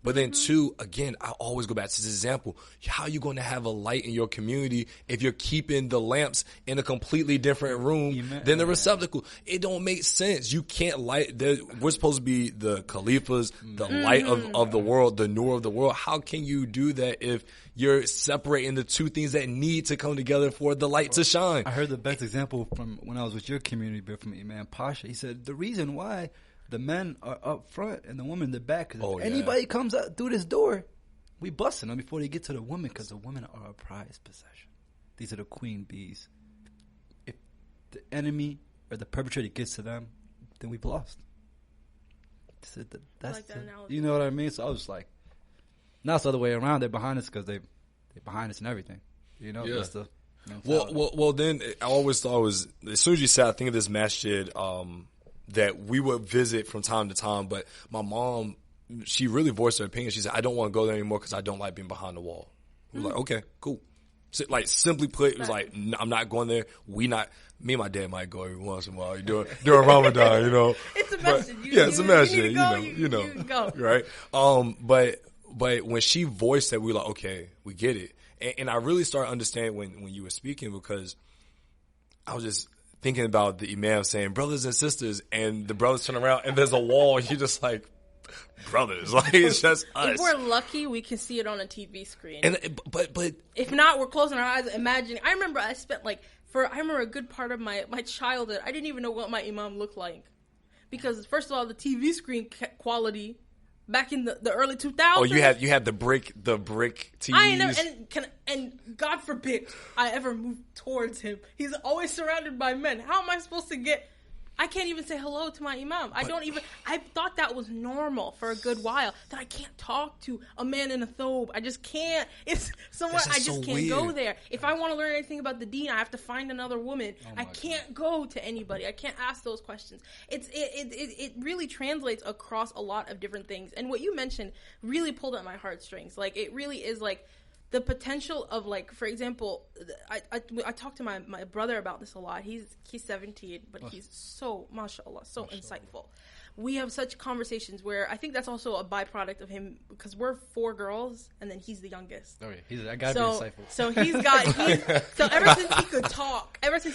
But then two, again, I always go back to this example. How are you going to have a light in your community if you're keeping the lamps in a completely different room than the receptacle? It don't make sense. You can't light. We're supposed to be the Khalifas, the light of the world, the nur of the world. How can you do that if you're separating the two things that need to come together for the light to shine? I heard the best example from when I was with your community, but from Imam Pasha. He said the reason why the men are up front and the women in the back, because if anybody comes out through this door, we busting them before they get to the women, because the women are a prized possession. These are the queen bees. If the enemy or the perpetrator gets to them, then we've lost. That's like that analogy. You know what I mean? So I was like, now it's the other way around. They're behind us because they're behind us in everything. You know? That's the well, then I always thought it was, as soon as you said, I think of this masjid, that we would visit from time to time, but my mom, she really voiced her opinion. She said, I don't want to go there anymore because I don't like being behind the wall. We were like, okay, cool. So, like, simply put, it was like, I'm not going there. Me and my dad might go every once in a while during Ramadan, you know. It's a message. It's a message, you know. Go. Right? But when she voiced that, we were like, okay, we get it. And I really started understanding when you were speaking, because I was just thinking about the imam saying brothers and sisters, and the brothers turn around and there's a wall, and you're just like, brothers, like, it's just us. If we're lucky, we can see it on a TV screen. And but if not, we're closing our eyes, imagining. I remember I spent I remember a good part of my childhood, I didn't even know what my imam looked like, because first of all, the TV screen quality back in the early 2000s. Oh, you had the brick TVs. I never, and God forbid I ever move towards him. He's always surrounded by men. How am I supposed to get I can't even say hello to my imam. I thought that was normal for a good while, that I can't talk to a man in a thobe. I just can't. It's somewhere I just can't go there. If I want to learn anything about the deen, I have to find another woman. I can't go to anybody. I can't ask those questions. It really translates across a lot of different things. And what you mentioned really pulled at my heartstrings. Like, it really is like the potential of, like, for example, I talk to my brother about this a lot. He's 17, but he's so, mashallah, so insightful. We have such conversations where I think that's also a byproduct of him, because we're 4 girls and then he's the youngest. Oh yeah, I gotta be insightful. So so ever since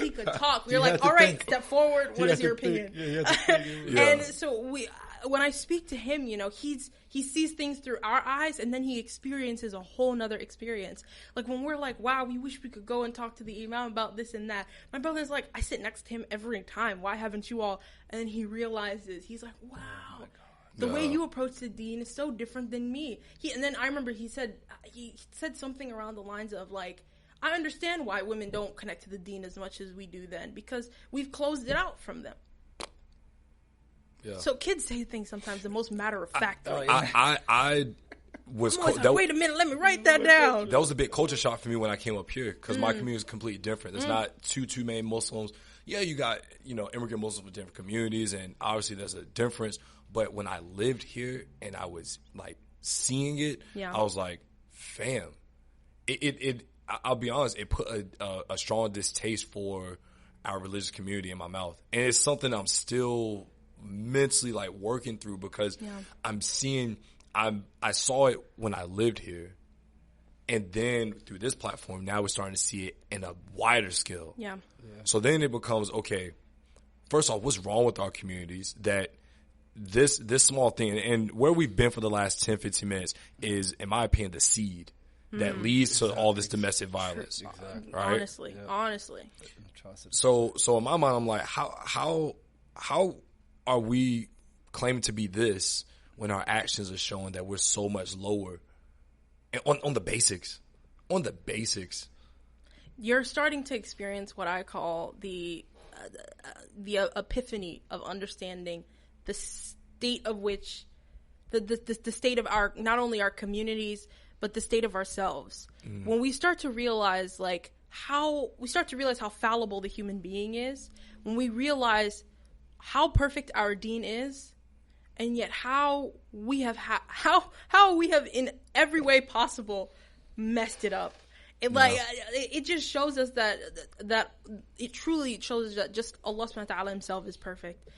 he could talk, we were like, all right, step forward. What is your opinion? And so when I speak to him, you know, he sees things through our eyes, and then he experiences a whole nother experience. Like, when we're like, wow, we wish we could go and talk to the imam about this and that. My brother's like, I sit next to him every time. Why haven't you all? And then he realizes, he's like, wow, the way you approach the deen is so different than me. And then I remember he said something around the lines of, like, I understand why women don't connect to the deen as much as we do then, because we've closed it out from them. Yeah. So kids say things sometimes the most matter of fact. I was wait a minute, let me write that down. That was a big culture shock for me when I came up here, because my community is completely different. There's not two main Muslims. Yeah, you got, you know, immigrant Muslims with different communities, and obviously there's a difference. But when I lived here and I was like seeing it, I was like, fam, I'll be honest, it put a strong distaste for our religious community in my mouth, and it's something I'm still mentally like working through, because I'm seeing, I saw it when I lived here, and then through this platform now we're starting to see it in a wider scale. So then it becomes, okay, first off, what's wrong with our communities that this small thing, and where we've been for the last 10-15 minutes is, in my opinion, the seed that leads to all this domestic violence. Right? Honestly. So in my mind, I'm like, how are we claiming to be this when our actions are showing that we're so much lower on the basics? On the basics. You're starting to experience what I call the epiphany of understanding the state of which, the state of our, not only our communities, but the state of ourselves. When we start to realize, like, how fallible the human being is, when we realize how perfect our deen is, and yet how we have in every way possible messed it up. It just shows us that it truly shows us that just Allah subhanahu wa ta'ala himself is perfect.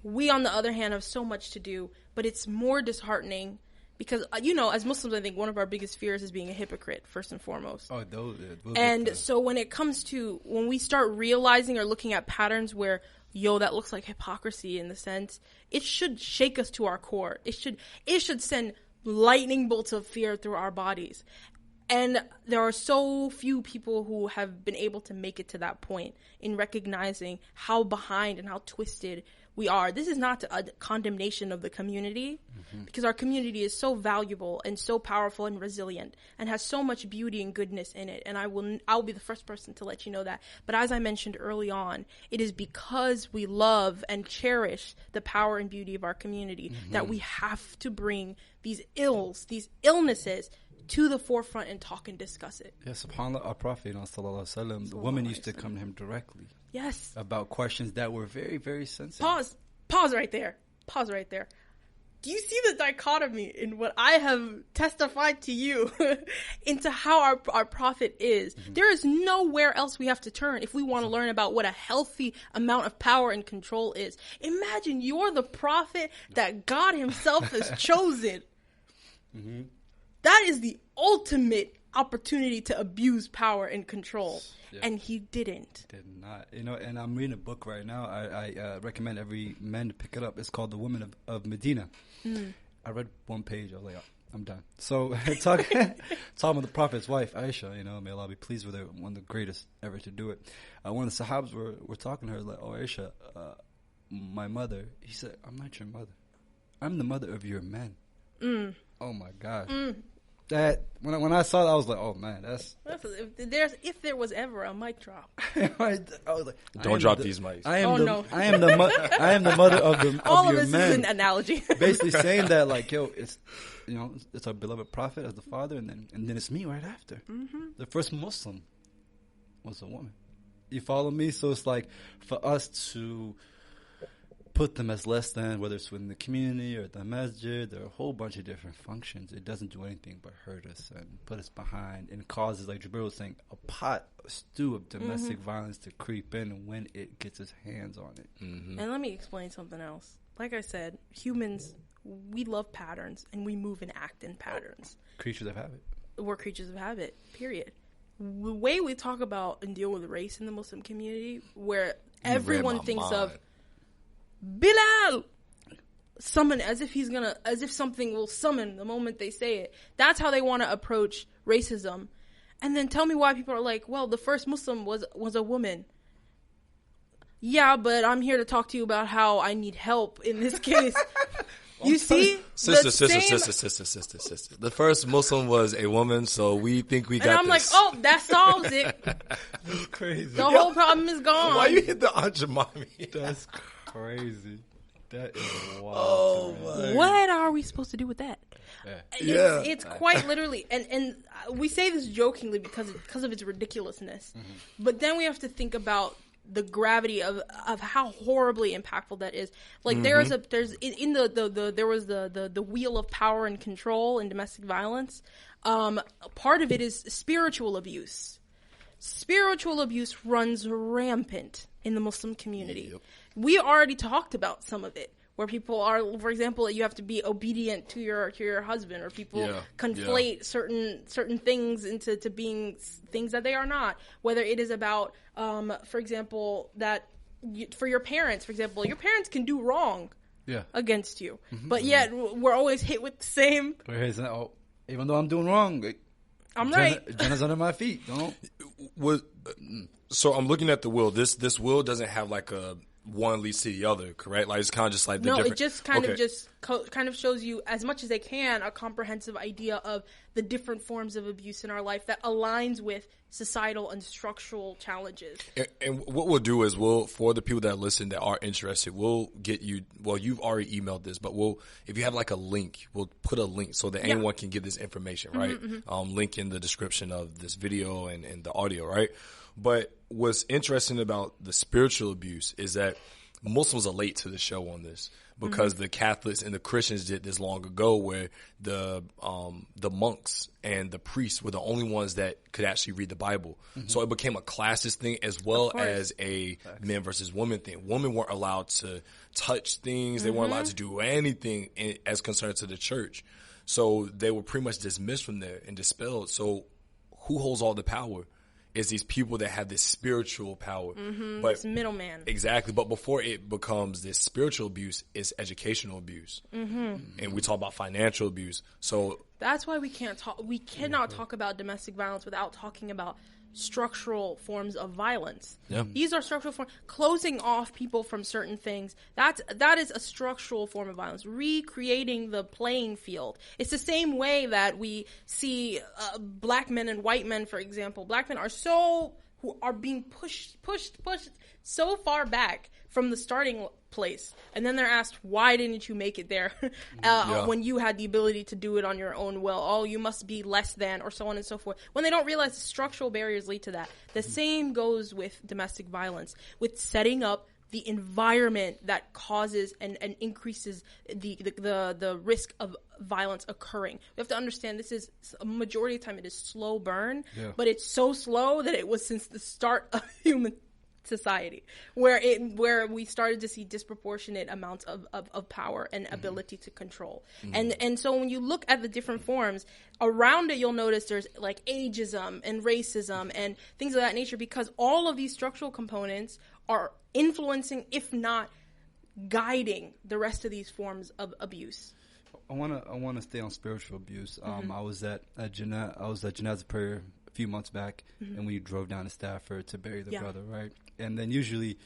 We, on the other hand, have so much to do, but it's more disheartening because, you know, as Muslims, I think one of our biggest fears is being a hypocrite, first and foremost. So when it comes to, when we start realizing or looking at patterns where, that looks like hypocrisy in the sense, it should shake us to our core. It should send lightning bolts of fear through our bodies. And there are so few people who have been able to make it to that point in recognizing how behind and how twisted we are. This is not a condemnation of the community, because our community is so valuable and so powerful and resilient and has so much beauty and goodness in it. And I'll be the first person to let you know that. But as I mentioned early on, it is because we love and cherish the power and beauty of our community that we have to bring these illnesses to the forefront and talk and discuss it. Yeah, subhanAllah, our Prophet, the woman used to come to him directly. Yes. About questions that were very, very sensitive. Pause right there. Do you see the dichotomy in what I have testified to you into how our Prophet is? There is nowhere else we have to turn if we want to learn about what a healthy amount of power and control is. Imagine you're the Prophet that God himself has chosen. That is the ultimate opportunity to abuse power and control. And he didn't. Did not. You know, and I'm reading a book right now. I recommend every man to pick it up. It's called The Women of Medina. I read one page. I was like, oh, I'm done. So talking about the Prophet's wife, Aisha, you know, may Allah be pleased with her, one of the greatest ever to do it. One of the Sahabs were talking to her like, oh, Aisha, my mother. He said, I'm not your mother. I'm the mother of your men. Oh, my God. that when I saw that, I was like, oh man, that's if there was ever a mic drop. I was like, Don't drop these mics. I am the mother of All of your this men. is an analogy. Basically saying that, like, yo, it's it's our beloved prophet as the father, and then it's me right after. Mm-hmm. The first Muslim was a woman. You follow me? So it's like for us to put them as less than, whether it's within the community or the masjid, there are a whole bunch of different functions. It doesn't do anything but hurt us and put us behind, and causes, like Jabril was saying, a stew of domestic violence to creep in when it gets its hands on it. Mm-hmm. And let me explain something else. Like I said, humans, we love patterns, and we move and act in patterns. Creatures of habit. We're creatures of habit, period. The way we talk about and deal with race in the Muslim community, where everyone thinks of Bilal summon as if something will summon the moment they say it. That's how they want to approach racism. And then tell me why people are like, well, the first Muslim was a woman. Yeah, but I'm here to talk to you about how I need help in this case. You see? Sister. The first Muslim was a woman, so we think we got this. And I'm like, oh, that solves it. That's crazy. The whole problem is gone. Why you hit the Aunt Jemima? That's crazy. That is wild. Oh, my. What are we supposed to do with that? Yeah. It's quite literally, and we say this jokingly because of its ridiculousness, but then we have to think about the gravity of how horribly impactful that is. Like there was the wheel of power and control in domestic violence. Part of it is spiritual abuse. Spiritual abuse runs rampant in the Muslim community. Yep. We already talked about some of it, where people are, for example, you have to be obedient to your husband, or people conflate certain things into being things that they are not. Whether it is about, for example, for your parents, for example, your parents can do wrong against you, but yet we're always hit with the same. Even though I'm doing wrong, I'm right. Jenna's under my feet. So I'm looking at the will. This will doesn't have like a one leads to the other, correct? Like it's kind of just like the different. It just kind of shows you as much as they can a comprehensive idea of the different forms of abuse in our life that aligns with societal and structural challenges. And what we'll do is for the people that listen that are interested, we'll get you. Well, you've already emailed this, but if you have like a link, we'll put a link so that anyone can get this information, right? Link in the description of this video and the audio, right? But what's interesting about the spiritual abuse is that Muslims are late to the show on this, because the Catholics and the Christians did this long ago, where the monks and the priests were the only ones that could actually read the Bible. So it became a classist thing as well as a men versus women thing. Women weren't allowed to touch things. They weren't allowed to do anything as concerned to the church. So they were pretty much dismissed from there and dispelled. So who holds all the power? Is these people that have this spiritual power. But this middleman. Exactly. But before it becomes this spiritual abuse, it's educational abuse. And we talk about financial abuse. So that's why we cannot talk about domestic violence without talking about structural forms of violence. These are structural forms. Closing off people from certain things, that is a structural form of violence. Recreating the playing field. It's the same way that we see black men and white men, for example. Black men are being pushed so far back from the starting place, and then they're asked, why didn't you make it there when you had the ability to do it on your own will? Oh, you must be less than, or so on and so forth, when they don't realize the structural barriers lead to that. The same goes with domestic violence, with setting up the environment that causes and increases the risk of violence occurring. We have to understand this is a majority of the time it is slow burn, but it's so slow that it was since the start of human society where we started to see disproportionate amounts of power and ability to control. And so when you look at the different forms around it, you'll notice there's like ageism and racism and things of that nature, because all of these structural components are influencing, if not guiding, the rest of these forms of abuse. I want to stay on spiritual abuse. I was at Janazah prayer a few months back, and we drove down to Stafford to bury the brother, right? And then usually,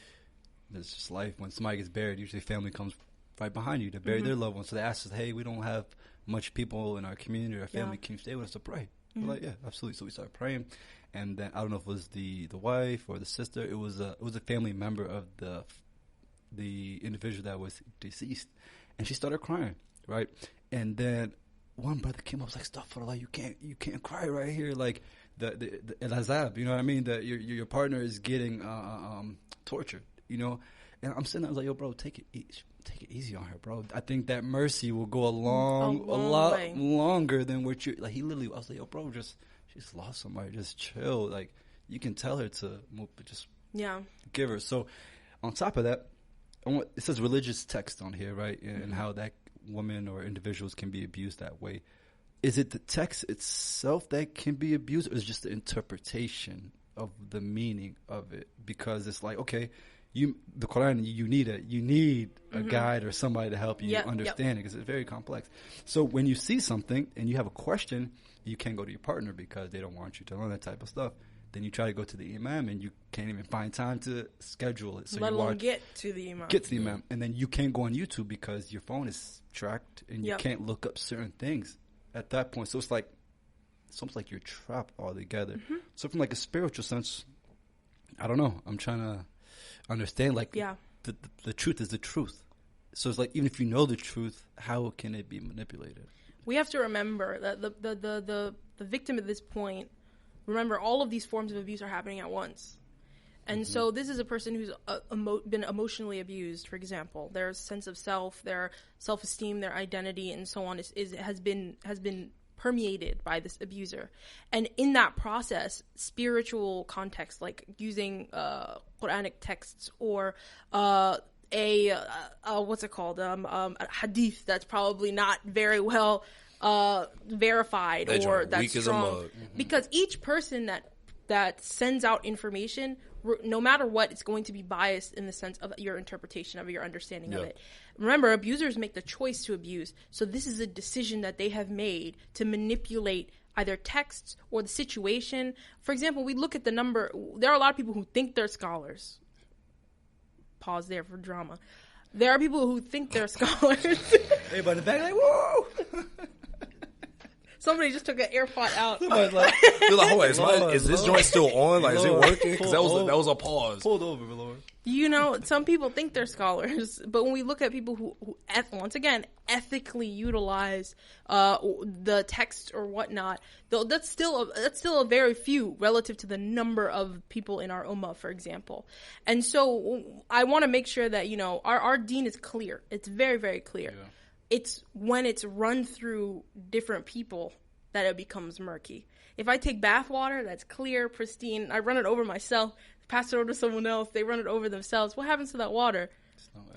there's just life. When somebody gets buried, usually family comes right behind you to bury their loved one. So they ask us, hey, we don't have much people in our community, our family can stay with us to pray. We're like, yeah, absolutely. So we started praying, and then I don't know if it was the wife or the sister. It was a family member of the individual that was deceased, and she started crying, right? And then one brother came up, was like, "Astaghfirullah, you can't cry right here, like the el azab, you know what I mean? That your partner is getting tortured, you know." And I'm sitting there, I was like, "Yo, bro, take it easy on her, bro. I think that mercy will go a lot longer than what you like." He literally, I was like, "Yo, bro, she's lost somebody. Just chill. Like, you can tell her to move, but just give her." So, on top of that, it says religious text on here, right? And how that woman or individuals can be abused that way. Is it the text itself that can be abused, or is it just the interpretation of the meaning of it? Because it's like, okay, the Quran, you need a guide or somebody to help you understand it, because it's very complex. So when you see something and you have a question, you can't go to your partner because they don't want you to learn that type of stuff. Then you try to go to the imam and you can't even find time to schedule it. So let alone get to the imam. And then you can't go on YouTube because your phone is tracked and you can't look up certain things at that point. So it's almost like you're trapped altogether. So from like a spiritual sense, I don't know. I'm trying to understand, like, the truth is the truth. So it's like, even if you know the truth, how can it be manipulated? We have to remember that the victim at this point, remember, all of these forms of abuse are happening at once. And so this is a person who's been emotionally abused, for example. Their sense of self, their self-esteem, their identity, and so on has been permeated by this abuser. And in that process, spiritual context, like using Quranic texts or what's it called? A hadith that's probably not very well verified or that's strong. Because each person that sends out information, no matter what, it's going to be biased in the sense of your interpretation of it, your understanding of it. Remember, abusers make the choice to abuse. So this is a decision that they have made to manipulate either texts or the situation. For example, we look at the number. There are a lot of people who think they're scholars. Pause there for drama. There are people who think they're scholars. Everybody in the back like, whoa! Somebody just took an AirPod out. Somebody's like, is this joint still on? Like, is it working? Because that was a pause. Pulled over, Lord. You know, some people think they're scholars, but when we look at people who once again, ethically utilize the text or whatnot, that's still a very few relative to the number of people in our ummah, for example. And so I want to make sure that, you know, our deen is clear. It's very, very clear. Yeah. It's when it's run through different people that it becomes murky. If I take bath water that's clear, pristine, I run it over myself, pass it over to someone else, they run it over themselves, what happens to that water?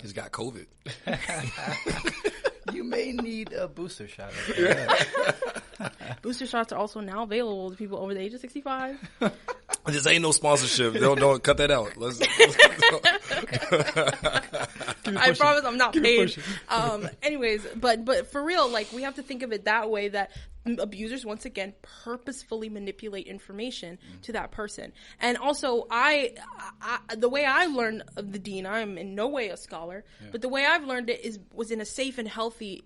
It's got COVID. You may need a booster shot. Booster shots are also now available to people over the age of 65. This ain't no sponsorship. Don't cut that out. I promise I'm not paid. Anyways, but for real, like, we have to think of it that way, that abusers, once again, purposefully manipulate information to that person. And also, the way I learned of the deen, I'm in no way a scholar, but the way I've learned it was in a safe and healthy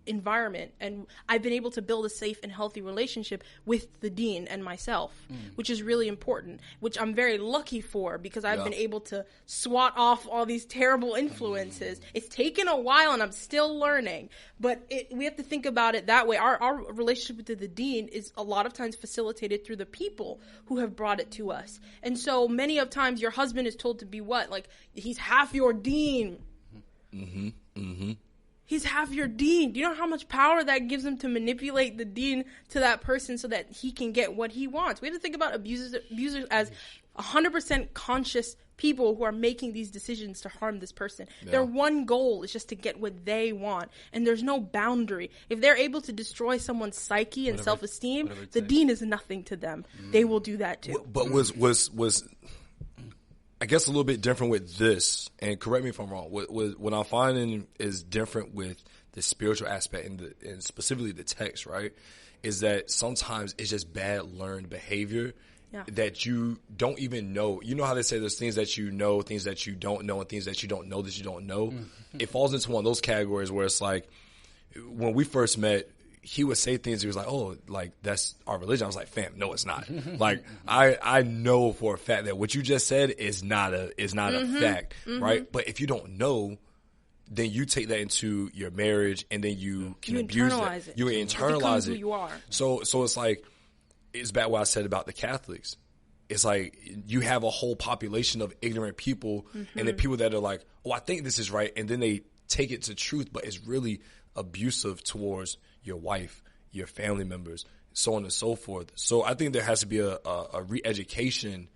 environment, and I've been able to build a safe and healthy relationship with the deen and myself, which is really important, which I'm very lucky for, because I've been able to swat off all these terrible influences. It's taken a while and I'm still learning, but we have to think about it that way. Our relationship with the deen is a lot of times facilitated through the people who have brought it to us. And so many of times your husband is told to be what? Like, he's half your deen. He's half your deen. Do you know how much power that gives him to manipulate the deen to that person so that he can get what he wants? We have to think about abusers as 100% conscious people who are making these decisions to harm this person. Yeah. Their one goal is just to get what they want, and there's no boundary. If they're able to destroy someone's psyche and self-esteem, the deen is nothing to them. They will do that too. But was I guess a little bit different with this, and correct me if I'm wrong, what I'm finding is different with the spiritual aspect and specifically the text, right, is that sometimes it's just bad learned behavior that you don't even know. You know how they say there's things that you know, things that you don't know, and things that you don't know that you don't know? Mm-hmm. It falls into one of those categories where it's like, when we first met, he would say things. He was like, "Oh, like that's our religion." I was like, "Fam, no, it's not." Like I know for a fact that what you just said is not a fact, right? But if you don't know, then you take that into your marriage, and then you can abuse it. You internalize it. Who you are. So it's like, it's back what I said about the Catholics. It's like you have a whole population of ignorant people, and then people that are like, "Oh, I think this is right," and then they take it to truth, but it's really abusive towards your wife, your family members, so on and so forth. So I think there has to be a re-education,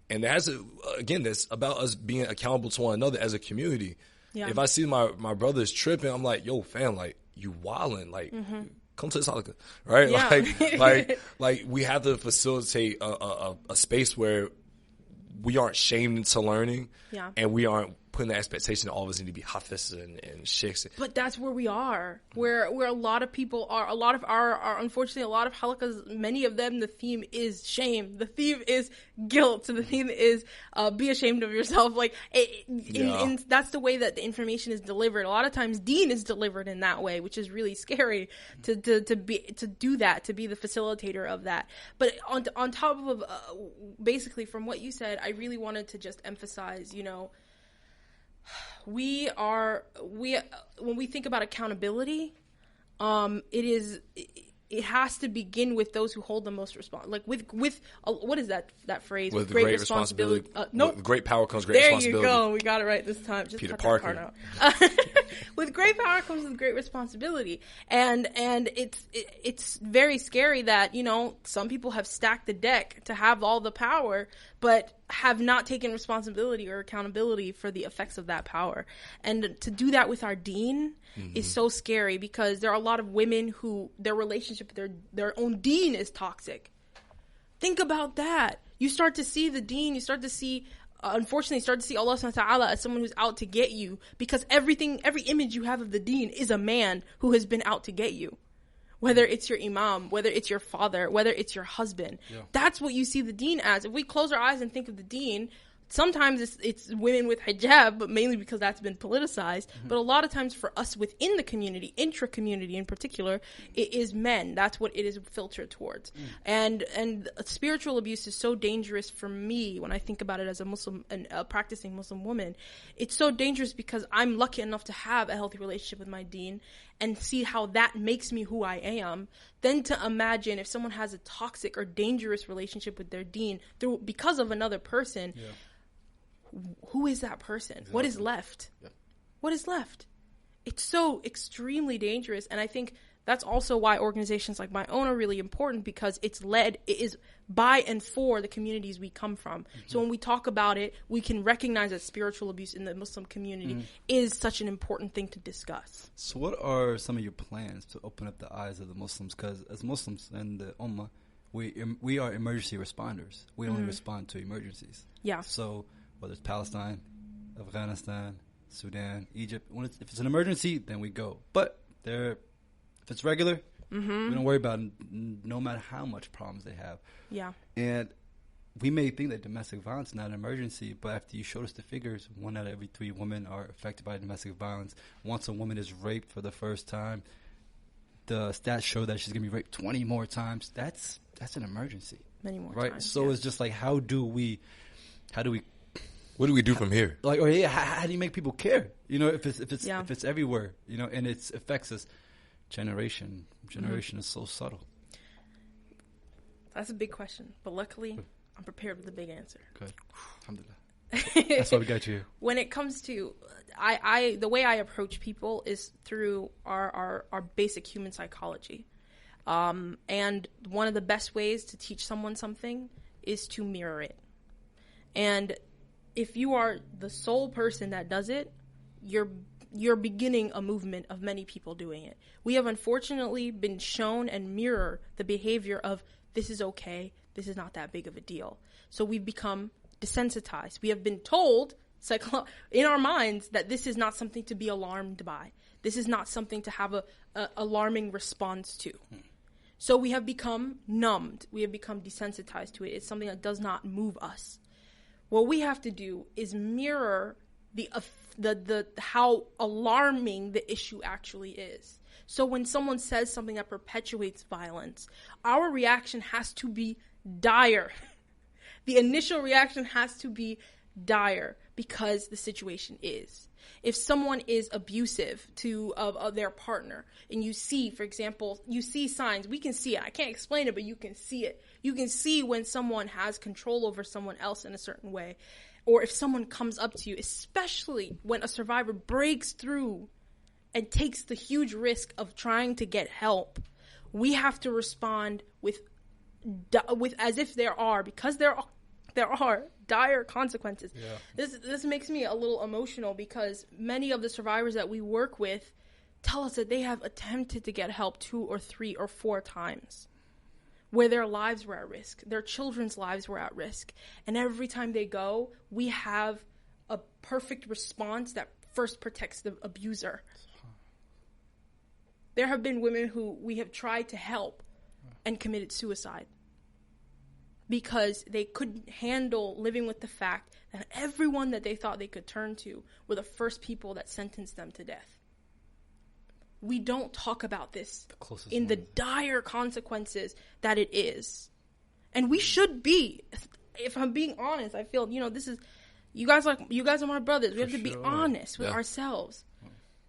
and there has to, again, that's about us being accountable to one another as a community. Yeah. If I see my brothers tripping, I'm like, "Yo, fam, like you wildin', like come to the Salika," right? Yeah. like we have to facilitate a space where we aren't shamed into learning, and we aren't putting the expectation that all of us need to be hafiz and sheikhs. But that's where we are, where a lot of people are. A lot of our unfortunately, a lot of halakas, many of them, the theme is shame. The theme is guilt. The theme is be ashamed of yourself. Like, that's the way that the information is delivered. A lot of times, deen is delivered in that way, which is really scary to do that, to be the facilitator of that. But on top of basically from what you said, I really wanted to just emphasize, when we think about accountability, it has to begin with those who hold the most responsibility. Like with what is that phrase? With great responsibility. With great power comes great responsibility. There you go. We got it right this time. Just Peter Parker. With great power comes with great responsibility, and it's very scary that some people have stacked the deck to have all the power, but have not taken responsibility or accountability for the effects of that power. And to do that with our deen is so scary, because there are a lot of women who their relationship with their own deen is toxic. Think about that. You start to see the deen, unfortunately start to see Allah subhanahu wa ta'ala as someone who's out to get you, because every image you have of the deen is a man who has been out to get you. Whether it's your imam, whether it's your father, whether it's your husband. Yeah. That's what you see the deen as. If we close our eyes and think of the deen, sometimes it's women with hijab, but mainly because that's been politicized. But a lot of times for us within the community, intra-community in particular, it is men. That's what it is filtered towards. And spiritual abuse is so dangerous for me when I think about it as a Muslim and a practicing Muslim woman. It's so dangerous because I'm lucky enough to have a healthy relationship with my deen and see how that makes me who I am, then to imagine if someone has a toxic or dangerous relationship with their deen because of another person. Yeah. Who is that person? Exactly. What is left? Yeah. What is left? It's so extremely dangerous. And I think that's also why organizations like my own are really important, because it is by and for the communities we come from. So when we talk about it, we can recognize that spiritual abuse in the Muslim community is such an important thing to discuss. So what are some of your plans to open up the eyes of the Muslims? Because as Muslims and the Ummah, we are emergency responders. We only respond to emergencies. Yeah. So whether it's Palestine, Afghanistan, Sudan, Egypt, if it's an emergency, then we go. But if it's regular, we don't worry about it, no matter how much problems they have. Yeah. And we may think that domestic violence is not an emergency, but after you showed us the figures, 1 out of every 3 women are affected by domestic violence. Once a woman is raped for the first time, the stats show that she's going to be raped 20 more times. That's an emergency. Many more right? times. So it's just like, how do we what do we do from here? Like, how do you make people care? If it's everywhere, and it affects us. Generation is so subtle. That's a big question, but luckily I'm prepared with a big answer. Good. Alhamdulillah. That's why we got you. When it comes to, the way I approach people is through our basic human psychology. And one of the best ways to teach someone something is to mirror it. And if you are the sole person that does it, you're beginning a movement of many people doing it. We have unfortunately been shown and mirror the behavior of this is okay, this is not that big of a deal. So we've become desensitized. We have been told in our minds that this is not something to be alarmed by. This is not something to have a alarming response to. So we have become numbed. We have become desensitized to it. It's something that does not move us. What we have to do is mirror the how alarming the issue actually is. So when someone says something that perpetuates violence, our reaction has to be dire. The initial reaction has to be dire because the situation is. If someone is abusive to their partner, and you see, for example, you see signs, we can see it. I can't explain it, but you can see it. You can see when someone has control over someone else in a certain way. Or if someone comes up to you, especially when a survivor breaks through and takes the huge risk of trying to get help, we have to respond with as if there are dire consequences. Yeah. This makes me a little emotional because many of the survivors that we work with tell us that they have attempted to get help 2 or 3 or 4 times, where their lives were at risk, their children's lives were at risk, and every time they go, we have a perfect response that first protects the abuser. There have been women who we have tried to help and committed suicide because they couldn't handle living with the fact that everyone that they thought they could turn to were the first people that sentenced them to death. We don't talk about this in the dire consequences that it is. And we should be. If I'm being honest, I feel, this is, you guys are my brothers. We have to be honest with ourselves.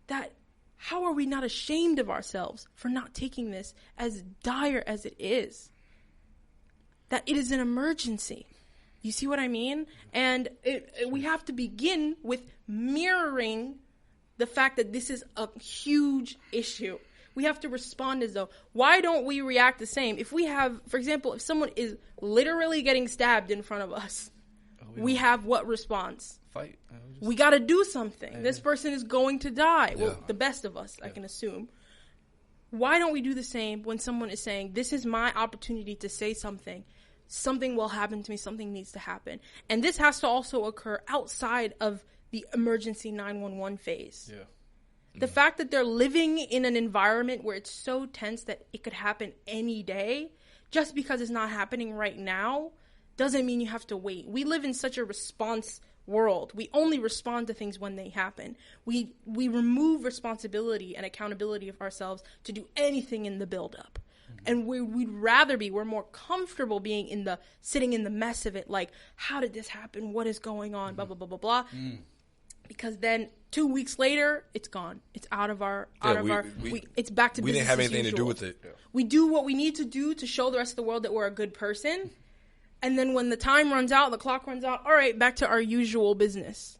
That how are we not ashamed of ourselves for not taking this as dire as it is? That it is an emergency. You see what I mean? And we have to begin with mirroring the fact that this is a huge issue. We have to respond as though, why don't we react the same? If we have, for example, if someone is literally getting stabbed in front of us, we have what response? Fight. We got to do something. This person is going to die. Yeah. Well, the best of us, I can assume. Why don't we do the same when someone is saying, this is my opportunity to say something. Something will happen to me. Something needs to happen. And this has to also occur outside of the emergency 911 phase. Yeah. The fact that they're living in an environment where it's so tense that it could happen any day, just because it's not happening right now, doesn't mean you have to wait. We live in such a response world. We only respond to things when they happen. We remove responsibility and accountability of ourselves to do anything in the buildup. And we're more comfortable being sitting in the mess of it, like, how did this happen? What is going on? Blah, blah, blah, blah, blah. Because then 2 weeks later, it's gone. It's out of our, it's back to business as usual. We didn't have anything to do with it. Yeah. We do what we need to do to show the rest of the world that we're a good person. And then when the time runs out, the clock runs out, all right, back to our usual business.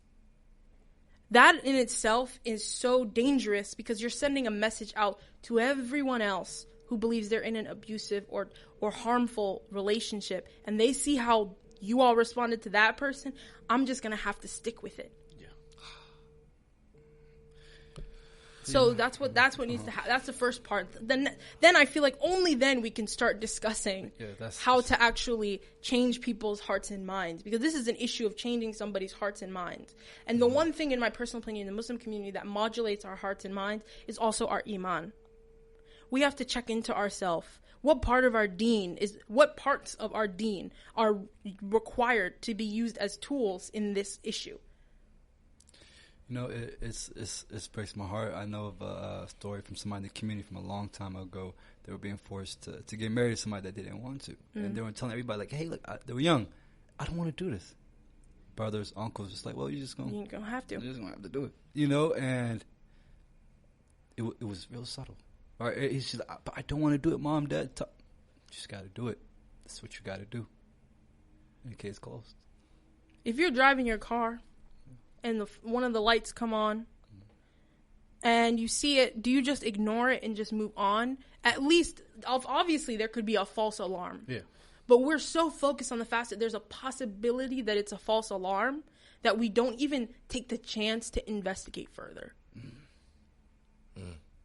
That in itself is so dangerous because you're sending a message out to everyone else who believes they're in an abusive or harmful relationship, and they see how you all responded to that person. I'm just going to have to stick with it. Yeah. So that's what needs to happen. That's the first part. Then I feel like only then we can start discussing how to actually change people's hearts and minds, because this is an issue of changing somebody's hearts and minds. And the one thing, in my personal opinion, in the Muslim community that modulates our hearts and minds is also our iman. We have to check into ourselves. What parts of our deen are required to be used as tools in this issue? It breaks my heart. I know of a story from somebody in the community from a long time ago. They were being forced to get married to somebody that they didn't want to. And they were telling everybody, like, hey, look, they were young. I don't want to do this. Brothers, uncles, just like, well, you're just going to have to. You're just going to have to do it. And it was real subtle. Or he's just like, but I don't want to do it, Mom, Dad. You just got to do it. That's what you got to do. And the case closed. If you're driving your car and one of the lights come on and you see it, do you just ignore it and just move on? At least, obviously, there could be a false alarm. Yeah. But we're so focused on the fact that there's a possibility that it's a false alarm that we don't even take the chance to investigate further.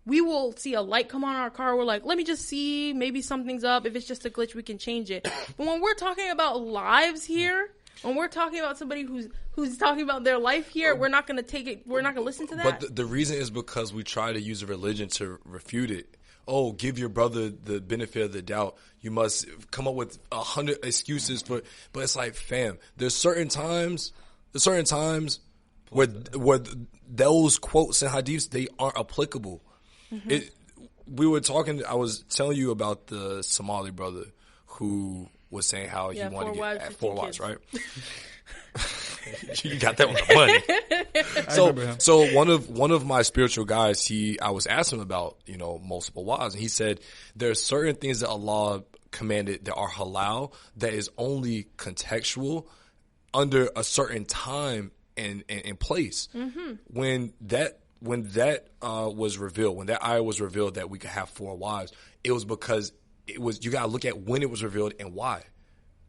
We will see a light come on our car. We're like, let me just see. Maybe something's up. If it's just a glitch, we can change it. But when we're talking about lives here, when we're talking about somebody who's talking about their life here, we're not going to take it. We're not going to listen to that. But the reason is because we try to use a religion to refute it. Oh, give your brother the benefit of the doubt. You must come up with 100 excuses for. But it's like, fam, there's certain times where those quotes and hadiths, they aren't applicable. we were talking. I was telling you about the Somali brother who was saying how he wanted to get 4 wives, right? You got that on the money. So one of my spiritual guys, I was asking him about, multiple wives, and he said there are certain things that Allah commanded that are halal that is only contextual under a certain time and place. Mm-hmm. When that was revealed, when that ayah was revealed that we could have 4 wives, it was because you gotta look at when it was revealed and why.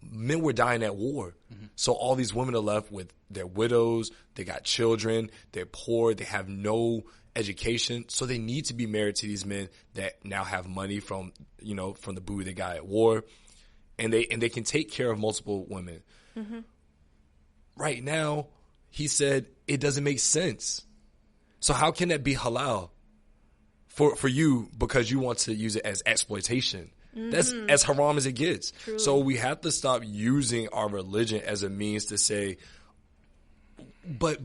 Men were dying at war. Mm-hmm. So all these women are left with their widows, they got children, they're poor, they have no education, so they need to be married to these men that now have money from the booty they got at war, and they can take care of multiple women. Mm-hmm. Right now, he said it doesn't make sense. So how can that be halal for you because you want to use it as exploitation? Mm-hmm. That's as haram as it gets. True. So we have to stop using our religion as a means to say, but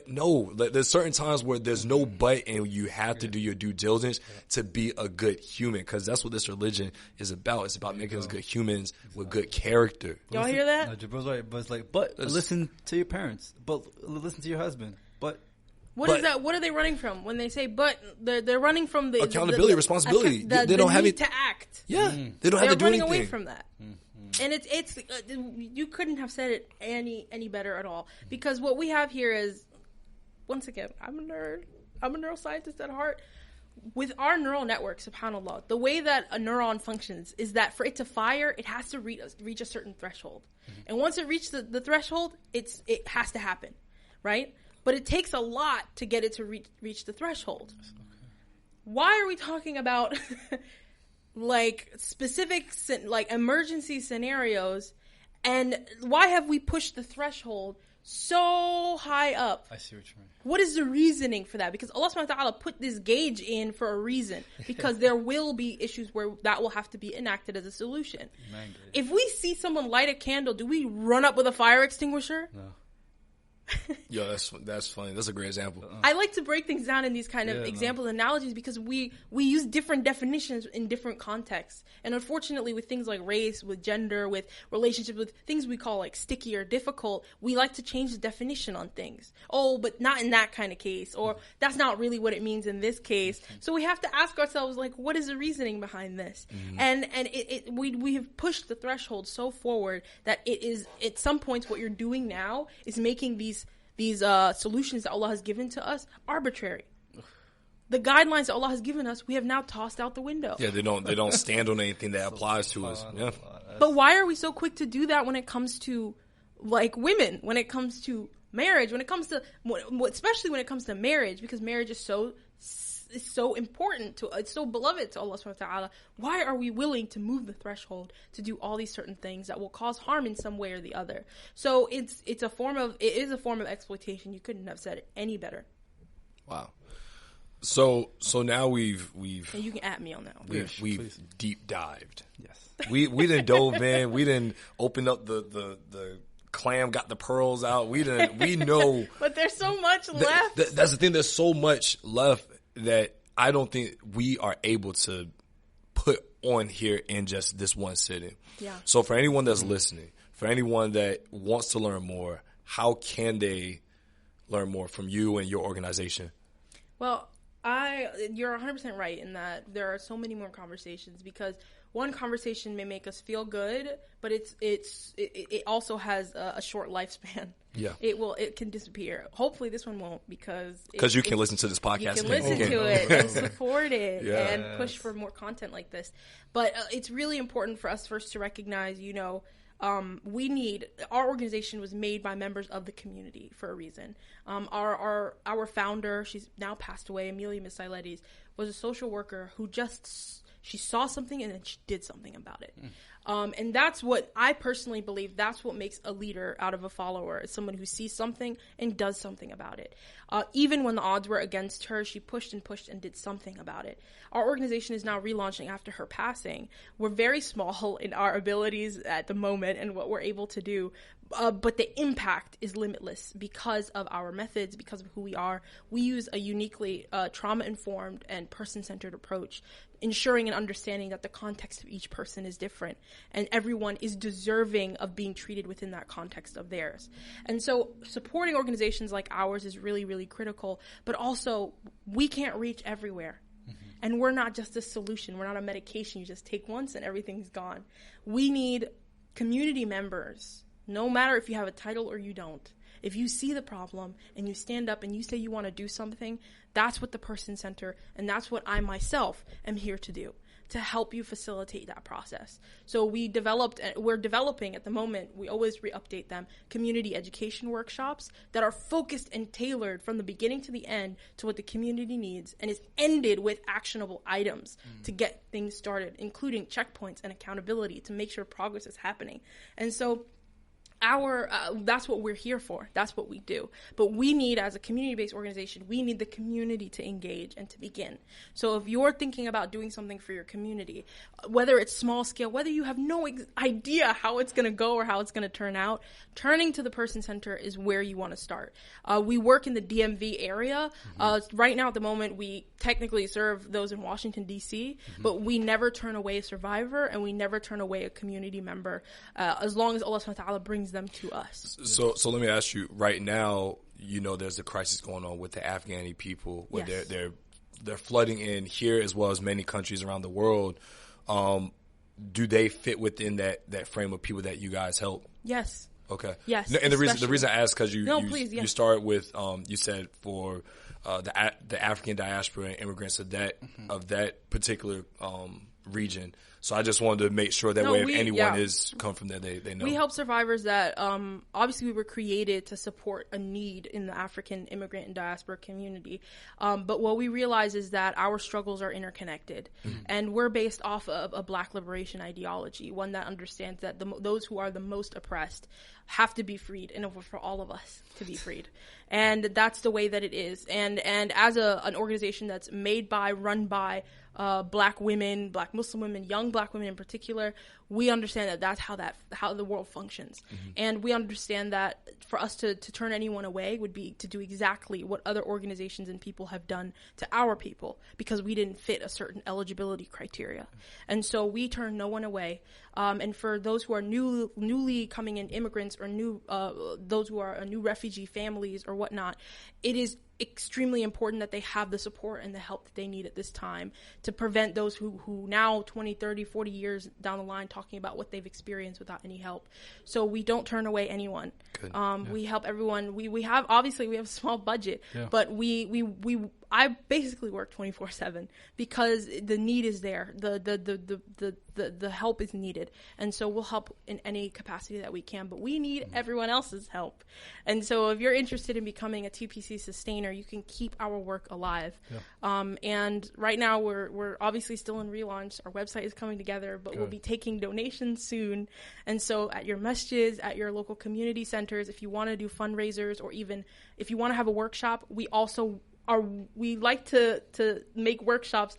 no. There's certain times where there's no but, and you have to do your due diligence to be a good human, because that's what this religion is about. It's about making us good humans with good character. Y'all hear that? No, Jabril's right, but it's like, listen to your parents, but listen to your husband, but. What is that? What are they running from when they say "but"? They're running from the accountability, responsibility. They don't have to act. Yeah, they don't have to do anything. They're running away from that, and it's you couldn't have said it any better at all. Because what we have here is, once again, I'm a nerd. I'm a neuroscientist at heart. With our neural network, subhanAllah, the way that a neuron functions is that for it to fire, it has to reach a certain threshold, and once it reaches the threshold, it has to happen, right? But it takes a lot to get it to reach the threshold. Okay. Why are we talking about specific emergency scenarios, and why have we pushed the threshold so high up? I see what you mean. What is the reasoning for that? Because Allah subhanahu wa ta'ala put this gauge in for a reason, because there will be issues where that will have to be enacted as a solution. If we see someone light a candle, do we run up with a fire extinguisher? No. Yo, that's funny. That's a great example. I like to break things down in these kind of examples and analogies, because we use different definitions in different contexts. And unfortunately, with things like race, with gender, with relationships, with things we call sticky or difficult, we like to change the definition on things. Oh, but not in that kind of case, or that's not really what it means in this case. So we have to ask ourselves, what is the reasoning behind this? Mm-hmm. And we have pushed the threshold so forward that it is, at some points, what you're doing now is making these solutions that Allah has given to us arbitrary. The guidelines that Allah has given us, we have now tossed out the window. Yeah, they don't stand on anything that applies to us. Yeah. But why are we so quick to do that when it comes to women, when it comes to marriage, especially when it comes to marriage, because marriage is so important it's so beloved to Allah subhanahu wa ta'ala. Why are we willing to move the threshold to do all these certain things that will cause harm in some way or the other? So it is a form of exploitation. You couldn't have said it any better. Wow. So now we've and you can at me on that one. We've deep dived. Yes. We didn't dove in. We didn't open up the clam, got the pearls out. We know. But there's so much left. That's the thing. There's so much left that I don't think we are able to put on here in just this one sitting. Yeah. So for anyone that's listening, for anyone that wants to learn more, how can they learn more from you and your organization? Well, you're 100% right in that there are so many more conversations, because one conversation may make us feel good, but it also has a short lifespan. Yeah, it can disappear. Hopefully, this one won't, because you can listen to this podcast. You can listen to it and support it and push for more content like this. But it's really important for us first to recognize, our organization was made by members of the community for a reason. Our founder, she's now passed away, Amelia Missiledes, was a social worker who she saw something and then she did something about it. And that's what I personally believe. That's what makes a leader out of a follower. It's someone who sees something and does something about it. Even when the odds were against her, she pushed and pushed and did something about it. Our organization is now relaunching after her passing. We're very small in our abilities at the moment and what we're able to do. but the impact is limitless because of our methods, because of who we are. We use a uniquely trauma-informed and person-centered approach, ensuring and understanding that the context of each person is different and everyone is deserving of being treated within that context of theirs. And so supporting organizations like ours is really, really critical, but also we can't reach everywhere. And we're not just a solution. We're not a medication you just take once and everything's gone. We need community members, no matter if you have a title or you don't. If you see the problem and you stand up and you say you want to do something, that's what the Person Center, and that's what I myself am here to do, to help you facilitate that process. So we're developing at the moment, we always re-update them, community education workshops that are focused and tailored from the beginning to the end to what the community needs, and is ended with actionable items to get things started, including checkpoints and accountability to make sure progress is happening. And so that's what we're here for. That's what we do. But we need, as a community-based organization, we need the community to engage and to begin. So if you're thinking about doing something for your community, whether it's small scale, whether you have no idea how it's going to go or how it's going to turn out, turning to the Person Center is where you want to start. We work in the DMV area. Right now, at the moment, we technically serve those in Washington, D.C., but we never turn away a survivor and we never turn away a community member as long as Allah subhanahu wa ta'ala brings them to us. So let me ask you, right now, there's a crisis going on with the Afghani people where they're flooding in here as well as many countries around the world. Do they fit within that frame of people that you guys help? Yes. Okay. Yes. And the reason I asked, because you start with you said for the African diaspora and immigrants of that particular region. So I just wanted to make sure that if anyone is come from there, they know. We help survivors that obviously we were created to support a need in the African immigrant and diaspora community. But what we realize is that our struggles are interconnected, and we're based off of a Black liberation ideology, one that understands that those who are the most oppressed have to be freed, in order for all of us to be freed. And that's the way that it is. And as an organization that's made by, run by Black women, Black Muslim women, young Black women in particular, we understand that that's how the world functions. And we understand that for us to turn anyone away would be to do exactly what other organizations and people have done to our people, because we didn't fit a certain eligibility criteria. And so we turn no one away. And for those who are newly coming in immigrants, or those who are new refugee families or whatnot, it is extremely important that they have the support and the help that they need at this time to prevent those who now 20, 30, 40 years down the line talking about what they've experienced without any help. So we don't turn away anyone. We help everyone. We have a small budget, but I basically work 24/7 because the need is there. The help is needed. And so we'll help in any capacity that we can, but we need everyone else's help. And so if you're interested in becoming a TPC sustainer, you can keep our work alive. And right now we're obviously still in relaunch. Our website is coming together, but we'll be taking donations soon. And so at your masjids, at your local community centers, if you want to do fundraisers, or even if you want to have a workshop, we like to make workshops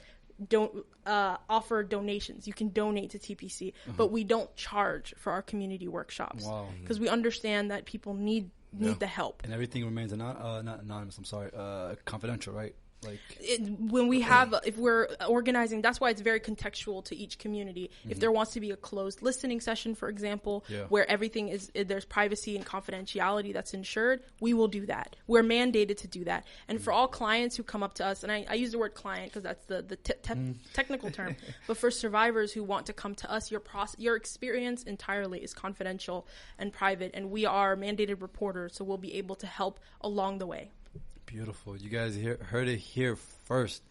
offer donations. You can donate to TPC, but we don't charge for our community workshops because we understand that people need the help. And everything remains not anonymous. Confidential, right? If we're organizing, that's why it's very contextual to each community. If there wants to be a closed listening session, for example, where everything there's privacy and confidentiality that's ensured, we will do that. We're mandated to do that. And for all clients who come up to us, and I use the word client because that's the technical term, but for survivors who want to come to us, your experience entirely is confidential and private, and we are mandated reporters, so we'll be able to help along the way. Beautiful. You guys heard it here first.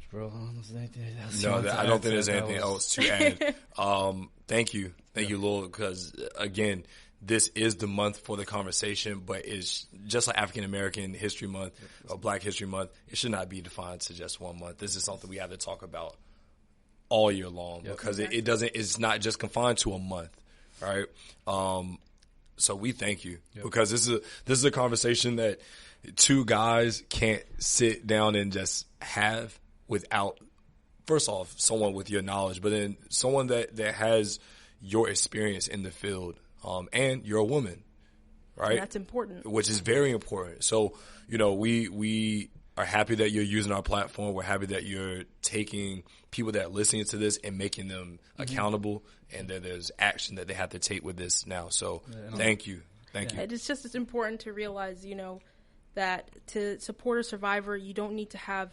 Bro, I don't think there's anything else to add. Thank you, Lul, because again, this is the month for the conversation, but it's just like African American History Month or Black History Month. It should not be defined to just one month. This is something we have to talk about all year long because it's not just confined to a month, right? So we thank you because this is a conversation that two guys can't sit down and just have without, first off, someone with your knowledge, but then someone that has your experience in the field. and you're a woman, right? And that's important. Which is very important. So, we are happy that you're using our platform. We're happy that you're taking people that are listening to this and making them accountable, and that there's action that they have to take with this now. So thank you. Thank you. It's important to realize, that to support a survivor, you don't need to have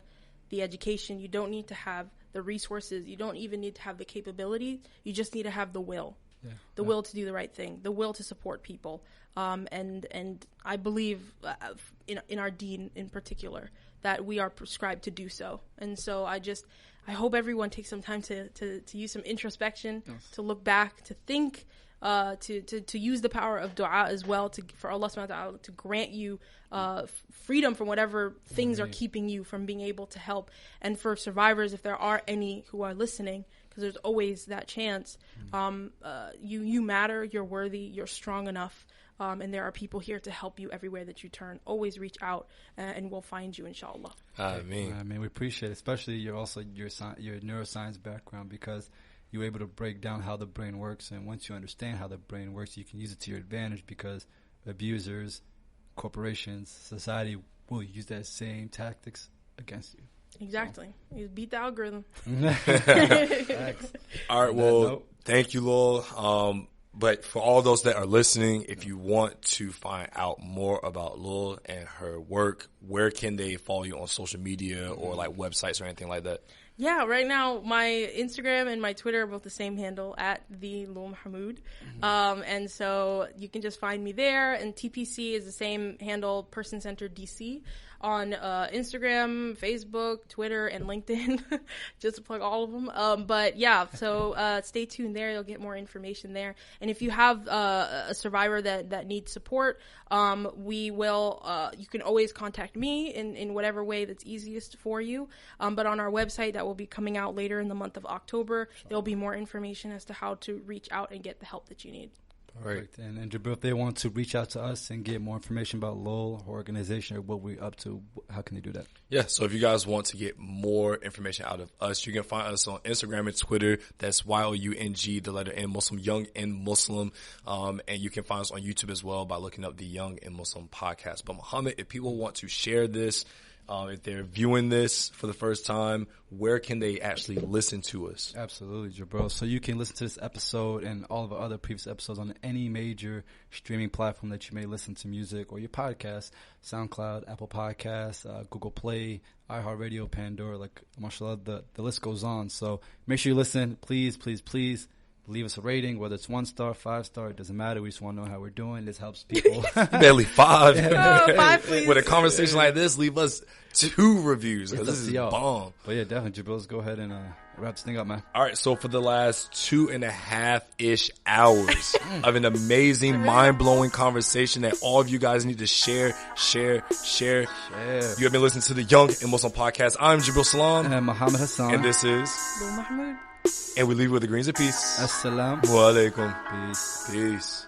the education. You don't need to have the resources. You don't even need to have the capability. You just need to have the will. The will to do the right thing, the will to support people. And I believe in our dean in particular that we are prescribed to do so. And so I hope everyone takes some time to use some introspection, to look back, to think, to use the power of dua as well, for Allah subhanahu wa ta'ala to grant you freedom from whatever things are keeping you from being able to help. And for survivors, if there are any who are listening, because there's always that chance, you matter, you're worthy, you're strong enough, and there are people here to help you everywhere that you turn. Always reach out, and we'll find you, inshallah. I mean, we appreciate it, especially your neuroscience background, because you're able to break down how the brain works, and once you understand how the brain works, you can use it to your advantage, because abusers, corporations, society will use that same tactics against you. Exactly. You beat the algorithm. All right. Well, thank you, Lul. But for all those that are listening, if you want to find out more about Lul and her work, where can they follow you on social media or like websites or anything like that? Yeah, right now my Instagram and my Twitter are both the same handle, at the Lul Mohamud. And so you can just find me there. And TPC is the same handle, Person Center DC, on Instagram, Facebook, Twitter, and LinkedIn, just to plug all of them. But yeah, so stay tuned there. You'll get more information there. And if you have a survivor that needs support, we will, you can always contact me in whatever way that's easiest for you. But on our website that will be coming out later in the month of October, there'll be more information as to how to reach out and get the help that you need. All right. And Jabril, if they want to reach out to us and get more information about Lul, our organization, or what we're up to, how can they do that? Yeah, so if you guys want to get more information out of us, you can find us on Instagram and Twitter. That's YOUNG, the letter N, Muslim, Young and Muslim. And you can find us on YouTube as well by looking up the Young and Muslim podcast. But Muhammad, if people want to share this, if they're viewing this for the first time, where can they actually listen to us? Absolutely, Jabril. So you can listen to this episode and all of our other previous episodes on any major streaming platform that you may listen to music or your podcast: SoundCloud, Apple Podcasts, Google Play, iHeartRadio, Pandora. Like, mashallah, the list goes on. So make sure you listen. Please, please, please. Leave us a rating, whether it's 1 star, 5 star, it doesn't matter. We just want to know how we're doing. This helps people. Barely 5. Oh, 5, please. With a conversation like this, leave us 2 reviews. This is bomb. But yeah, definitely, Jabril, let's go ahead and wrap this thing up, man. All right, so for the last 2.5-ish hours of an amazing, mind-blowing conversation that all of you guys need to share. You have been listening to the Young and Muslim podcast. I'm Jabril Salam. And Muhammad Hassan. And this is Lul Mohamud. And we leave with the greens of peace. Asalaamu Alakum. Peace. Peace.